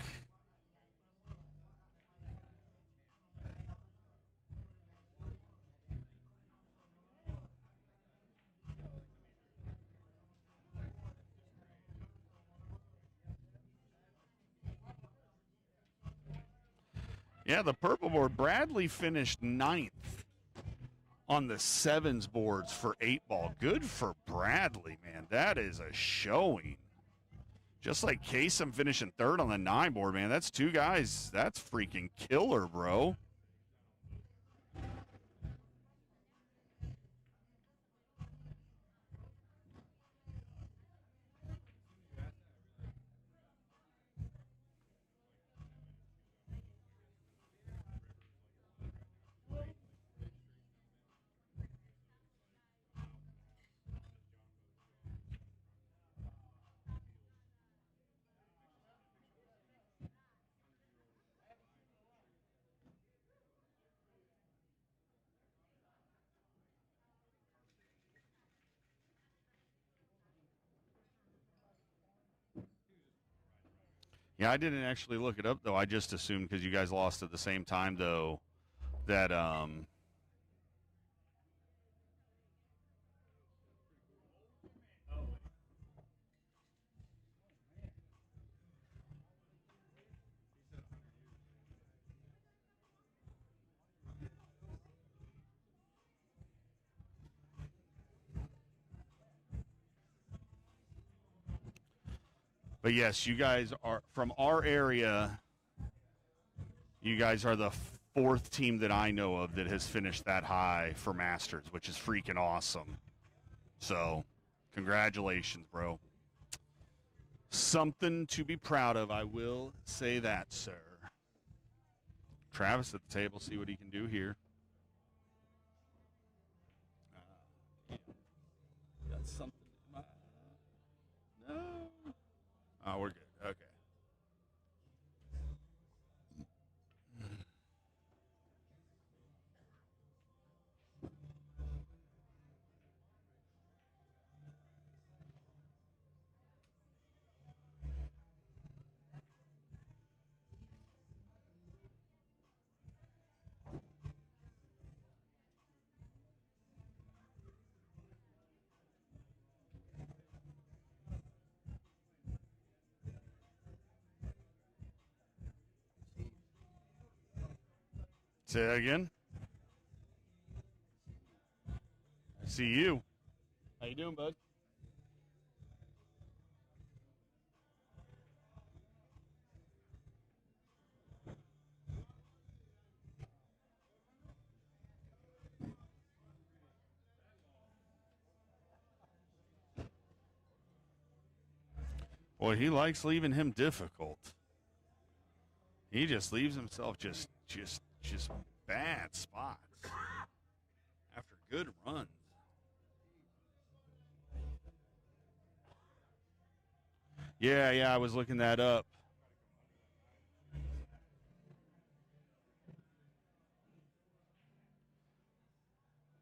Yeah, the purple board. Bradley finished 9th on the sevens boards for 8-ball. Good for Bradley, man. That is a showing. Just like Kasem finishing 3rd on the 9 board, man. That's two guys. That's freaking killer, bro. Yeah, I didn't actually look it up, though. I just assumed because you guys lost at the same time, though, that but yes, you guys are from our area. You guys are the fourth team that I know of that has finished that high for Masters, which is freaking awesome. So, congratulations, bro. Something to be proud of, I will say that, sir. Travis at the table, see what he can do here. Got something in my... No. Oh, we're good. Okay. Say that again. I see you. How you doing, bud? Boy, he likes leaving him difficult. He just leaves himself just bad spots after good runs. Yeah, I was looking that up.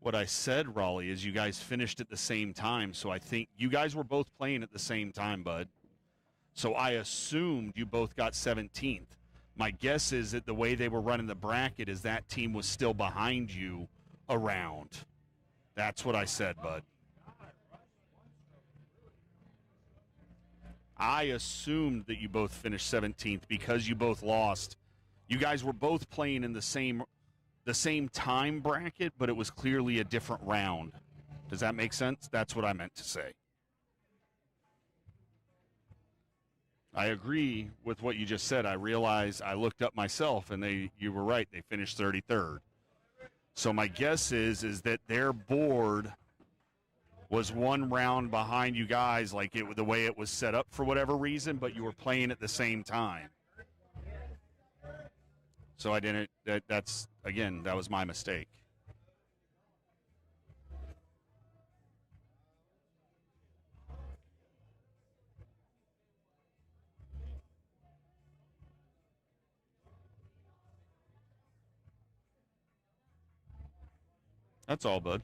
What I said, Raleigh, is you guys finished at the same time, so I think you guys were both playing at the same time, bud. So I assumed you both got 17th. My guess is that the way they were running the bracket is that team was still behind you around. That's what I said, bud. I assumed that you both finished 17th because you both lost. You guys were both playing in the same time bracket, but it was clearly a different round. Does that make sense? That's what I meant to say. I agree with what you just said. I realized I looked up myself, and you were right. They finished 33rd. So my guess is that their board was one round behind you guys, like the way it was set up for whatever reason, but you were playing at the same time. So I didn't. That was my mistake. That's all, bud.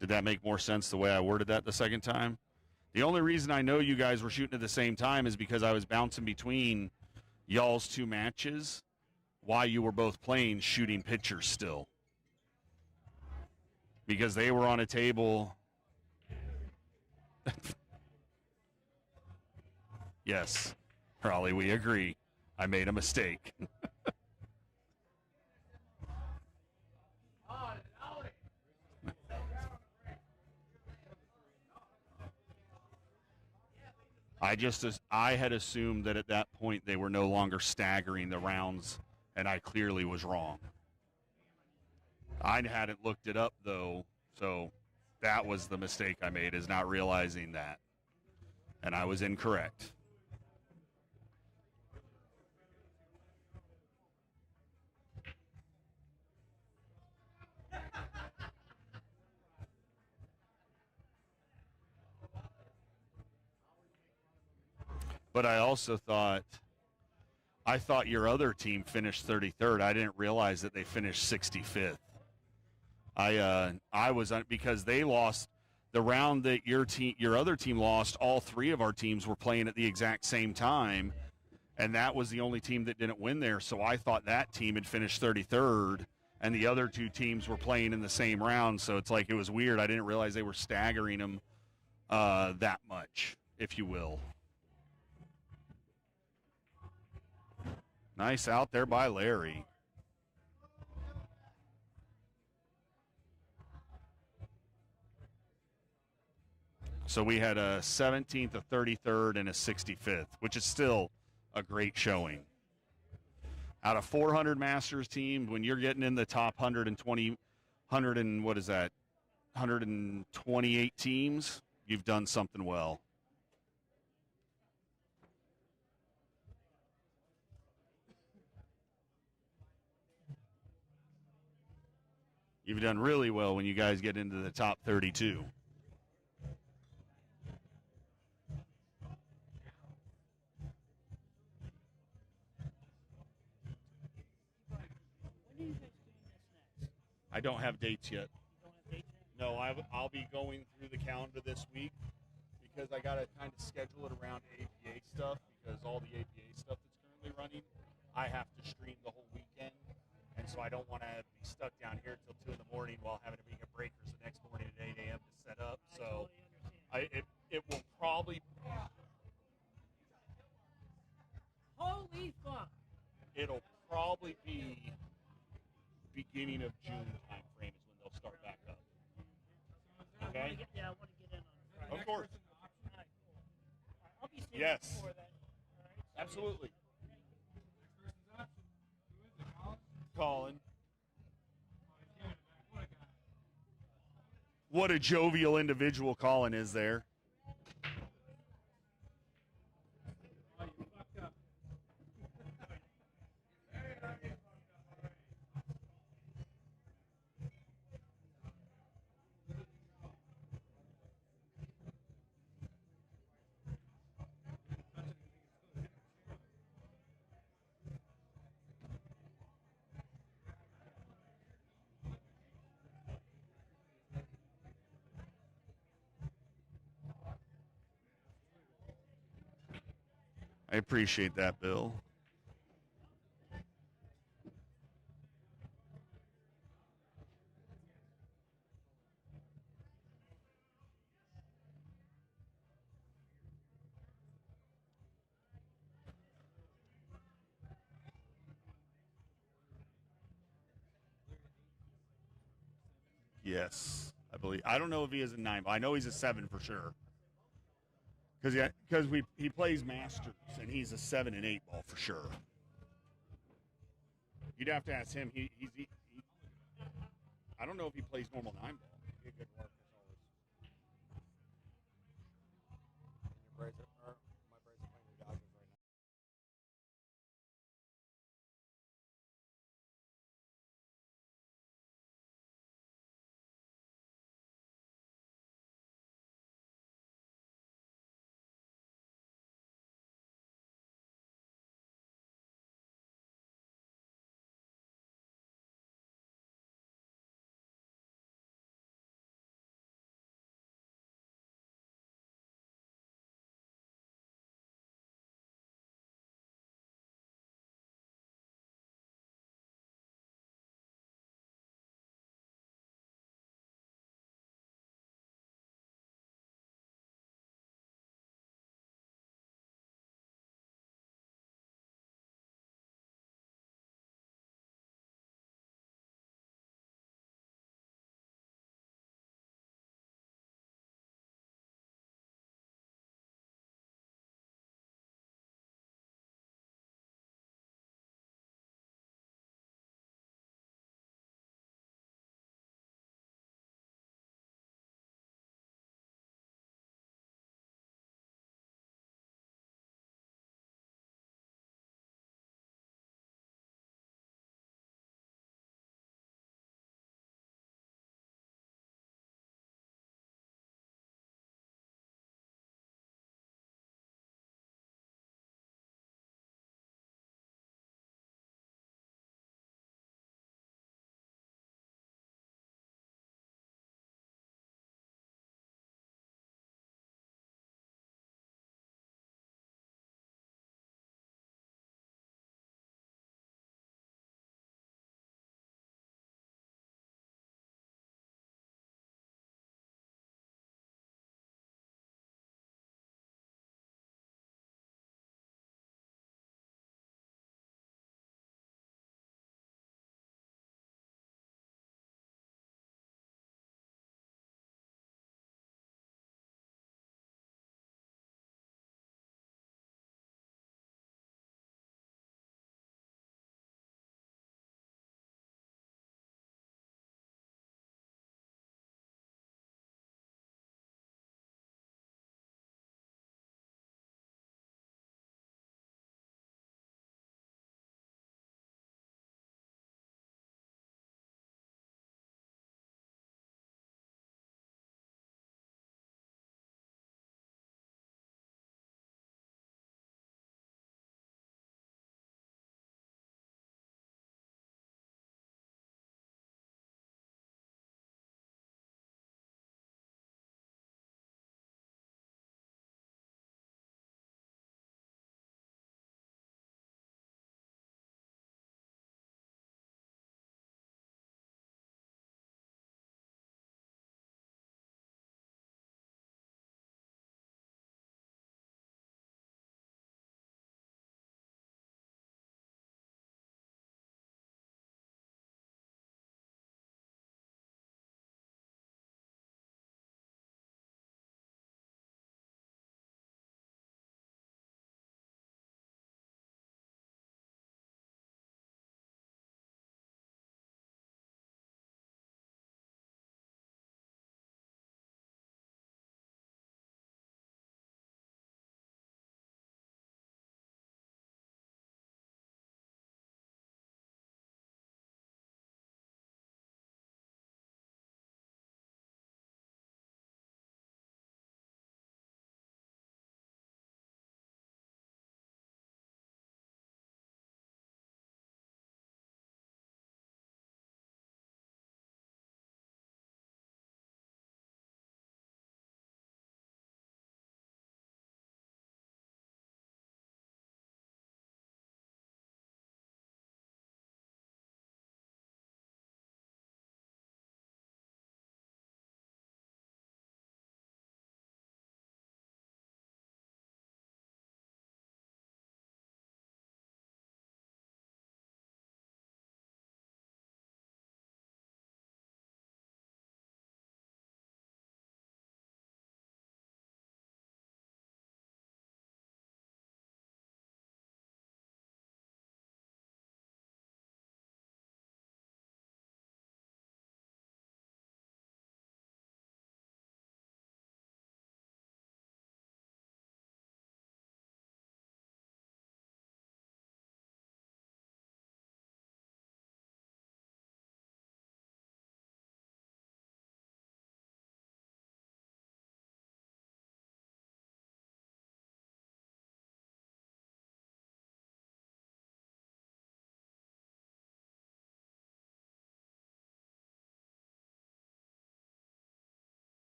Did that make more sense the way I worded that the second time? The only reason I know you guys were shooting at the same time is because I was bouncing between y'all's two matches while you were both playing shooting pitchers still. Because they were on a table. Yes, Raleigh, we agree. I made a mistake. I had assumed that at that point they were no longer staggering the rounds, and I clearly was wrong. I hadn't looked it up, though, so that was the mistake I made, is not realizing that. And I was incorrect. But I also thought I thought your other team finished 33rd. I didn't realize that they finished 65th. I was because they lost the round that your other team lost. All three of our teams were playing at the exact same time, and that was the only team that didn't win there. So I thought that team had finished 33rd, and the other two teams were playing in the same round. So it's like it was weird. I didn't realize they were staggering them that much, if you will. Nice out there by Larry. So we had a 17th, a 33rd, and a 65th, which is still a great showing. Out of 400 Masters teams, when you're getting in the top 128 teams, you've done something well. You've done really well when you guys get into the top 32.
When are you guys doing this next?
I don't have dates yet.
You don't have dates yet?
No, I'll be going through the calendar this week because I got to kind of schedule it around APA stuff because all the APA stuff that's currently running, I have to stream the whole weekend. And so I don't want to be stuck down here till 2 in the morning while having to be at breakers the next morning at 8 a.m. to set up.
I
So
totally understand.
it will probably
Holy fuck!
it'll probably be beginning of June time frame is when they'll start back up. Okay?
I want to get in on it. Right.
Of course.
All right, cool. All right, I'll be seeing
Yes.
you before then. All right. So
Absolutely. Colin. What a jovial individual Colin is there. I appreciate that, Bill. Yes, I believe. I don't know if he is a 9, but I know he's a 7 for sure. Because he plays Masters and he's a 7 and 8 ball for sure. You'd have to ask him. I don't know if he plays normal 9 ball.
Be a good work as always. And your Braves are, my Braves are playing your Dodgers right now.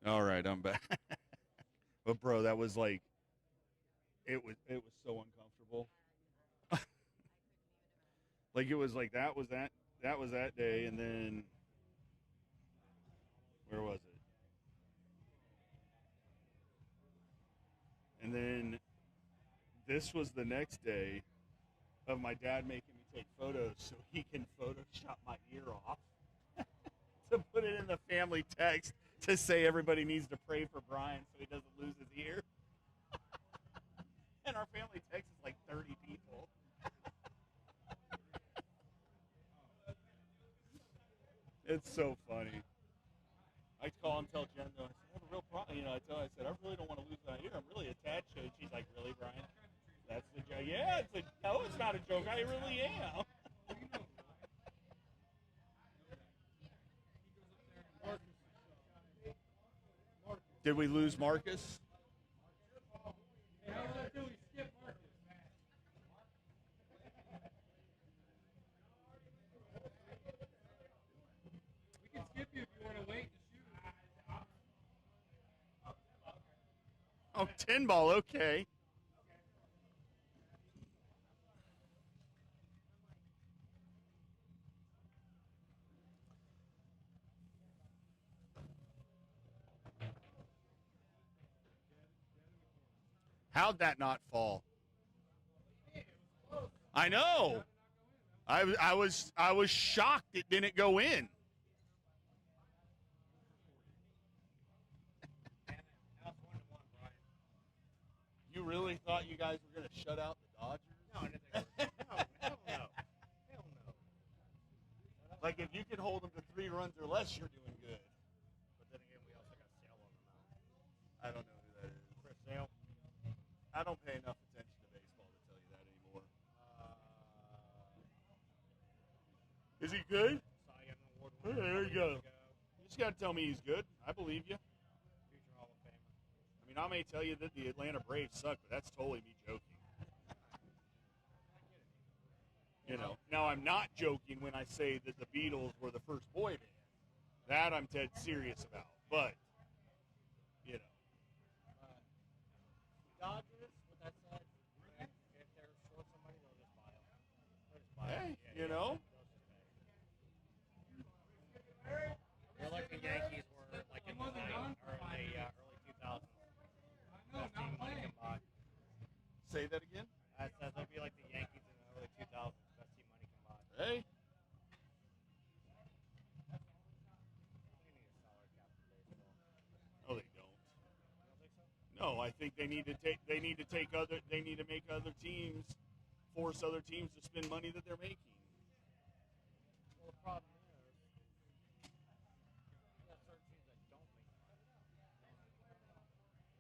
All right, I'm back. But bro, that was like, it was so uncomfortable. Like it was like that was that day, and then where was it? And then this was the next day of my dad making me take photos so he can Photoshop my ear off to put it in the family text to say everybody needs to pray for Brian so he doesn't lose his ear. And our family text is like 30 people. It's so funny. I call and tell Jen, though, I said, I have a real problem. I said, I really don't want to lose my ear. I'm really attached to it. She's like, really, Brian? That's the joke. Yeah, no, it's not a joke. I really am. Did we lose Marcus?
Hey, how about do we skip Marcus? We can skip you if you want to wait to shoot.
Oh, 10 ball, okay. How'd that not fall? I know. I was shocked it didn't go in. You really thought you guys were going to shut out the Dodgers?
No, I didn't think no, hell no. Hell no.
Like, if you can hold them to 3 runs or less, you're doing good.
But then again, we also got Sale on the mound.
I don't know who that is.
Chris Sale.
I don't pay enough attention to baseball to tell you that anymore. Is he good?
Cy Young Award
Hey,
winner.
there you go.
Years ago.
You just got to tell me he's good. I believe you.
Future Hall of Famer.
I mean, I may tell you that the Atlanta Braves suck, but that's totally me joking. Now I'm not joking when I say that the Beatles were the first boy band. That I'm dead serious about. But,
Dodgers, with that said, if they're short somebody, they'll just buy them. They'll just buy
hey,
them.
you know.
They're like the Yankees were like in the early 2000s. Best team money can buy.
Say that again.
I said they'll be like the Yankees in the early 2000s. Best team money can buy.
Hey.
They need a salary cap for baseball.
No, they don't.
You don't think so?
No, I think they need to make other teams, force other teams to spend money that they're making.
Well, the problem is, you got certain teams that don't make money.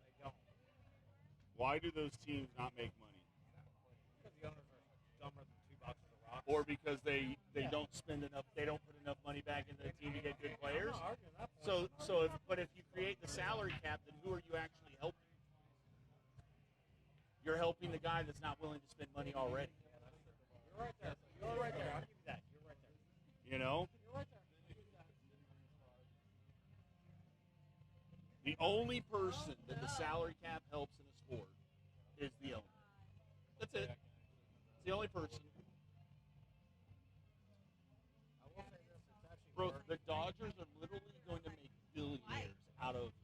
They don't.
Why do those teams not make money?
Because the owners are dumber than $2 a rock.
Or because they don't spend enough, they don't put enough money back into the team to get good players?
I'm not arguing that point.
If you create the salary cap, then who are you actually helping? You're helping the guy that's not willing to spend money already.
Yeah, that's true. You're right there. You're right there. I'll give you that. You're right there.
You know?
You're right there.
The only person that the salary cap helps in a sport is the owner. That's it. It's the only person.
I will say this. It's actually
Bro,
worth
the Dodgers are literally going to make billionaires out of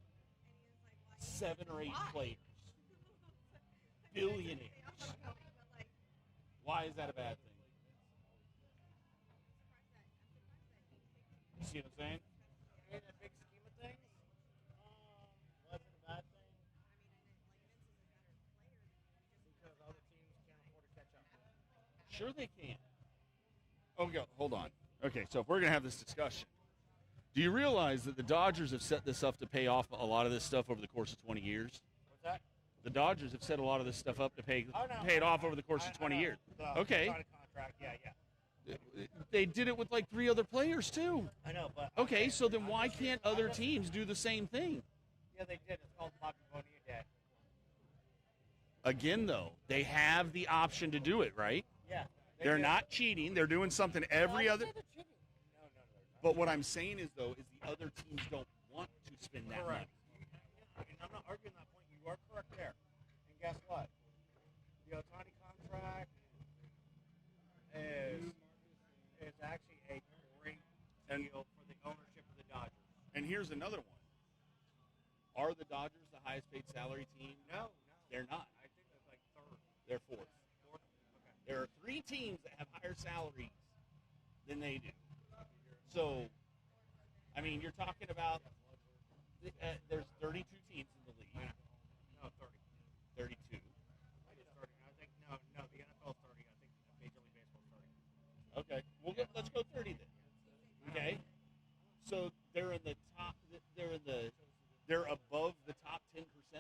7 or 8 players. Billionaires. Why is that a bad thing? You see what I'm saying?
in the big scheme of things, wasn't a bad thing. Because other teams can't afford to catch up.
Sure they can. Oh, hold on. Okay, so if we're going to have this discussion, do you realize that the Dodgers have set this up to pay off a lot of this stuff over the course of 20 years?
What's that?
The Dodgers have set a lot of this stuff up to pay it off over the course of 20 years. Okay.
Contract, yeah.
They did it with like 3 other players too.
I know, but
Okay, so then why can't other teams do the same thing?
yeah, they did. It's called Bobby Bonilla Day.
Again, though, they have the option to do it, right?
Yeah.
They're not cheating. They're doing something every other.
No, they're not.
But what I'm saying is, though, is the other teams don't want to spend that money. And here's another one. Are the Dodgers the highest paid salary team?
No.
They're not.
I think that's like third.
They're fourth.
Fourth? Okay.
There are 3 teams that have higher salaries than they do. So, I mean, you're talking about there's 32 teams in the league.
No, 30.
32.
I think 30. I think, no, the NFL's 30. I think Major League Baseball's 30.
Okay. Well, let's go 30 then. Okay. So they're in the top. They're above the top 10%.
No,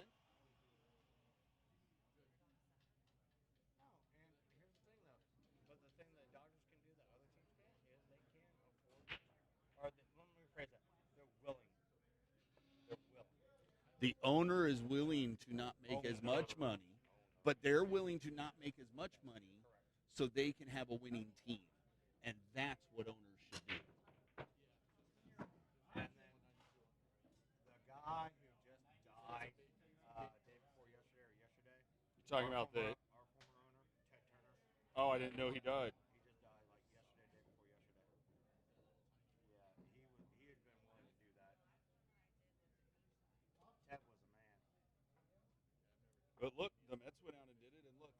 and here's the thing, though. But the thing that Dodgers can do that other teams can't is they can afford to retire. Let me rephrase that. They're willing.
The owner is willing to not make as much money, but they're willing to not make as much money so they can have a winning team. And that's what owners should do.
And then the guy who just died day before yesterday or yesterday.
You're talking about
our former owner, Ted Turner.
Oh, I didn't know he died.
He just died like yesterday, day before yesterday. Yeah, he had been willing to do that. Ted was a man.
But look, the Mets went out and did it, and look,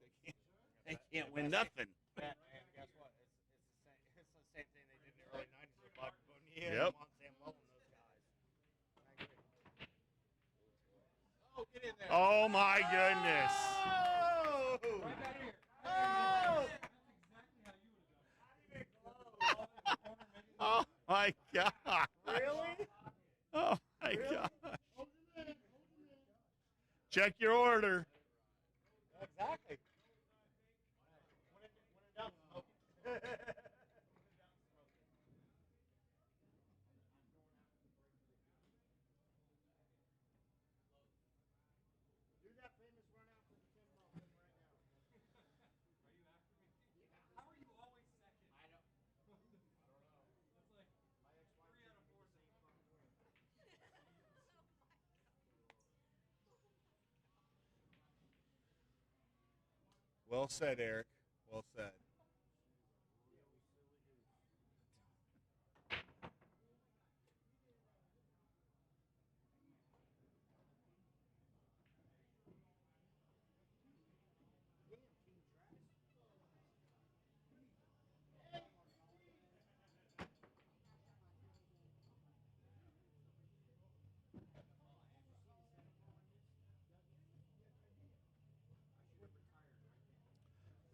they can't win nothing.
And guess what? It's the same thing they did in the early '90s with Bobby Bonilla and Juan Samuel and those guys. I agree. Oh, get in there!
Oh my goodness!
Oh!
Right back here.
Oh!
Oh my God!
Really?
Oh my gosh! Check your order.
Exactly. When it down, smoke it. Do that famous run out for the 10-ball thing right now.
Are you after me? How are you always second?
I don't know.
That's like
My ex-wife
3 out of 4
same fucking way.
Well said, Eric. Well said.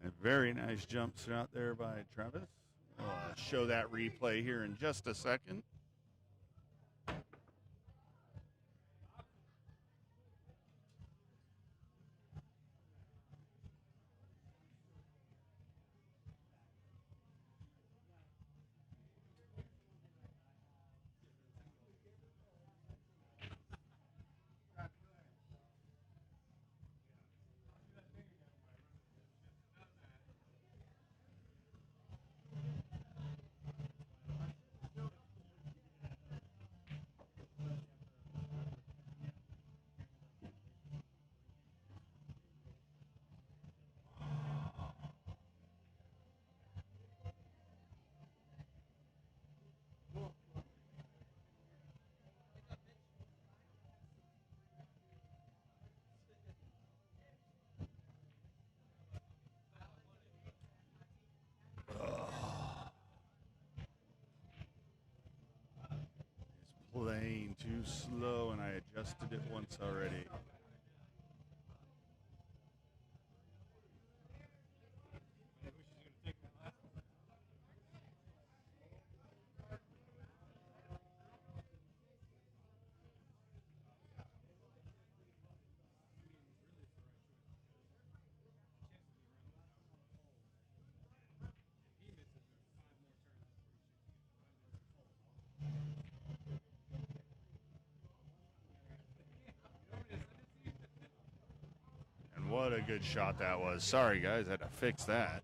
A very nice jump shot there by Travis. We'll show that replay here in just a second. It's playing too slow, and I adjusted it once already. And what a good shot that was. Sorry, guys, I had to fix that.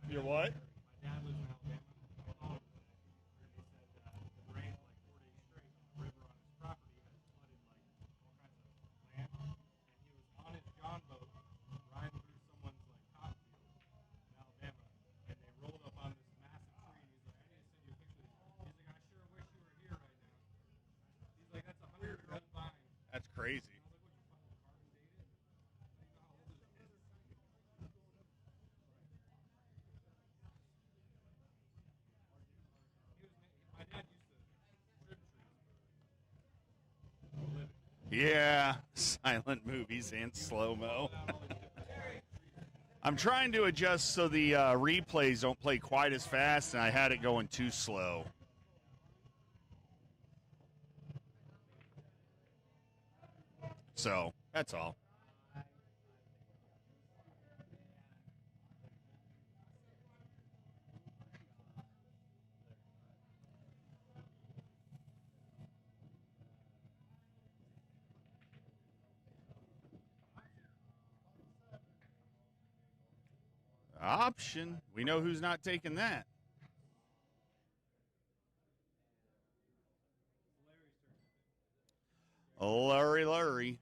Your what?
My dad lives in Alabama. My father was in it. And he said the rain like 4 days straight on the river on his property has flooded like all kinds of land. And he was on his John boat riding through someone's like cotton field in Alabama. And they rolled up on this
Yeah, silent movies and slow-mo. I'm trying to adjust so the replays don't play quite as fast, and I had it going too slow. So, that's all. Option. We know who's not taking that. Larry.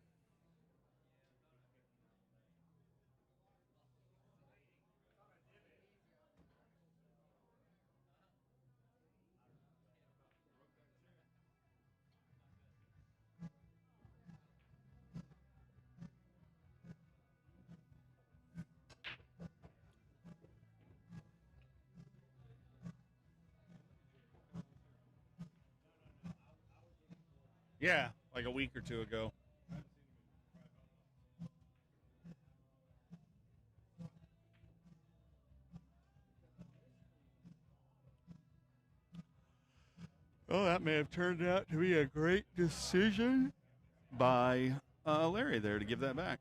Yeah, like a week or two ago. Oh, that may have turned out to be a great decision by Larry there to give that back.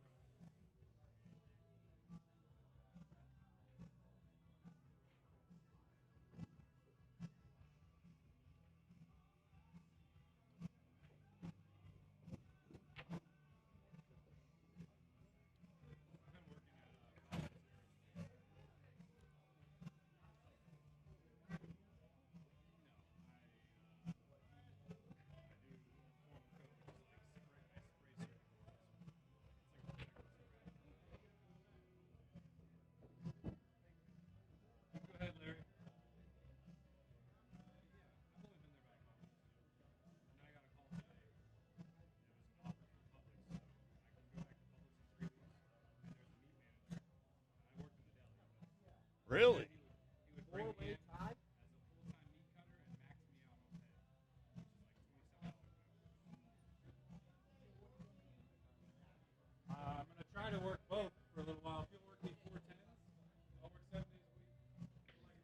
Really?
I'm going to try to work both for a little while. If you'll work me 4 10s, I'll work 7 days a week for like 3 months.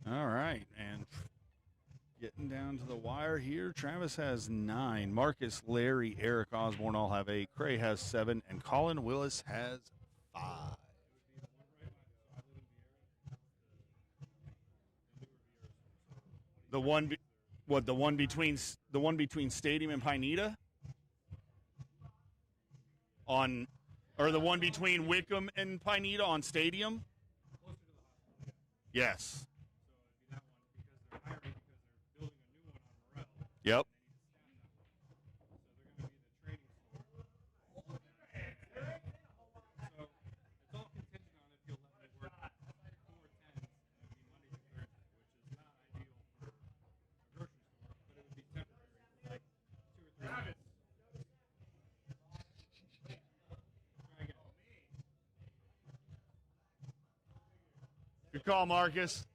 All right, and Getting down to the wire here. Travis has 9. Marcus, Larry, Eric Osborne all have 8. Cray has 7. And Colin Willis has 5. The one, the one between Stadium and Pineda? Or the one between Wickham and Pineda on Stadium? Yes. Yep. Good call, Marcus.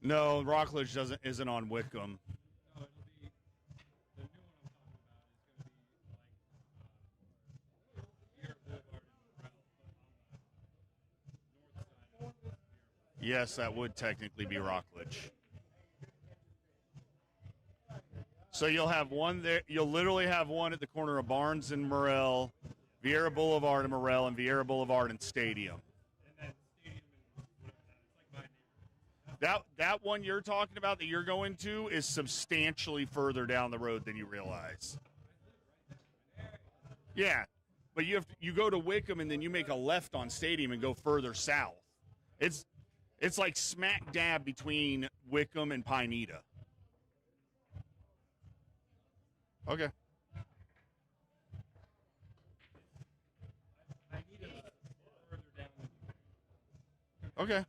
No, Rockledge isn't on Wickham. Yes, that would technically be Rockledge. So you'll have one there. You'll literally have one at the corner of Barnes and Morrell, Vieira Boulevard and Morrell, and Vieira Boulevard and Stadium. That one you're talking about that you're going to is substantially further down the road than you realize. Yeah, but you go to Wickham and then you make a left on Stadium and go further south. It's like smack dab between Wickham and Pineda. Okay. Okay.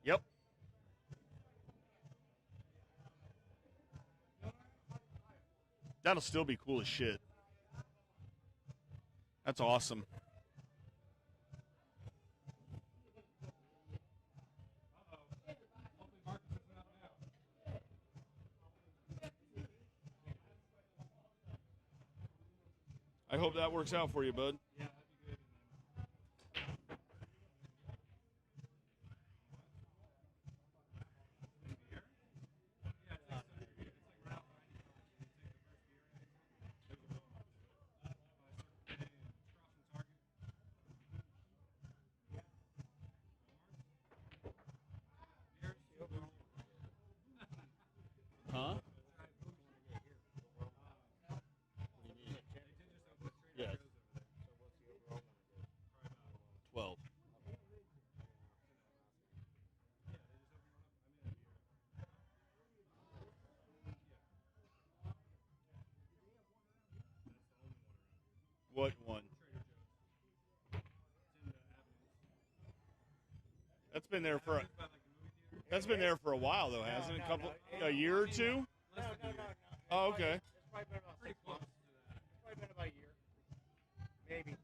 Yep. That'll still be cool as shit. That's awesome. I hope that works out for you, bud. Yeah, that'd be good. Huh? Yes. 12. What one? That's been there for a while though, hasn't it? A year or two?
No.
Oh, okay.
It's probably been about 6 months. It's probably been about a year. Maybe.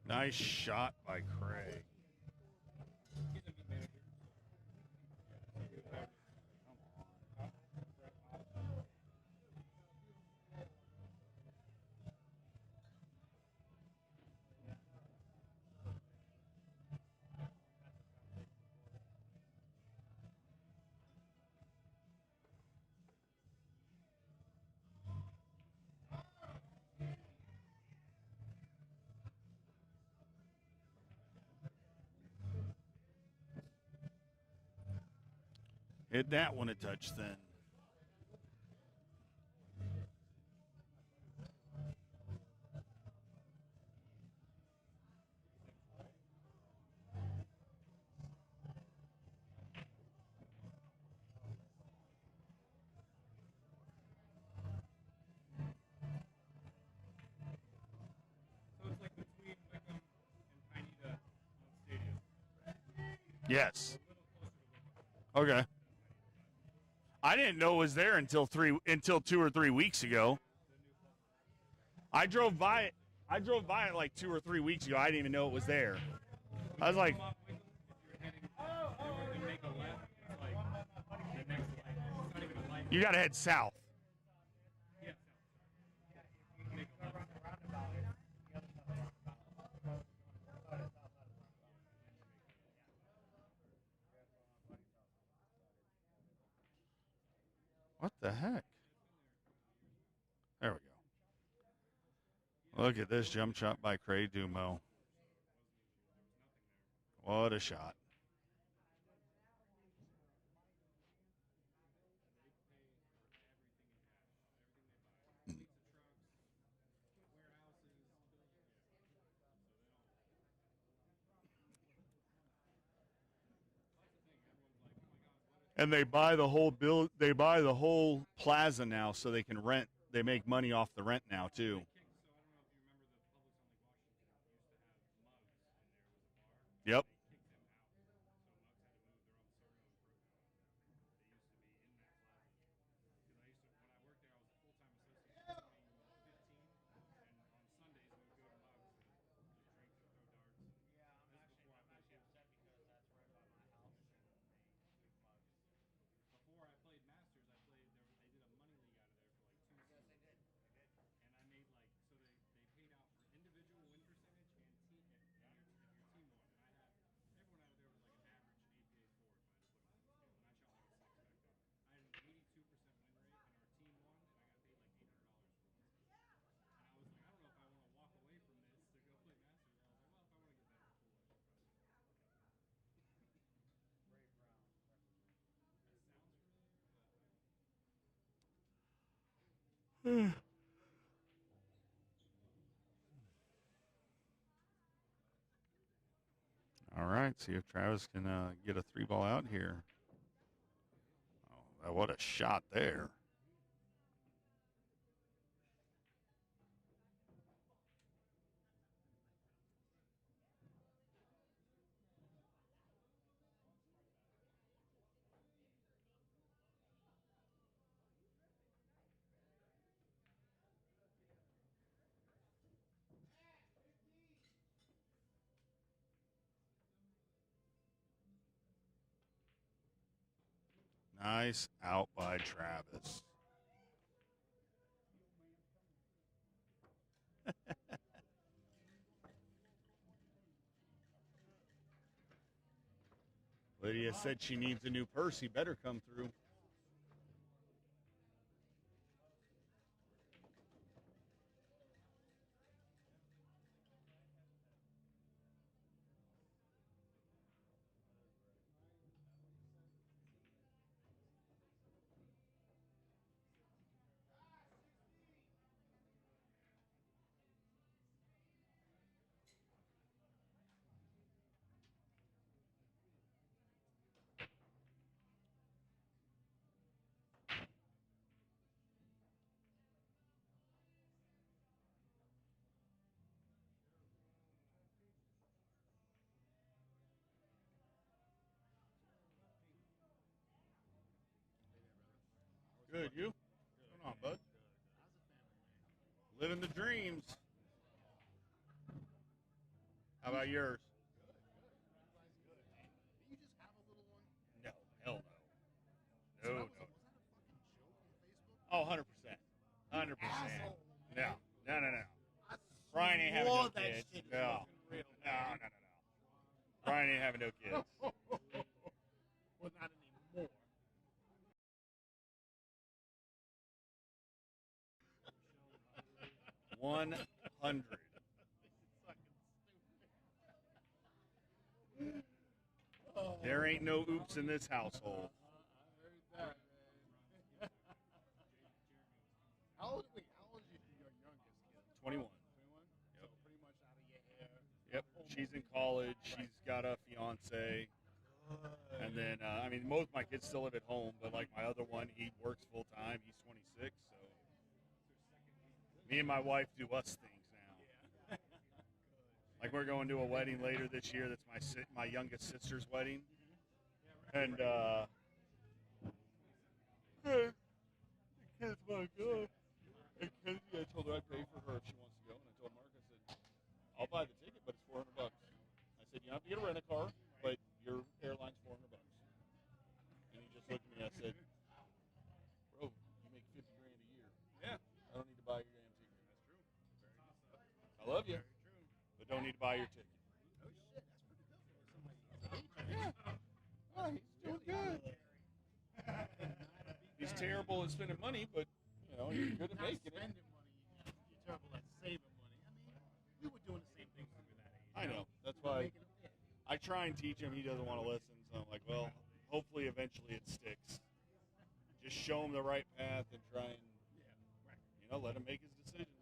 Nice shot by Craig.
He's a good manager.
Hit that one a touch thin.
So it's like between Wickham and Pineda Stadium.
Yes.
A little closer to Wickham.
Okay. I didn't know it was there until 2 or 3 weeks ago. I drove by it. I drove by it like 2 or 3 weeks ago. I didn't even know it was there. I was like,
Come up Wickham, if you're heading, you make a left, it's like the next light. It's not even a light.
you got to head south.
Yeah, make a left.
What the heck? There we go. Look at this jump shot by Craig Dumo. What a shot. And they buy the whole they buy the whole plaza now so they can rent. They make money off the rent now too. Yep.
Before I played Masters, they did a money league out of there for like 2 seasons. And I made like, so they paid out for individual win percentage and team if your team won. And I had everyone out of there was like an average APA 4 if I had to put them on the scale. And I shot like a 6 back then. I had an 82% win rate and our team won and I got paid like $800 for one. And I was like, I don't know if I want to walk away from this to go play Masters. I was like, well, if I want to get better at pool, I should probably do it. Ray Brown. That sounds familiar, but
All right. See if Travis can get a 3-ball out here. Oh, what a shot there. Nice out by Travis. Lydia said she needs a new purse. He better come through. Good, you? What's going on, bud? Living the dreams. How about yours?
Did you just have a little one?
No, hell no.
So
No,
that was
no.
was that a fucking joke on Facebook?
Oh, 100%. 100%.
Asshole,
No,
man.
no, no, no.
I
Brian ain't having no
swore that
kids.
shit
No.
wasn't real,
No,
man.
no, no, no. Brian ain't having no kids.
Well, not anymore.
100. There ain't no oops in this household.
I heard that, man. How old is your youngest kid?
21.
21?
Yep.
So pretty much out of your hair.
Yep. She's in college. She's got a fiance. And then, I mean, most of my kids still live at home, but like my other one, he works full time. He's 26, so me and my wife do us things now. Like we're going to a wedding later this year. That's my youngest sister's wedding, and the kids want to go. And Kenzie, I told her I'd pay for her if she wants to go, and I told Mark, I said, I'll buy the ticket, but it's $400. I said, you don't have to get a rent-a-car, but your airline's $400. And he just looked at me. I said, bro, you make $50 grand a year.
Yeah.
I don't need to buy your damn ticket.
That's true.
I love you,
Very true.
but don't need to buy your ticket.
Oh shit, that's pretty good for somebody his age.
Yeah. Oh, he's doing good. He's terrible at spending money, but you know he's good at
Not
making it.
spending money, you're terrible at saving money. I mean, we were doing the same things when we were that age.
I know. That's
We were
why
making them- yeah.
I try and teach him. He doesn't want to listen, so I'm like, well, hopefully, eventually, it sticks. Just show him the right path and try and let him make his decisions.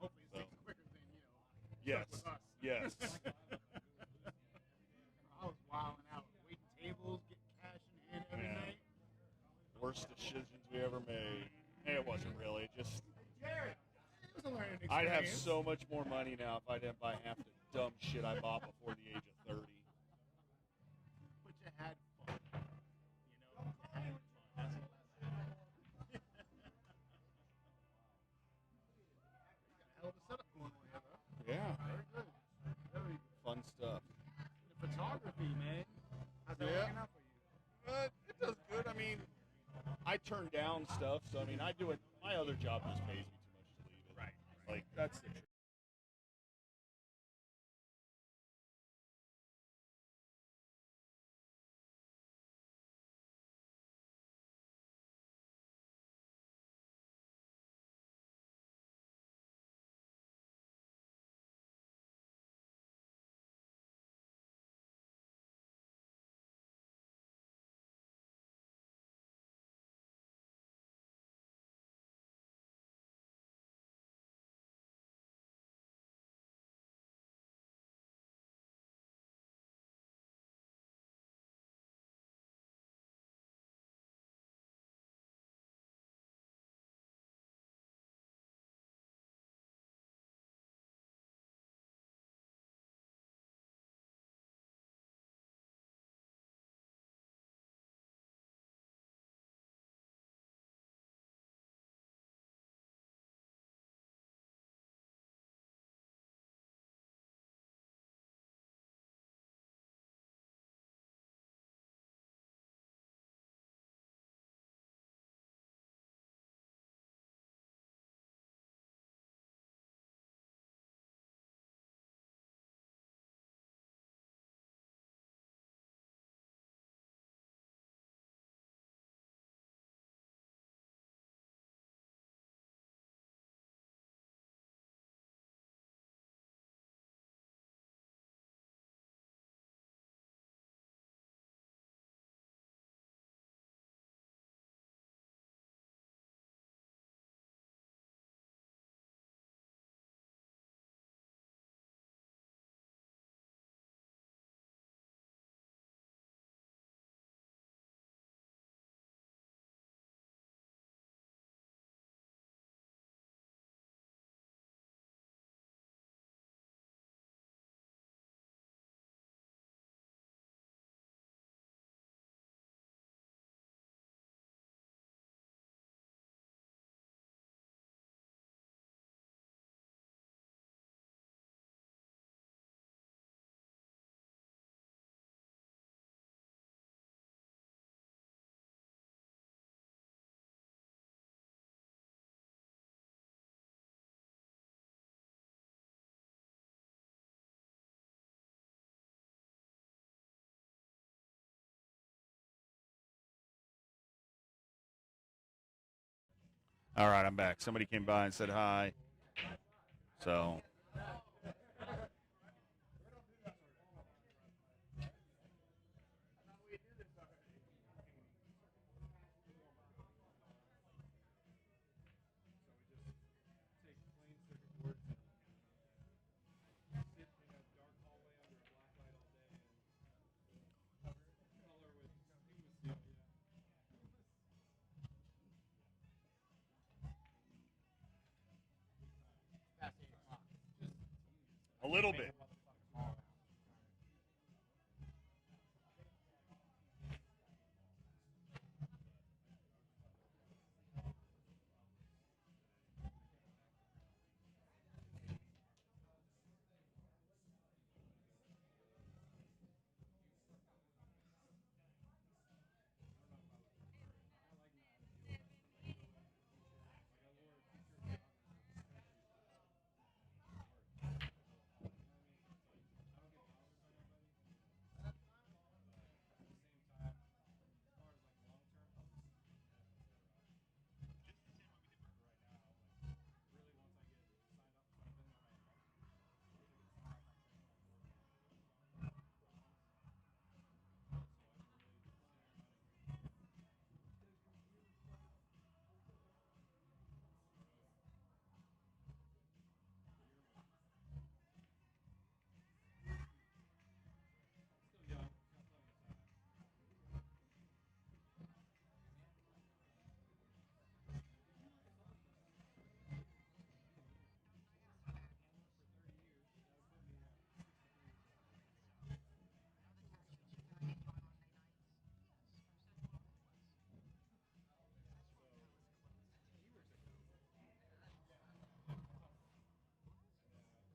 Hopefully it
So.
sticks quicker than,
Yes.
with us.
Yes.
I was wilding out, waiting tables, getting cash in hand every
Yeah.
night.
Worst decisions we ever made. It wasn't really. Just
It was a learning experience.
I'd have so much more money now if I didn't buy half the dumb shit I bought before the age of 30.
But you had fun. You had fun. That's all that matters. You got a hell of a setup going on here, bro.
Yeah.
Very good. Very good.
Fun stuff.
The photography, man. How's that
Yeah.
working out for you?
It does good. I mean, I turn down stuff, so I mean, I do it. My other job just pays me too much to leave it.
Right.
Like that's the truth. All right, I'm back. Somebody came by and said hi. So.
Take plain circuit boards and sit in a dark hallway under a black light all day and color with humus seal, yeah.
Past 8 o'clock.
A little bit.
Like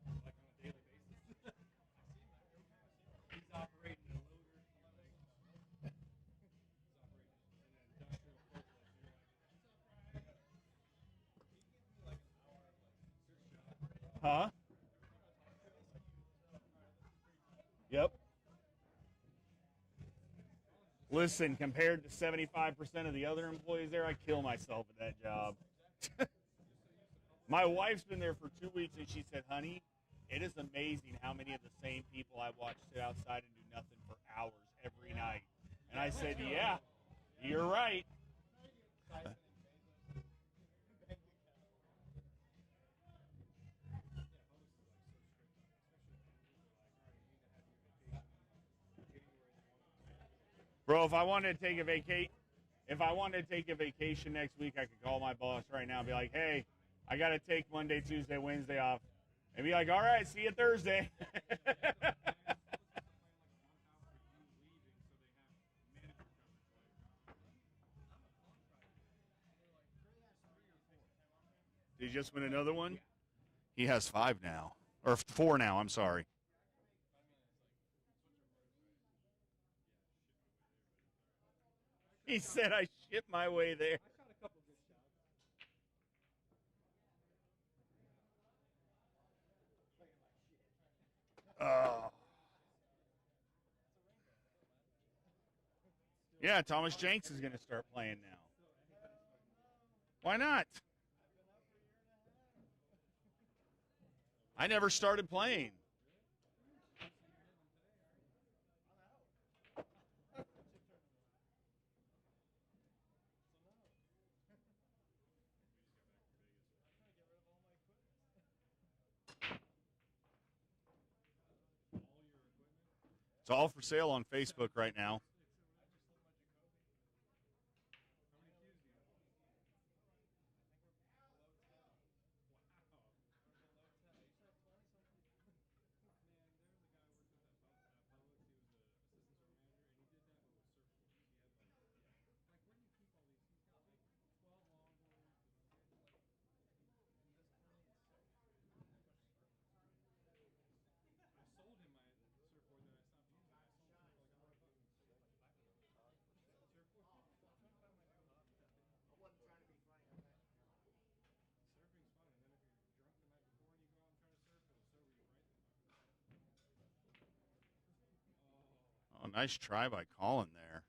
on a daily basis. He's operating a loader. He's operating an industrial forklift. And you're like, what's up, Ryan? He gives me like an hour of like search job.
Huh? Yep. Listen, compared to 75% of the other employees there, I kill myself at that job. My wife's been there for 2 weeks, and she said, honey, it is amazing how many of the same people I watch sit outside and do nothing for hours every night. And I said, yeah, you're right. Bro, if I wanted to take a vacation next week, I could call my boss right now and be like, hey, I got to take Monday, Tuesday, Wednesday off. And be like, all right, see you Thursday. Did he just win another one? He has 5 now. Or 4 now, I'm sorry. He said I shipped my way there.
I shot a couple good shots.
Yeah, Thomas Jenks is going to start playing now. Why not? I never started playing. It's all for sale on Facebook right now.
Sold him my surfboard that I stopped using. I sold him for like $100. Surfboard?
I wasn't trying to be funny.
Surfing's fun, and then if you're drunk the night before and you go out and try to surf, it'll sober you right the fuck up.
Oh, nice try by Colin there.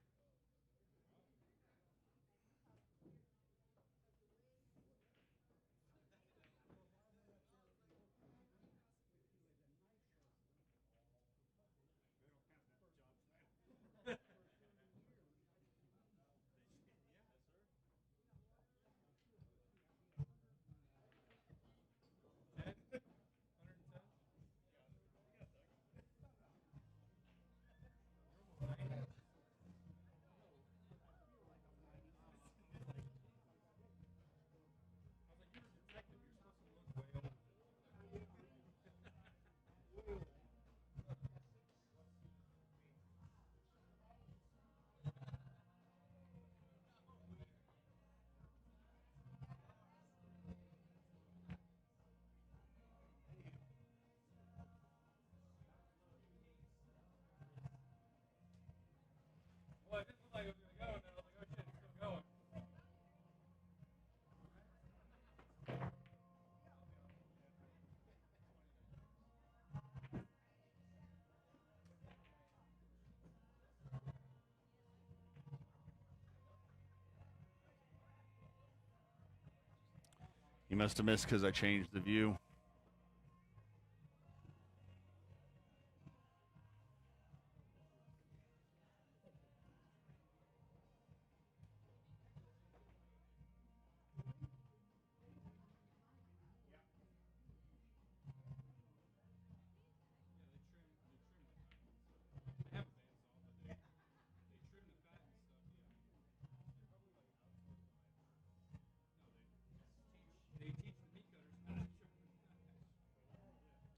You must have missed because I changed the view.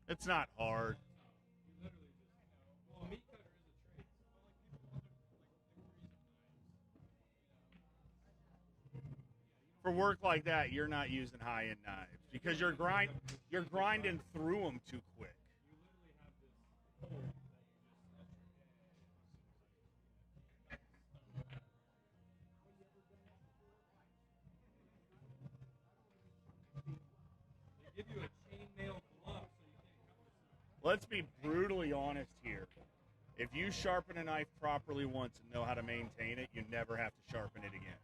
It's not hard. For work like that, you're not using high-end knives because you're grinding through them too quick.
Give you a chainmail glove so you can't cut yourself.
Let's be brutally honest here. If you sharpen a knife properly once and know how to maintain it, you never have to sharpen it again.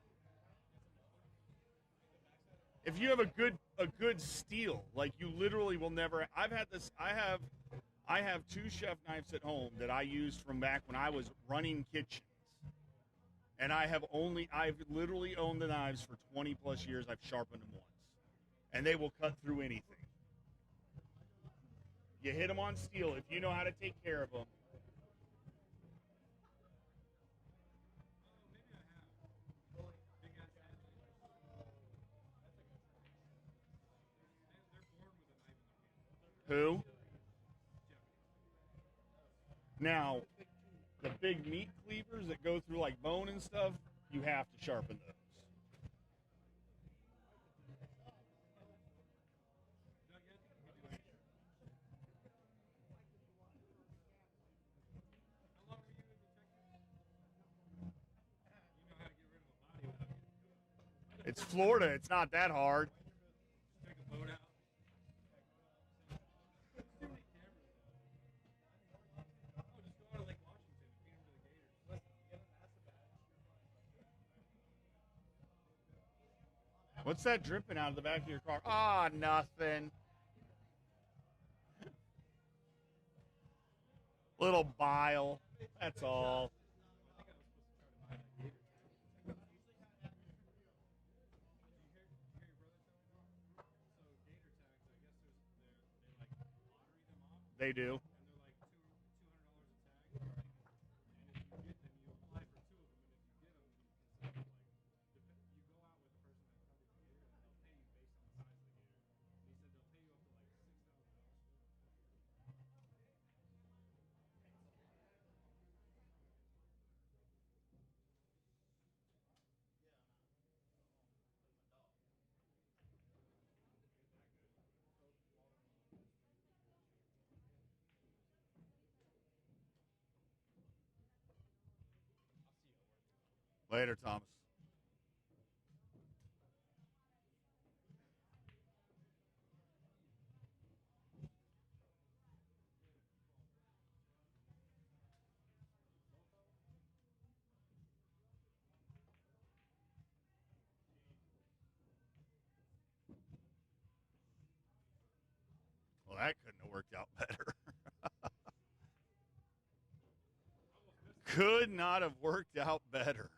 If you have a good steel, like you literally will never. I've had this. I have two chef knives at home that I used from back when I was running kitchens, and I've literally owned the knives for 20 plus years. I've sharpened them once, and they will cut through anything. You hit them on steel if you know how to take care of them. Who? Now, the big meat cleavers that go through like bone and stuff, you have to sharpen those. It's Florida. It's not that hard.
Take a boat out.
What's that dripping out of the back of your car? Ah, nothing. Little bile. That's all. They do. Later, Thomas. Well, that couldn't have worked out better. Could not have worked out better.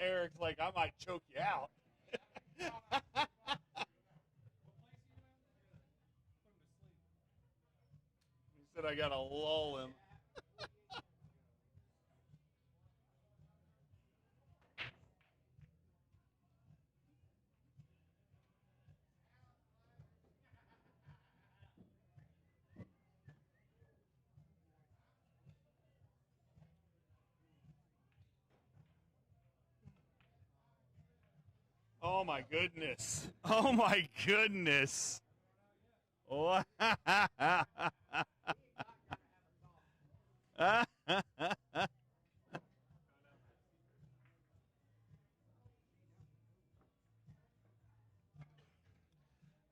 Eric's like, I might choke you out. He said I gotta lull him. Oh my goodness. Oh my goodness.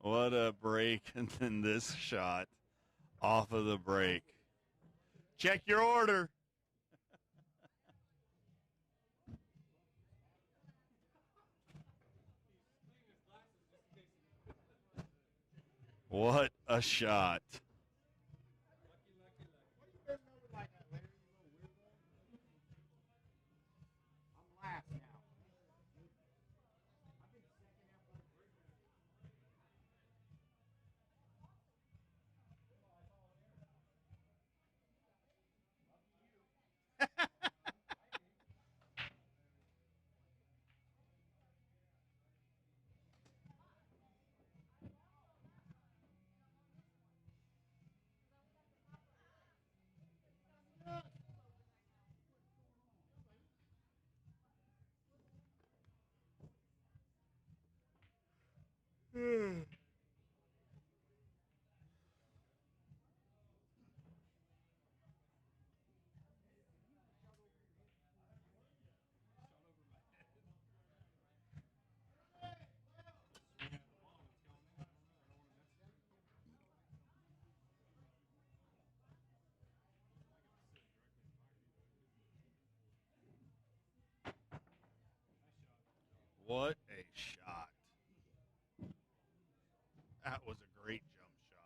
What a break, and then this shot off of the break. Check your order. What a shot.
I'm last now. I've been second after the break.
What a shot. That was a great jump shot.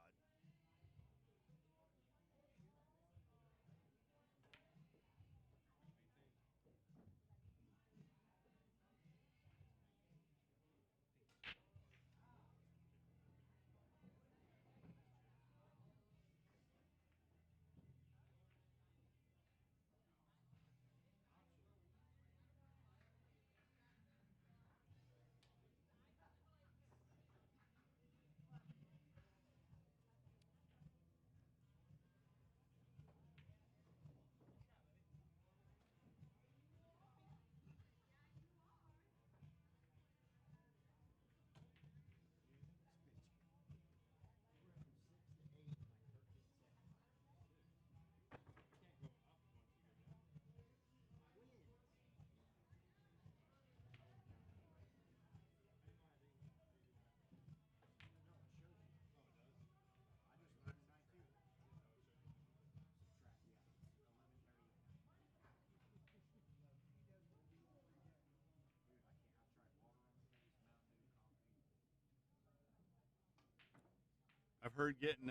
I've heard getting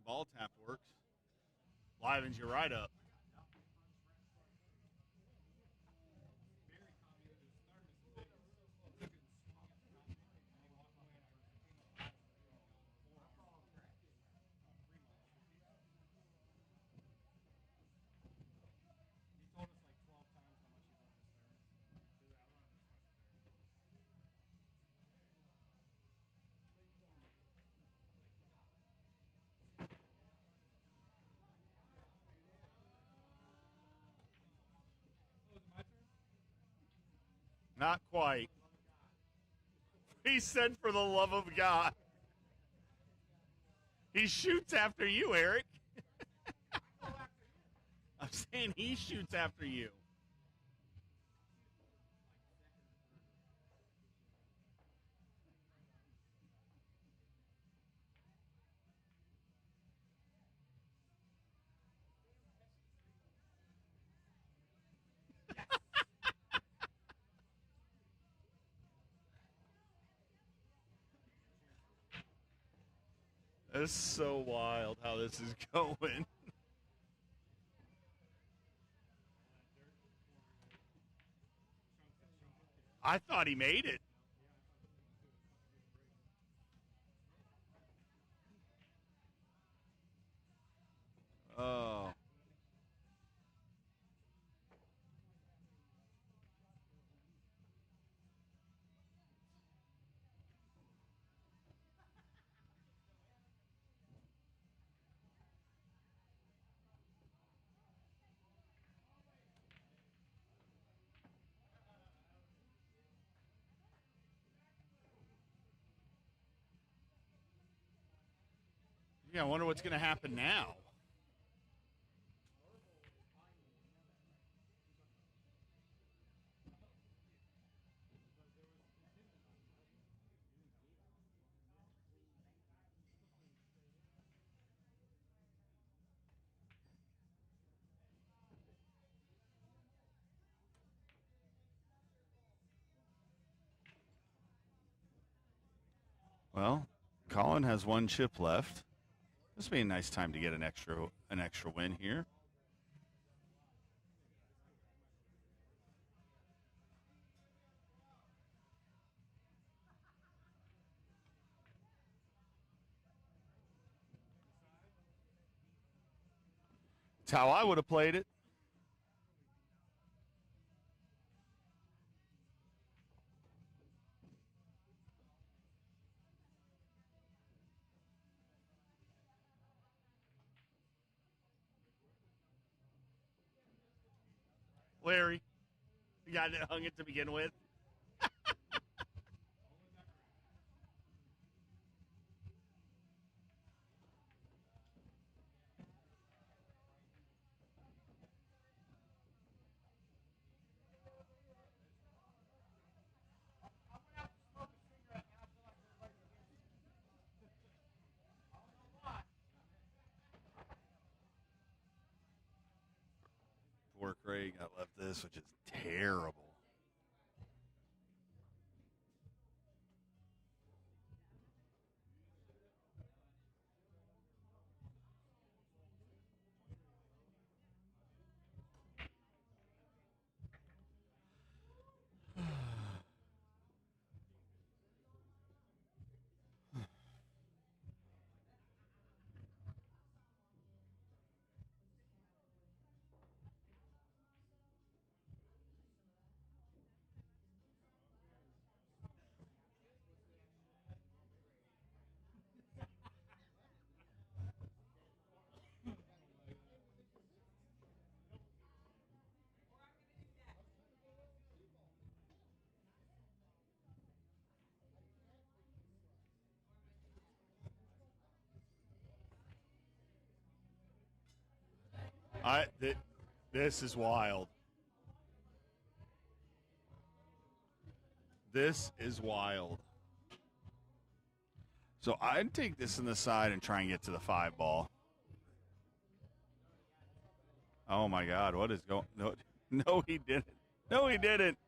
ball tap works. Livens you right up.
He told us like 12 times how much he loved his service. He's like, I love this fucking service. Oh, is it my turn?
Not quite. He said, for the love of God. He shoots after you, Eric. I'm saying he shoots after you. It's so wild how this is going. I thought he made it. Oh. Yeah, I wonder what's going to happen now. Well, Colin has one chip left. This would be a nice time to get an extra win here. It's how I would have played it. Larry, the guy that hung it to begin with. Poor Craig got left this, which is terrible. This is wild. This is wild. So I'd take this in the side and try and get to the 5-ball. Oh my God, what is going? No, he didn't. No, he didn't.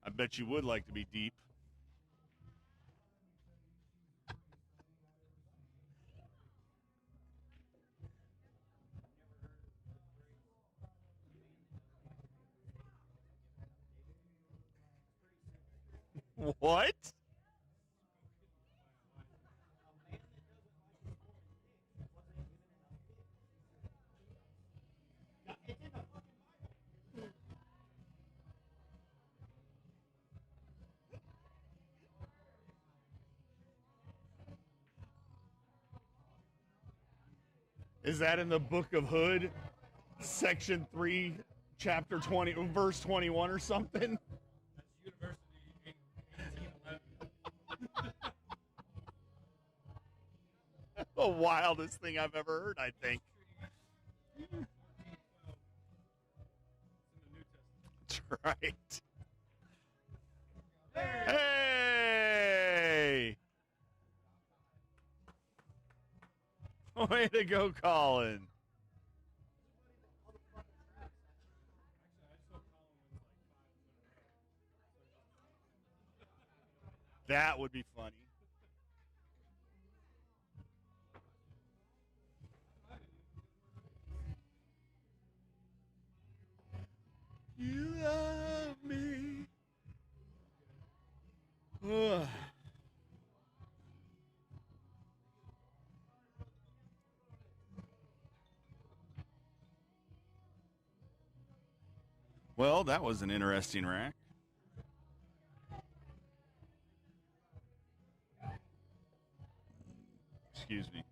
I bet you would like to be deep. What? Is that in the Book of Hood, section 3, chapter 20, verse 21 or something?
That's University 1811.
The wildest thing I've ever heard, I think. That's right. Hey! Way to go, Colin. That would be funny. You love me. Ugh. Well, that was an interesting rack. Excuse me.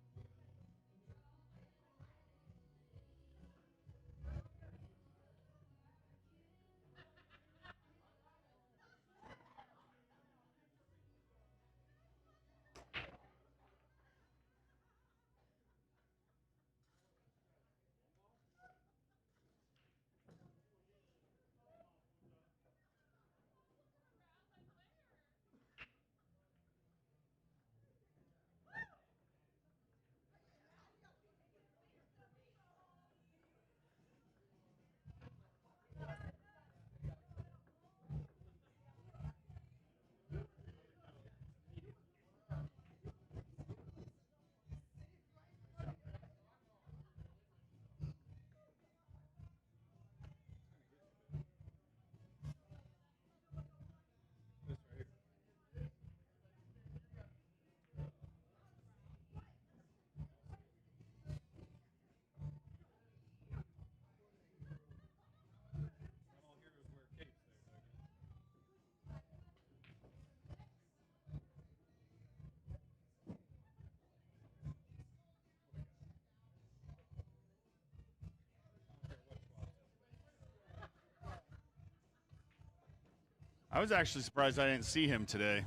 I was actually surprised I didn't see him today.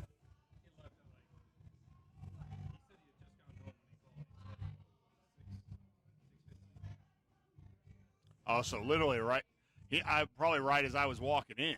Oh, so literally right. I probably right as I was walking in.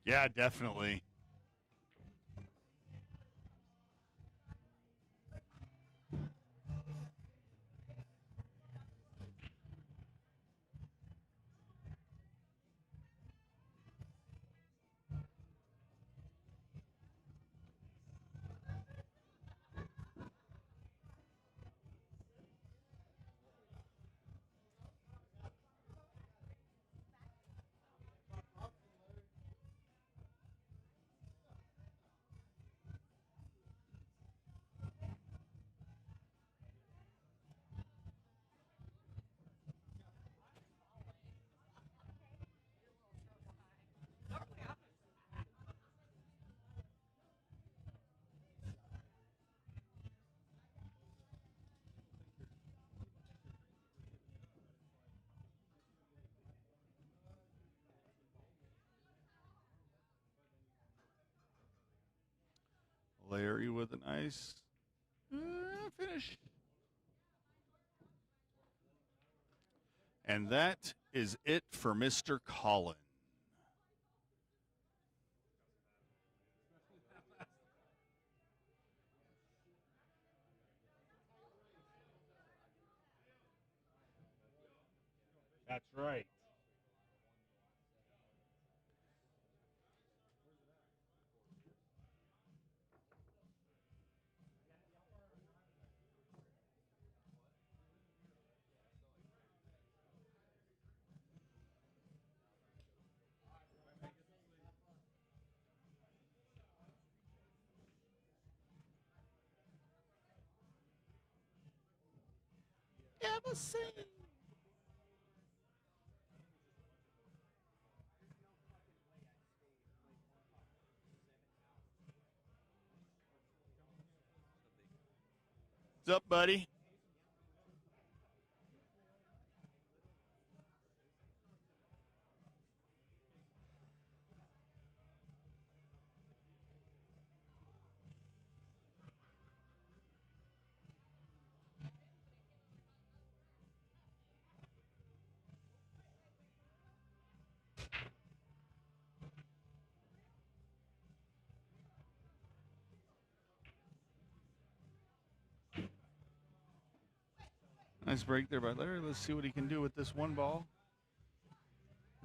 Yeah, definitely. Larry with a nice finish. And that is it for Mr. Collin.
That's right.
Ever seen? What's up, buddy? Nice break there by Larry. Let's see what he can do with this one ball.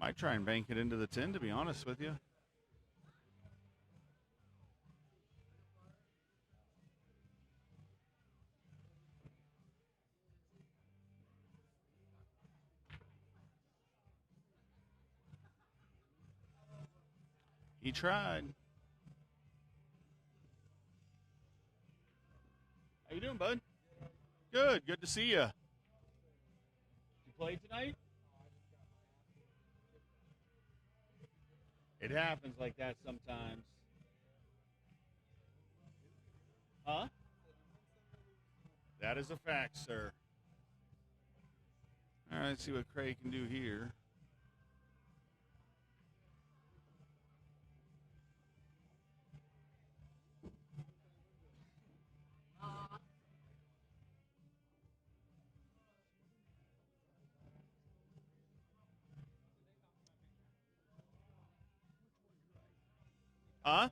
Might try and bank it into the 10, to be honest with you. He tried. How you doing, bud? Good. Good to see you. You play tonight? It happens like that sometimes. Huh? That is a fact, sir. All right, let's see what Craig can do here. Huh?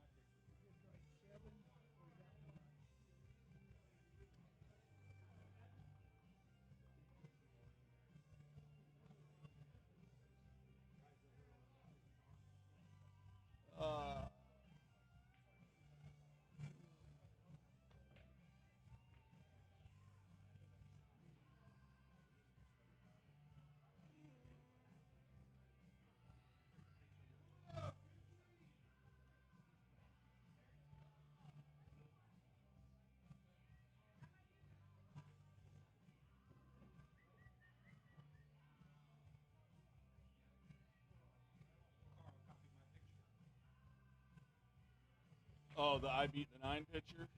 Oh, the I beat the 9 pitcher?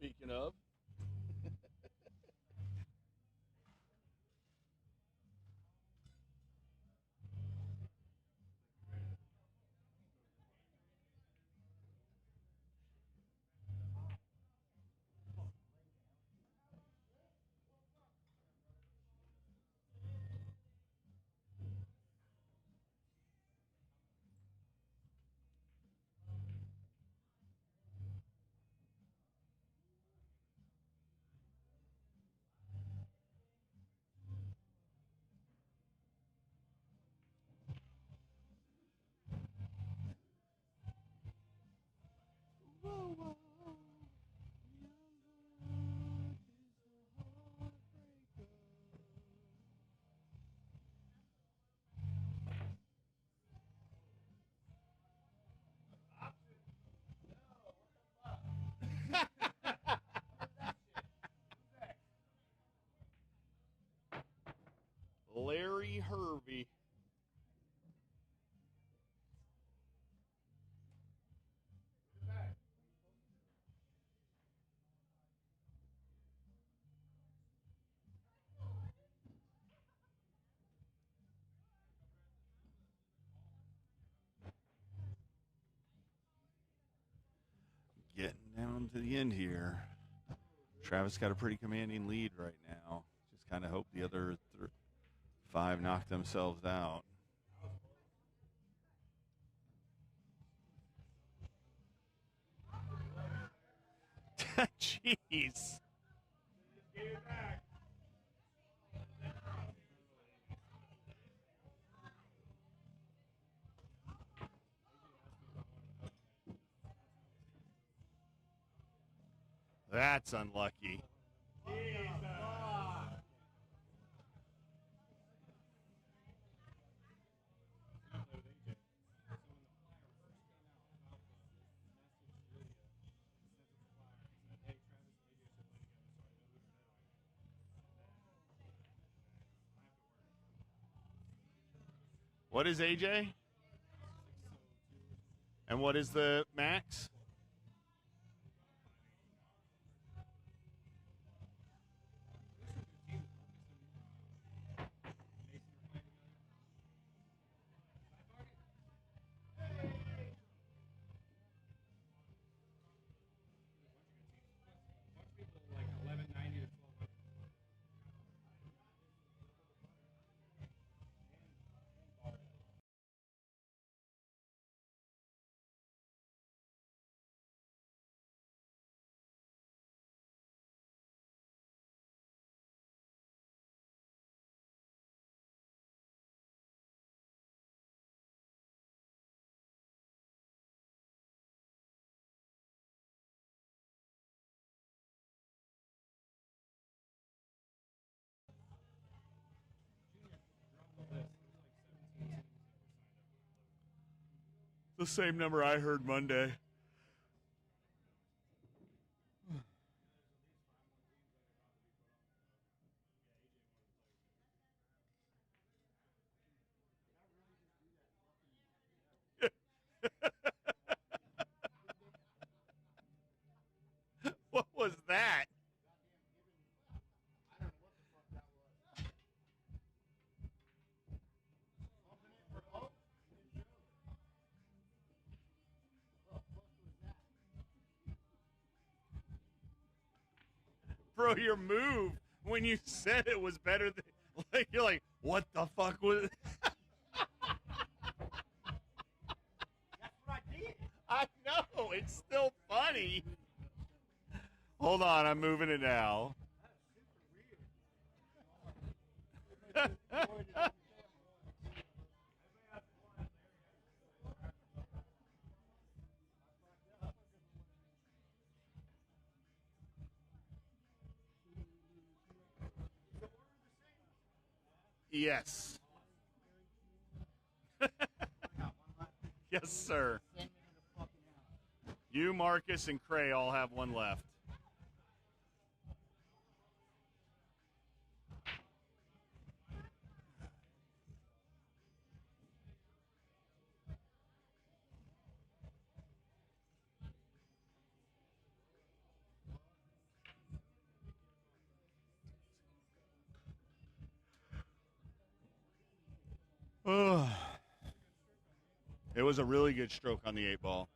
Speaking of. Larry Hervey. Getting down to the end here. Travis got a pretty commanding lead right now. Just kind of hope the other 5 knock themselves out. Jeez. That's unlucky. What is AJ? And what is the max?
Like 1190 to 1200.
The same number I heard Monday. What was that? Bro, your move when you said it was better than, like, you're like, what the fuck was
That's what I did.
I know, it's still funny. Hold on, I'm moving it now. Yes. Yes, sir. You, Marcus, and Cray all have one left. It was a really good stroke on the 8-ball.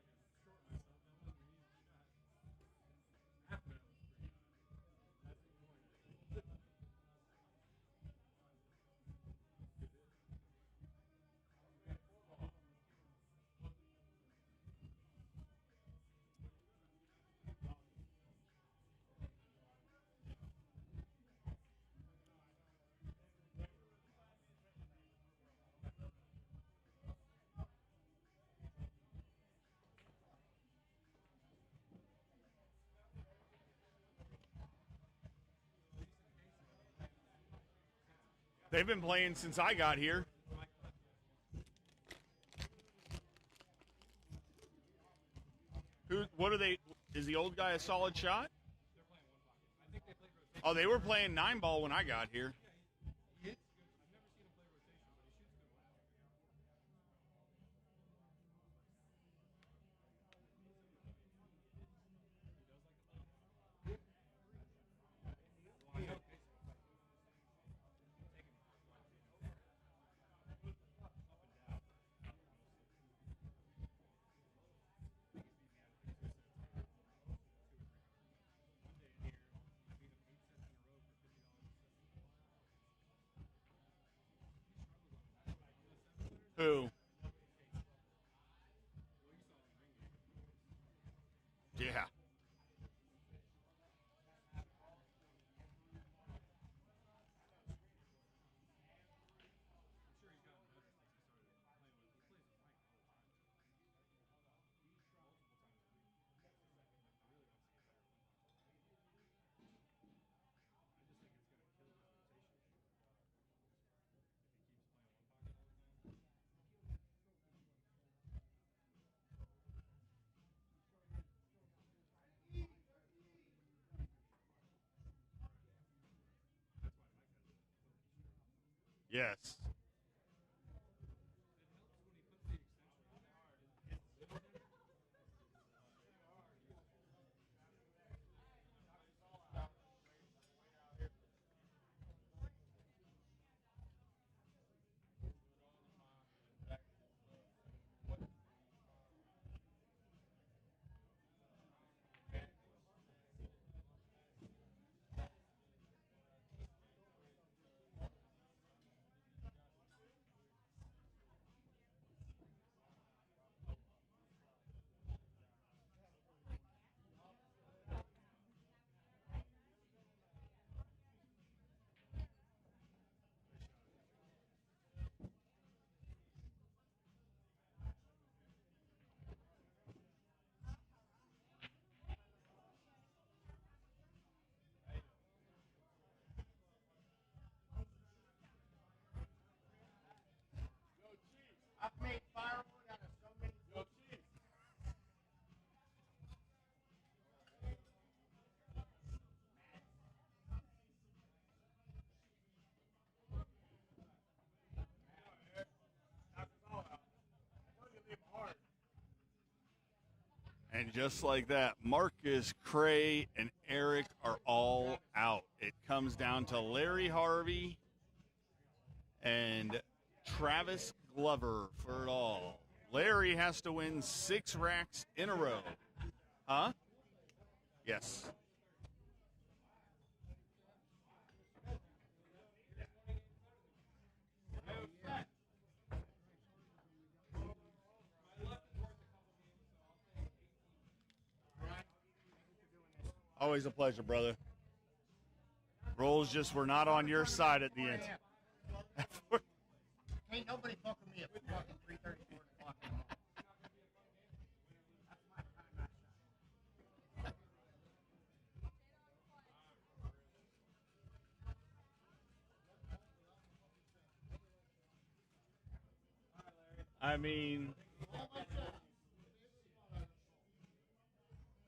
They've been playing since I got here. What are they? Is the old guy a solid shot? Oh, they were playing 9-ball when I got here. Who? Yeah. Yes. And just like that, Marcus, Cray, and Eric are all out. It comes down to Larry Harvey and Travis Glover for it all. Larry has to win 6 racks in a row. Huh? Yes. Always a pleasure, brother. Rolls just were not on your side at the end.
Ain't nobody fucking me at fucking 3:30, 4 o'clock in the morning. That's my time outside.
I mean,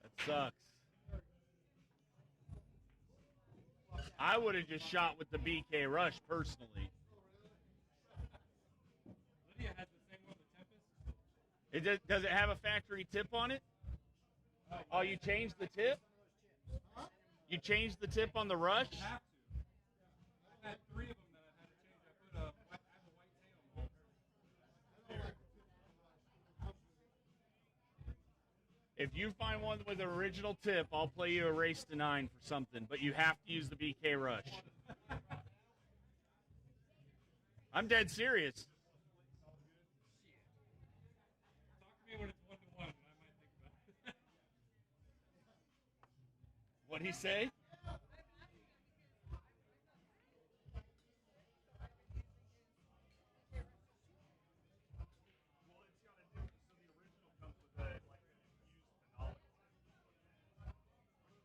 that sucks. I would have just shot with the BK Rush personally.
Lydia has the same one, the Tempest.
Does it have a factory tip on it? Oh, you changed the tip? You changed the tip on the Rush?
I have to. I've had 3 of them that I've had to change. I have a white tail on.
If you find one with an original tip, I'll play you a race to 9 for something, but you have to use the BK Rush. I'm dead serious.
Talk to me when it's 1-to-1, and I might think about it.
What'd he say?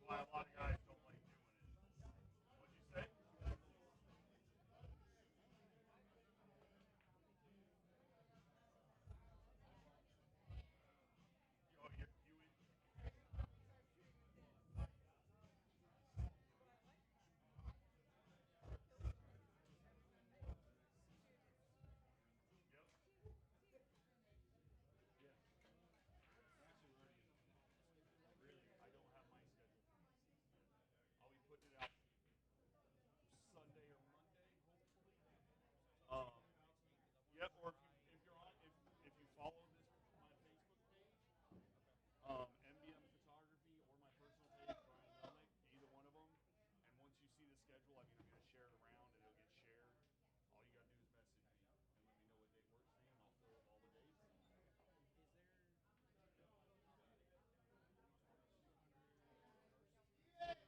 Why a lot of guys don't like doing it. What'd you say? I'll be putting it out Sunday or Monday, hopefully. Yep. Or if you're on, if you follow this my Facebook page, MBM Photography or my personal page, Brian Melnick, either one of them. And once you see the schedule, I mean, I'm going to share it around and it'll get shared. All you got to do is message me and let me know what date works for you, and I'll throw up all the dates. That is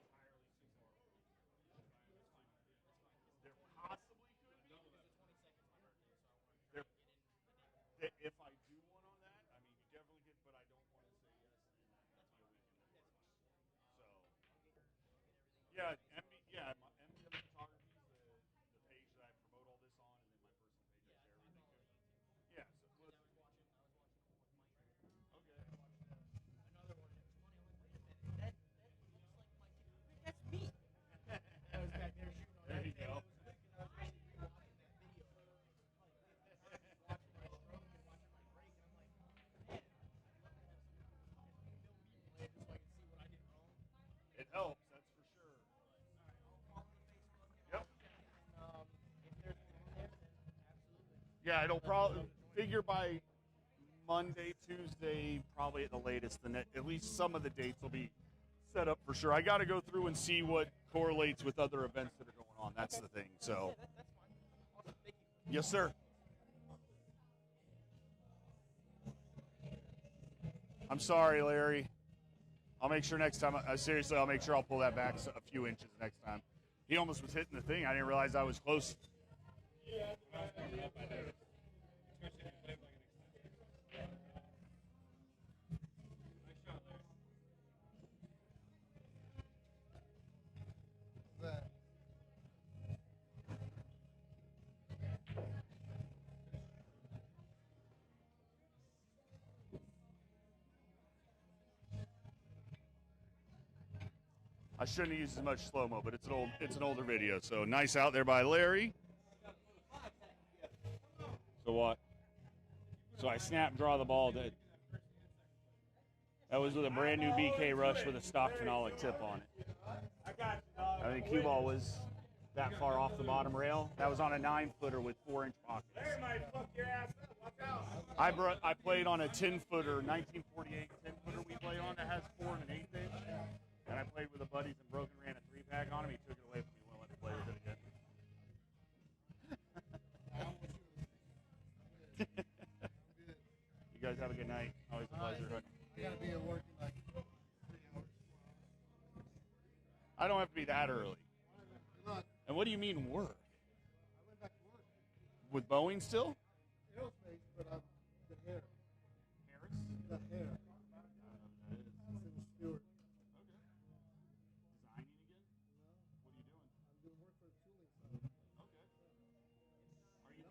entirely too far. There possibly could be. There, if I do one on that, I mean, you definitely could, but I don't want to say yes and that be a weekend. So, yeah, MBM Photography is the page that I promote all this on, and then my personal page I share everything to. Yeah, so let's. Okay.
Another one. It was funny. I'm like, wait a minute. That looks like my kid. That's me. I was back there shooting on
There
that
you
thing.
go.
I was actually rewatching that video. Watching my stroke and watching my break, and I'm like, man, I'd love to have some film replay just so I can see what I did wrong.
It helps, that's for sure.
All right, I'll call him on Facebook.
Yep.
And if there's one on there, then absolutely.
Yeah, it'll probably figure by Monday, Tuesday, probably at the latest. And at least some of the dates will be set up for sure. I got to go through and see what correlates with other events that are going on. That's the thing. So,
Yeah, that's fine. Awesome. Thank you.
yes, sir. I'm sorry, Larry. I'll make sure next time. Seriously, I'll make sure I'll pull that back a few inches next time. He almost was hitting the thing. I didn't realize I was close.
Especially if you play like an extension. Nice shot, Larry.
I shouldn't have used as much slow-mo, but it's an older video. So nice out there by Larry. So what? So I snap, draw the ball.
That was with a brand new BK Rush with a stock phenolic tip on it. I think cue ball was that far off the bottom rail. That was on a 9-footer with 4-inch pockets. I played on a 10-footer, 1948 10-footer we played on that has 4 and an 1/8 inch. And I played with a buddies and broken ran a 3-pack on him. He took it away from me. Won't let me play with it again. You guys have a good night. Always a pleasure.
I gotta be at work in like 3 hours.
I don't have to be that early.
Look,
And what do you mean work?
I went back to work.
With Boeing still?
Aerospace, but I'm the hair.
Harris?
The hair.
That is.
Civil steward.
Okay. Designing again?
No,
What are you doing?
I'm doing work for a tooling firm.
Okay.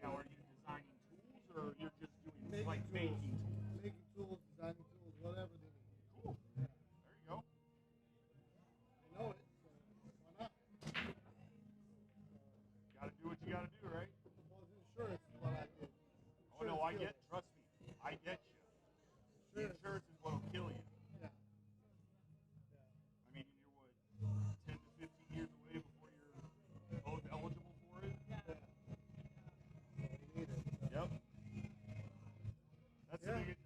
Are you designing tools or you're just doing
Making
like
tools.
making tools?
Making tools, designing tools, whatever they need.
Cool.
Yeah.
There you go.
I know it, so why not?
Gotta do what you gotta do, right?
Well, the insurance is what I did.
Oh no, I get, trust me, I get you. The insurance is what'll kill you.
Yeah.
I mean, you're what, 10 to 15 years away before you're both eligible for it?
Yeah. So you need it.
Yep. That's the biggest,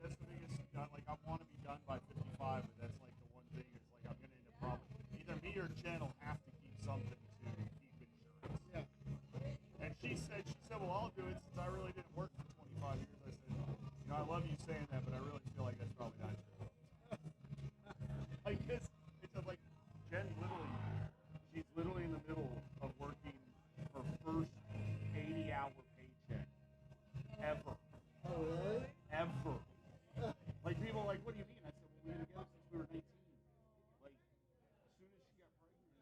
like I want to be done by 55, but that's like the one thing is like I'm going to end up probably, either me or Jen will have to keep something to keep insurance.
Yeah.
And she said, well, I'll do it since I really didn't work for 25 years. I said, you know, I love you saying that, but I really feel like that's probably not true. I guess it's just like Jen she's literally in the middle of working her first 80-hour paycheck ever.
Oh, really?
Ever. Like people are like, what do you mean? I said, well, we've been together since we were 19. Like, as soon as she got pregnant,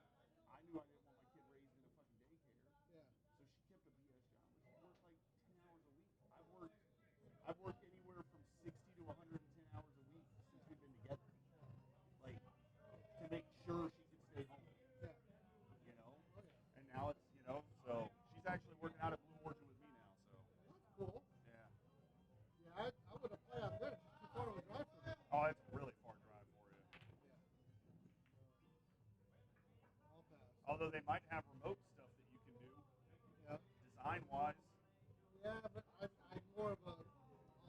I knew I didn't want my kid raised in a fucking daycare.
Yeah.
So she kept a BS job. She worked like 10 hours a week. I've worked anywhere from 60 to 110 hours a week since we've been together. Like, to make sure she could stay home.
Yeah.
You know?
Oh, yeah.
And now it's, you know, so she's actually working out at Blue Orchard with me now, so.
That's cool.
Yeah.
Yeah, I would apply out there. It's too far of a drive for me.
Oh, it's a really far drive for you.
I'll pass.
Although they might have remote stuff that you can do,
Yeah.
design-wise.
Yeah, but I'm more of a,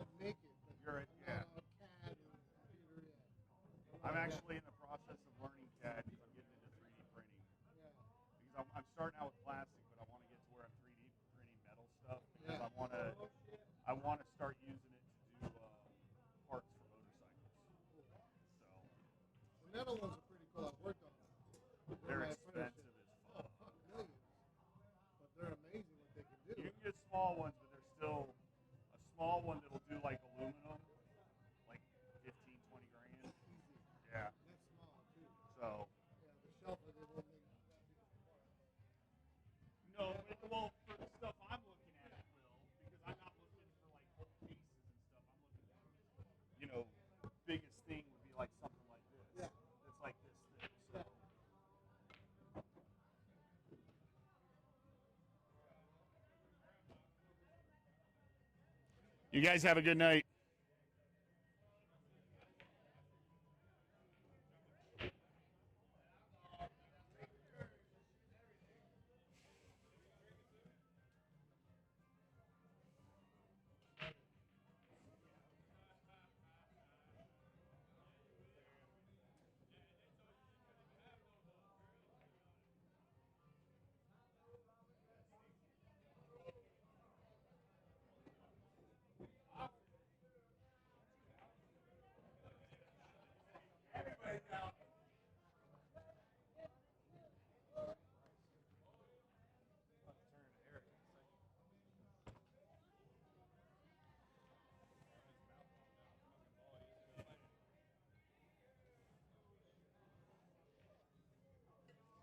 I'll make it. But
You're
I'm
yeah.
not a CAD or computer yet.
I'm actually in the process of learning CAD because I'm getting into 3D printing.
Yeah.
Because I'm starting out with plastic, but I want to get to where I'm 3D printing metal stuff because
Yeah.
I want to start using it to do parts for motorcycles. So
The metal ones are pretty cool. I've worked on them.
they're expensive as
Oh,
fuck.
fuck, millions. But they're amazing what they can do.
You can get small ones, but they're still a small one that'll do like aluminum, like 15, 20 grand.
Easy.
Yeah.
That's small, too.
So
Yeah, the shelf, they won't make it that big.
no, well, for the stuff I'm looking at, it will because I'm not looking for like whole cases and stuff. I'm looking for, you know, biggest thing would be like something like this.
Yeah.
It's like this thing. So. You guys have a good night.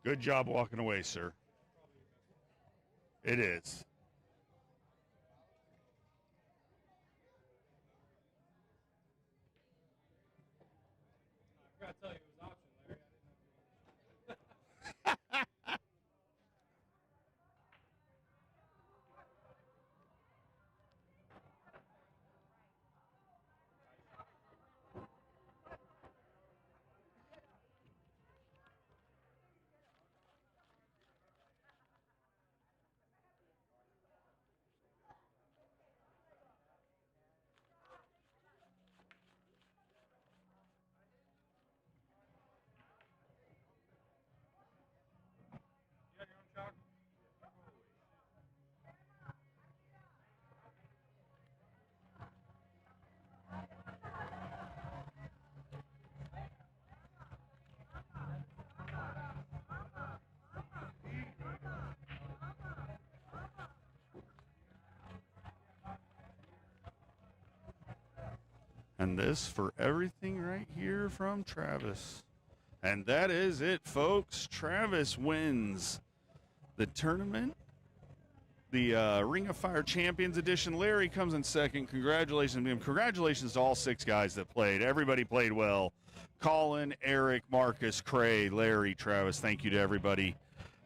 Good job walking away, sir. It is. I forgot to tell you it was option, Larry. I didn't know.
And this for everything right here from Travis. And that is it, folks. Travis wins the tournament. The Ring of Fire Champions Edition. Larry comes in second. Congratulations to him. Congratulations to all 6 guys that played. Everybody played well. Colin, Eric, Marcus, Cray, Larry, Travis. Thank you to everybody.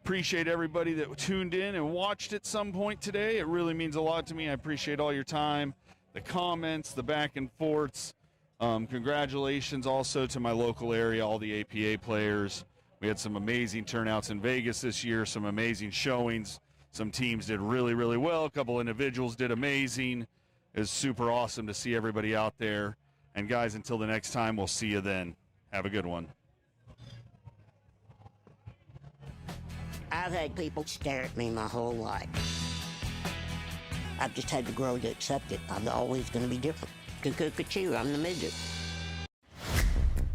Appreciate everybody that tuned in and watched at some point today. It really means a lot to me. I appreciate all your time, the comments, the back and forths. Congratulations also to my local area, all the APA players. We had some amazing turnouts in Vegas this year, some amazing showings. Some teams did really, really well. A couple individuals did amazing. It was super awesome to see everybody out there. And guys, until the next time, we'll see you then. Have a good one.
I've had people stare at me my whole life. I've just had to grow to accept it. I'm always going to be different. Cuckoo, I'm the midget.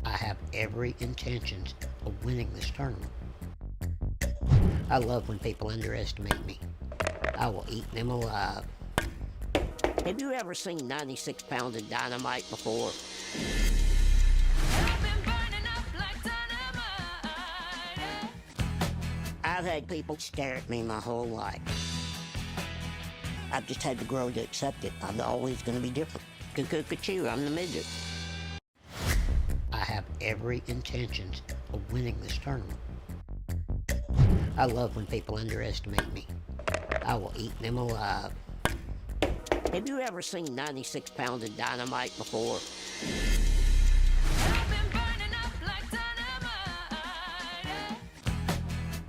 I have every intentions of winning this tournament. I love when people underestimate me. I will eat them alive. Have you ever seen 96 pounds of dynamite before? I've had people stare at me my whole life. I've just had to grow to accept it. I'm always going to be different. Cuckoo, I'm the midget. I have every intentions of winning this tournament. I love when people underestimate me. I will eat them alive. Have you ever seen 96 pounds of dynamite before?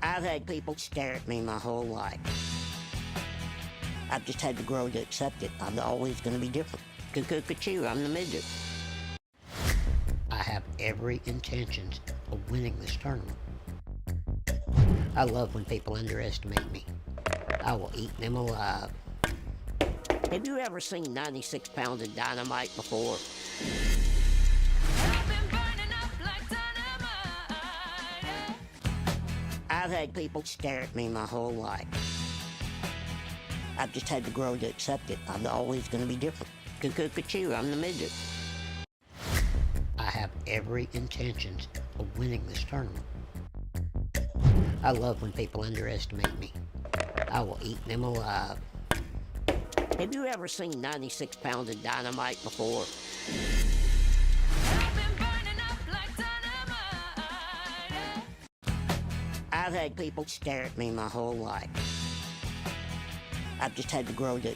I've had people stare at me my whole life. I've just had to grow to accept it. I'm always going to be different. Cuckoo, I'm the midget. I have every intentions of winning this tournament. I love when people underestimate me. I will eat them alive. Have you ever seen 96 pounds of dynamite before? I've had people stare at me my whole life. I've just had to grow to accept it. I'm always going to be different. Cuckoo, I'm the midget. I have every intentions of winning this tournament. I love when people underestimate me. I will eat them alive. Have you ever seen 96 pounds of dynamite before? I've had people stare at me my whole life. I've just had to grow to accept